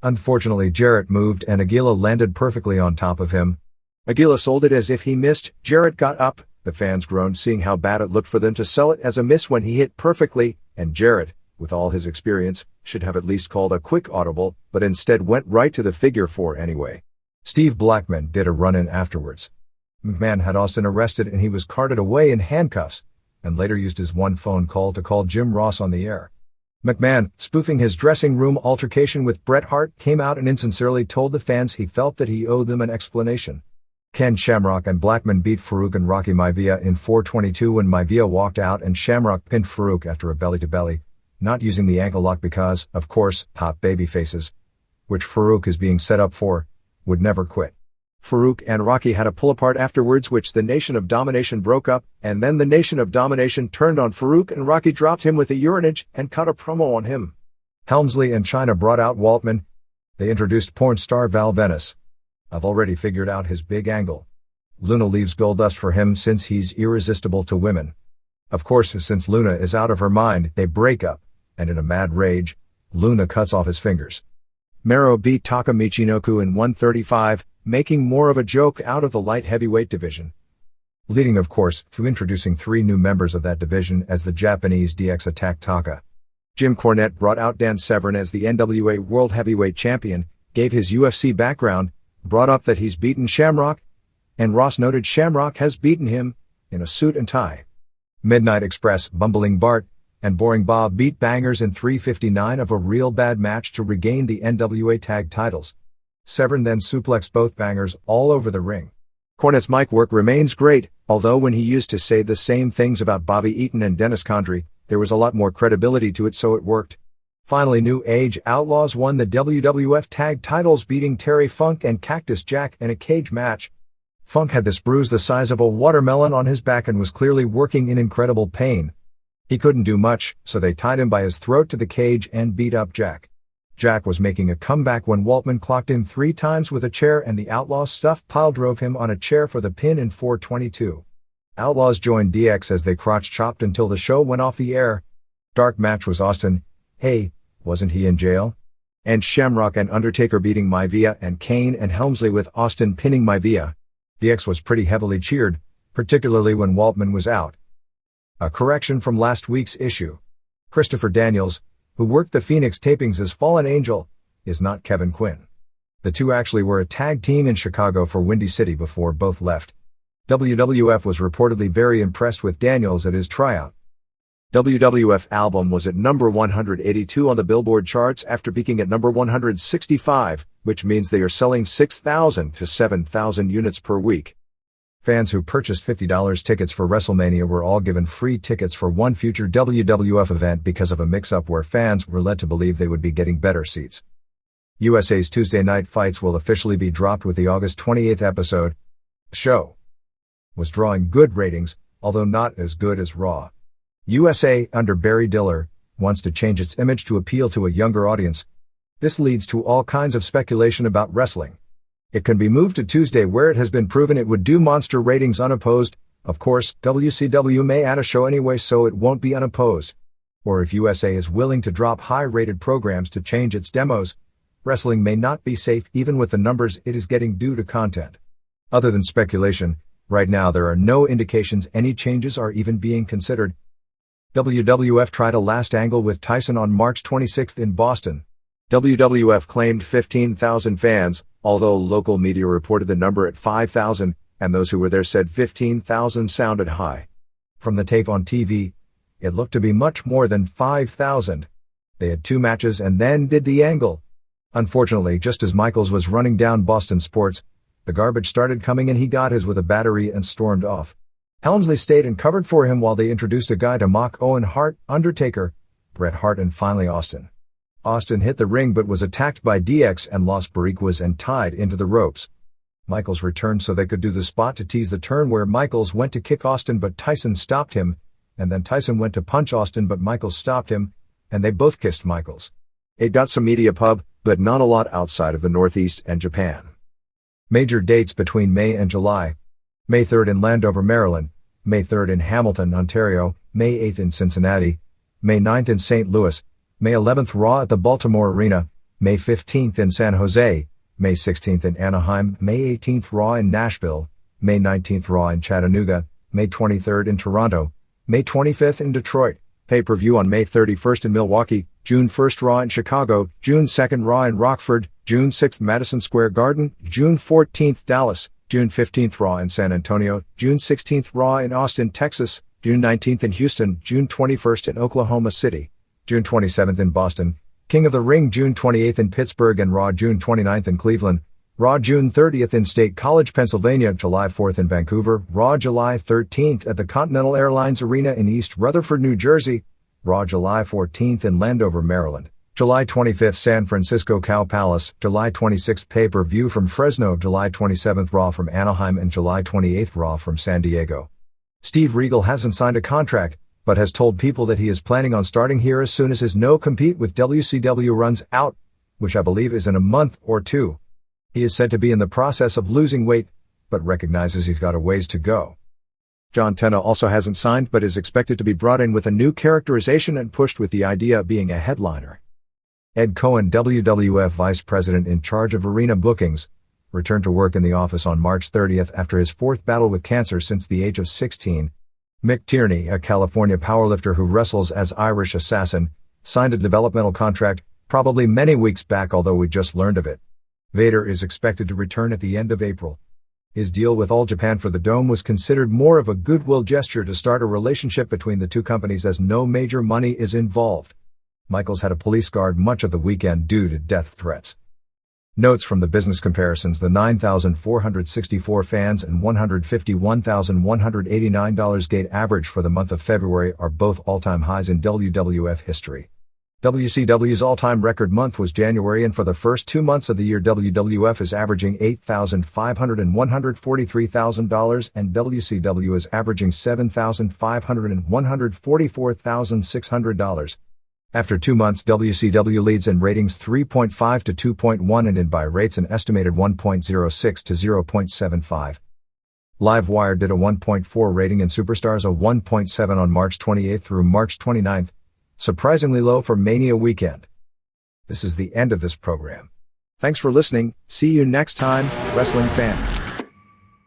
Unfortunately Jarrett moved and Aguila landed perfectly on top of him. Aguila sold it as if he missed, Jarrett got up, the fans groaned seeing how bad it looked for them to sell it as a miss when he hit perfectly, and Jarrett, with all his experience, should have at least called a quick audible, but instead went right to the figure 4 anyway. Steve Blackman did a run-in afterwards. McMahon had Austin arrested and he was carted away in handcuffs, and later used his one phone call to call Jim Ross on the air. McMahon, spoofing his dressing room altercation with Bret Hart, came out and insincerely told the fans he felt that he owed them an explanation. Ken Shamrock and Blackman beat Farouk and Rocky Maivia in 422 when Maivia walked out and Shamrock pinned Farouk after a belly-to-belly, not using the ankle lock because, of course, top baby faces, which Farouk is being set up for, would never quit. Farouk and Rocky had a pull-apart afterwards which the Nation of Domination broke up, and then the Nation of Domination turned on Farouk and Rocky dropped him with a urinage and cut a promo on him. Helmsley and Chyna brought out Waltman. They introduced porn star Val Venis. I've already figured out his big angle. Luna leaves Goldust for him since he's irresistible to women. Of course, since Luna is out of her mind, they break up, and in a mad rage, Luna cuts off his fingers. Mero beat Taka Michinoku in 135, making more of a joke out of the light heavyweight division. Leading, of course, to introducing 3 new members of that division as the Japanese DX attacked Taka. Jim Cornette brought out Dan Severn as the NWA World Heavyweight Champion, gave his UFC background, brought up that he's beaten Shamrock, and Ross noted Shamrock has beaten him, in a suit and tie. Midnight Express, Bumbling Bart, and Boring Bob beat Bangers in 3:59 of a real bad match to regain the NWA tag titles. Severn then suplexed both Bangers all over the ring. Cornette's mic work remains great, although when he used to say the same things about Bobby Eaton and Dennis Condrey, there was a lot more credibility to it, so it worked. Finally, New Age Outlaws won the WWF tag titles, beating Terry Funk and Cactus Jack in a cage match. Funk had this bruise the size of a watermelon on his back and was clearly working in incredible pain. He couldn't do much, so they tied him by his throat to the cage and beat up Jack. Jack was making a comeback when Waltman clocked him 3 times with a chair, and the Outlaws stuff pile drove him on a chair for the pin in 4:22. Outlaws joined DX as they crotch chopped until the show went off the air. Dark match was Austin, hey, wasn't he in jail? And Shamrock and Undertaker beating Maivia, and Kane and Helmsley with Austin pinning Maivia. DX was pretty heavily cheered, particularly when Waltman was out. A correction from last week's issue. Christopher Daniels, who worked the Phoenix tapings as Fallen Angel, is not Kevin Quinn. The two actually were a tag team in Chicago for Windy City before both left. WWF was reportedly very impressed with Daniels at his tryout. WWF album was at number 182 on the Billboard charts after peaking at number 165, which means they are selling 6,000 to 7,000 units per week. Fans who purchased $50 tickets for Wrestlemania were all given free tickets for one future WWF event because of a mix-up where fans were led to believe they would be getting better seats. USA's Tuesday Night Fights will officially be dropped with the August 28th episode. The show was drawing good ratings, although not as good as Raw. USA, under Barry Diller, wants to change its image to appeal to a younger audience. This leads to all kinds of speculation about wrestling. It can be moved to Tuesday, where it has been proven it would do monster ratings unopposed. Of course, WCW may add a show anyway, so it won't be unopposed. Or if USA is willing to drop high-rated programs to change its demos, wrestling may not be safe even with the numbers it is getting due to content. Other than speculation, right now there are no indications any changes are even being considered. WWF tried a last angle with Tyson on March 26 in Boston. WWF claimed 15,000 fans, although local media reported the number at 5,000, and those who were there said 15,000 sounded high. From the tape on TV, it looked to be much more than 5,000. They had 2 matches and then did the angle. Unfortunately, just as Michaels was running down Boston Sports, the garbage started coming and he got his with a battery and stormed off. Helmsley stayed and covered for him while they introduced a guy to mock Owen Hart, Undertaker, Bret Hart, and finally Austin. Austin hit the ring but was attacked by DX and Los Boricuas and tied into the ropes. Michaels returned so they could do the spot to tease the turn where Michaels went to kick Austin but Tyson stopped him, and then Tyson went to punch Austin but Michaels stopped him, and they both kissed Michaels. It got some media pub, but not a lot outside of the Northeast and Japan. Major dates between May and July. May 3rd in Landover, Maryland, May 3rd in Hamilton, Ontario, May 8th in Cincinnati, May 9th in St. Louis, May 11th Raw at the Baltimore Arena, May 15th in San Jose, May 16th in Anaheim, May 18th Raw in Nashville, May 19th Raw in Chattanooga, May 23rd in Toronto, May 25th in Detroit, pay-per-view on May 31st in Milwaukee, June 1st Raw in Chicago, June 2nd Raw in Rockford, June 6th Madison Square Garden, June 14th Dallas, June 15th Raw in San Antonio, June 16th Raw in Austin, Texas, June 19th in Houston, June 21st in Oklahoma City, June 27th in Boston, King of the Ring June 28th in Pittsburgh and Raw June 29th in Cleveland, Raw June 30th in State College, Pennsylvania, July 4th in Vancouver, Raw July 13th at the Continental Airlines Arena in East Rutherford, New Jersey, Raw July 14th in Landover, Maryland, July 25th San Francisco Cow Palace, July 26th pay-per-view from Fresno, July 27th Raw from Anaheim, and July 28th Raw from San Diego. Steve Regal hasn't signed a contract, but has told people that he is planning on starting here as soon as his no-compete with WCW runs out, which I believe is in a month or 2. He is said to be in the process of losing weight, but recognizes he's got a ways to go. John Cena also hasn't signed but is expected to be brought in with a new characterization and pushed with the idea of being a headliner. Ed Cohen, WWF Vice President in charge of arena bookings, returned to work in the office on March 30th after his fourth battle with cancer since the age of 16. Mick Tierney, a California powerlifter who wrestles as Irish Assassin, signed a developmental contract, probably many weeks back although we just learned of it. Vader is expected to return at the end of April. His deal with All Japan for the Dome was considered more of a goodwill gesture to start a relationship between the two companies as no major money is involved. Michaels had a police guard much of the weekend due to death threats. Notes from the business comparisons: the 9,464 fans and $151,189 gate average for the month of February are both all-time highs in WWF history. WCW's all-time record month was January, and for the first 2 months of the year WWF is averaging $8,500 and $143,000 and WCW is averaging $7,500 and $144,600. After 2 months, WCW leads in ratings 3.5 to 2.1 and in buy rates an estimated 1.06 to 0.75. Livewire did a 1.4 rating and Superstars a 1.7 on March 28 through March 29, surprisingly low for Mania weekend. This is the end of this program. Thanks for listening. See you next time, wrestling fan.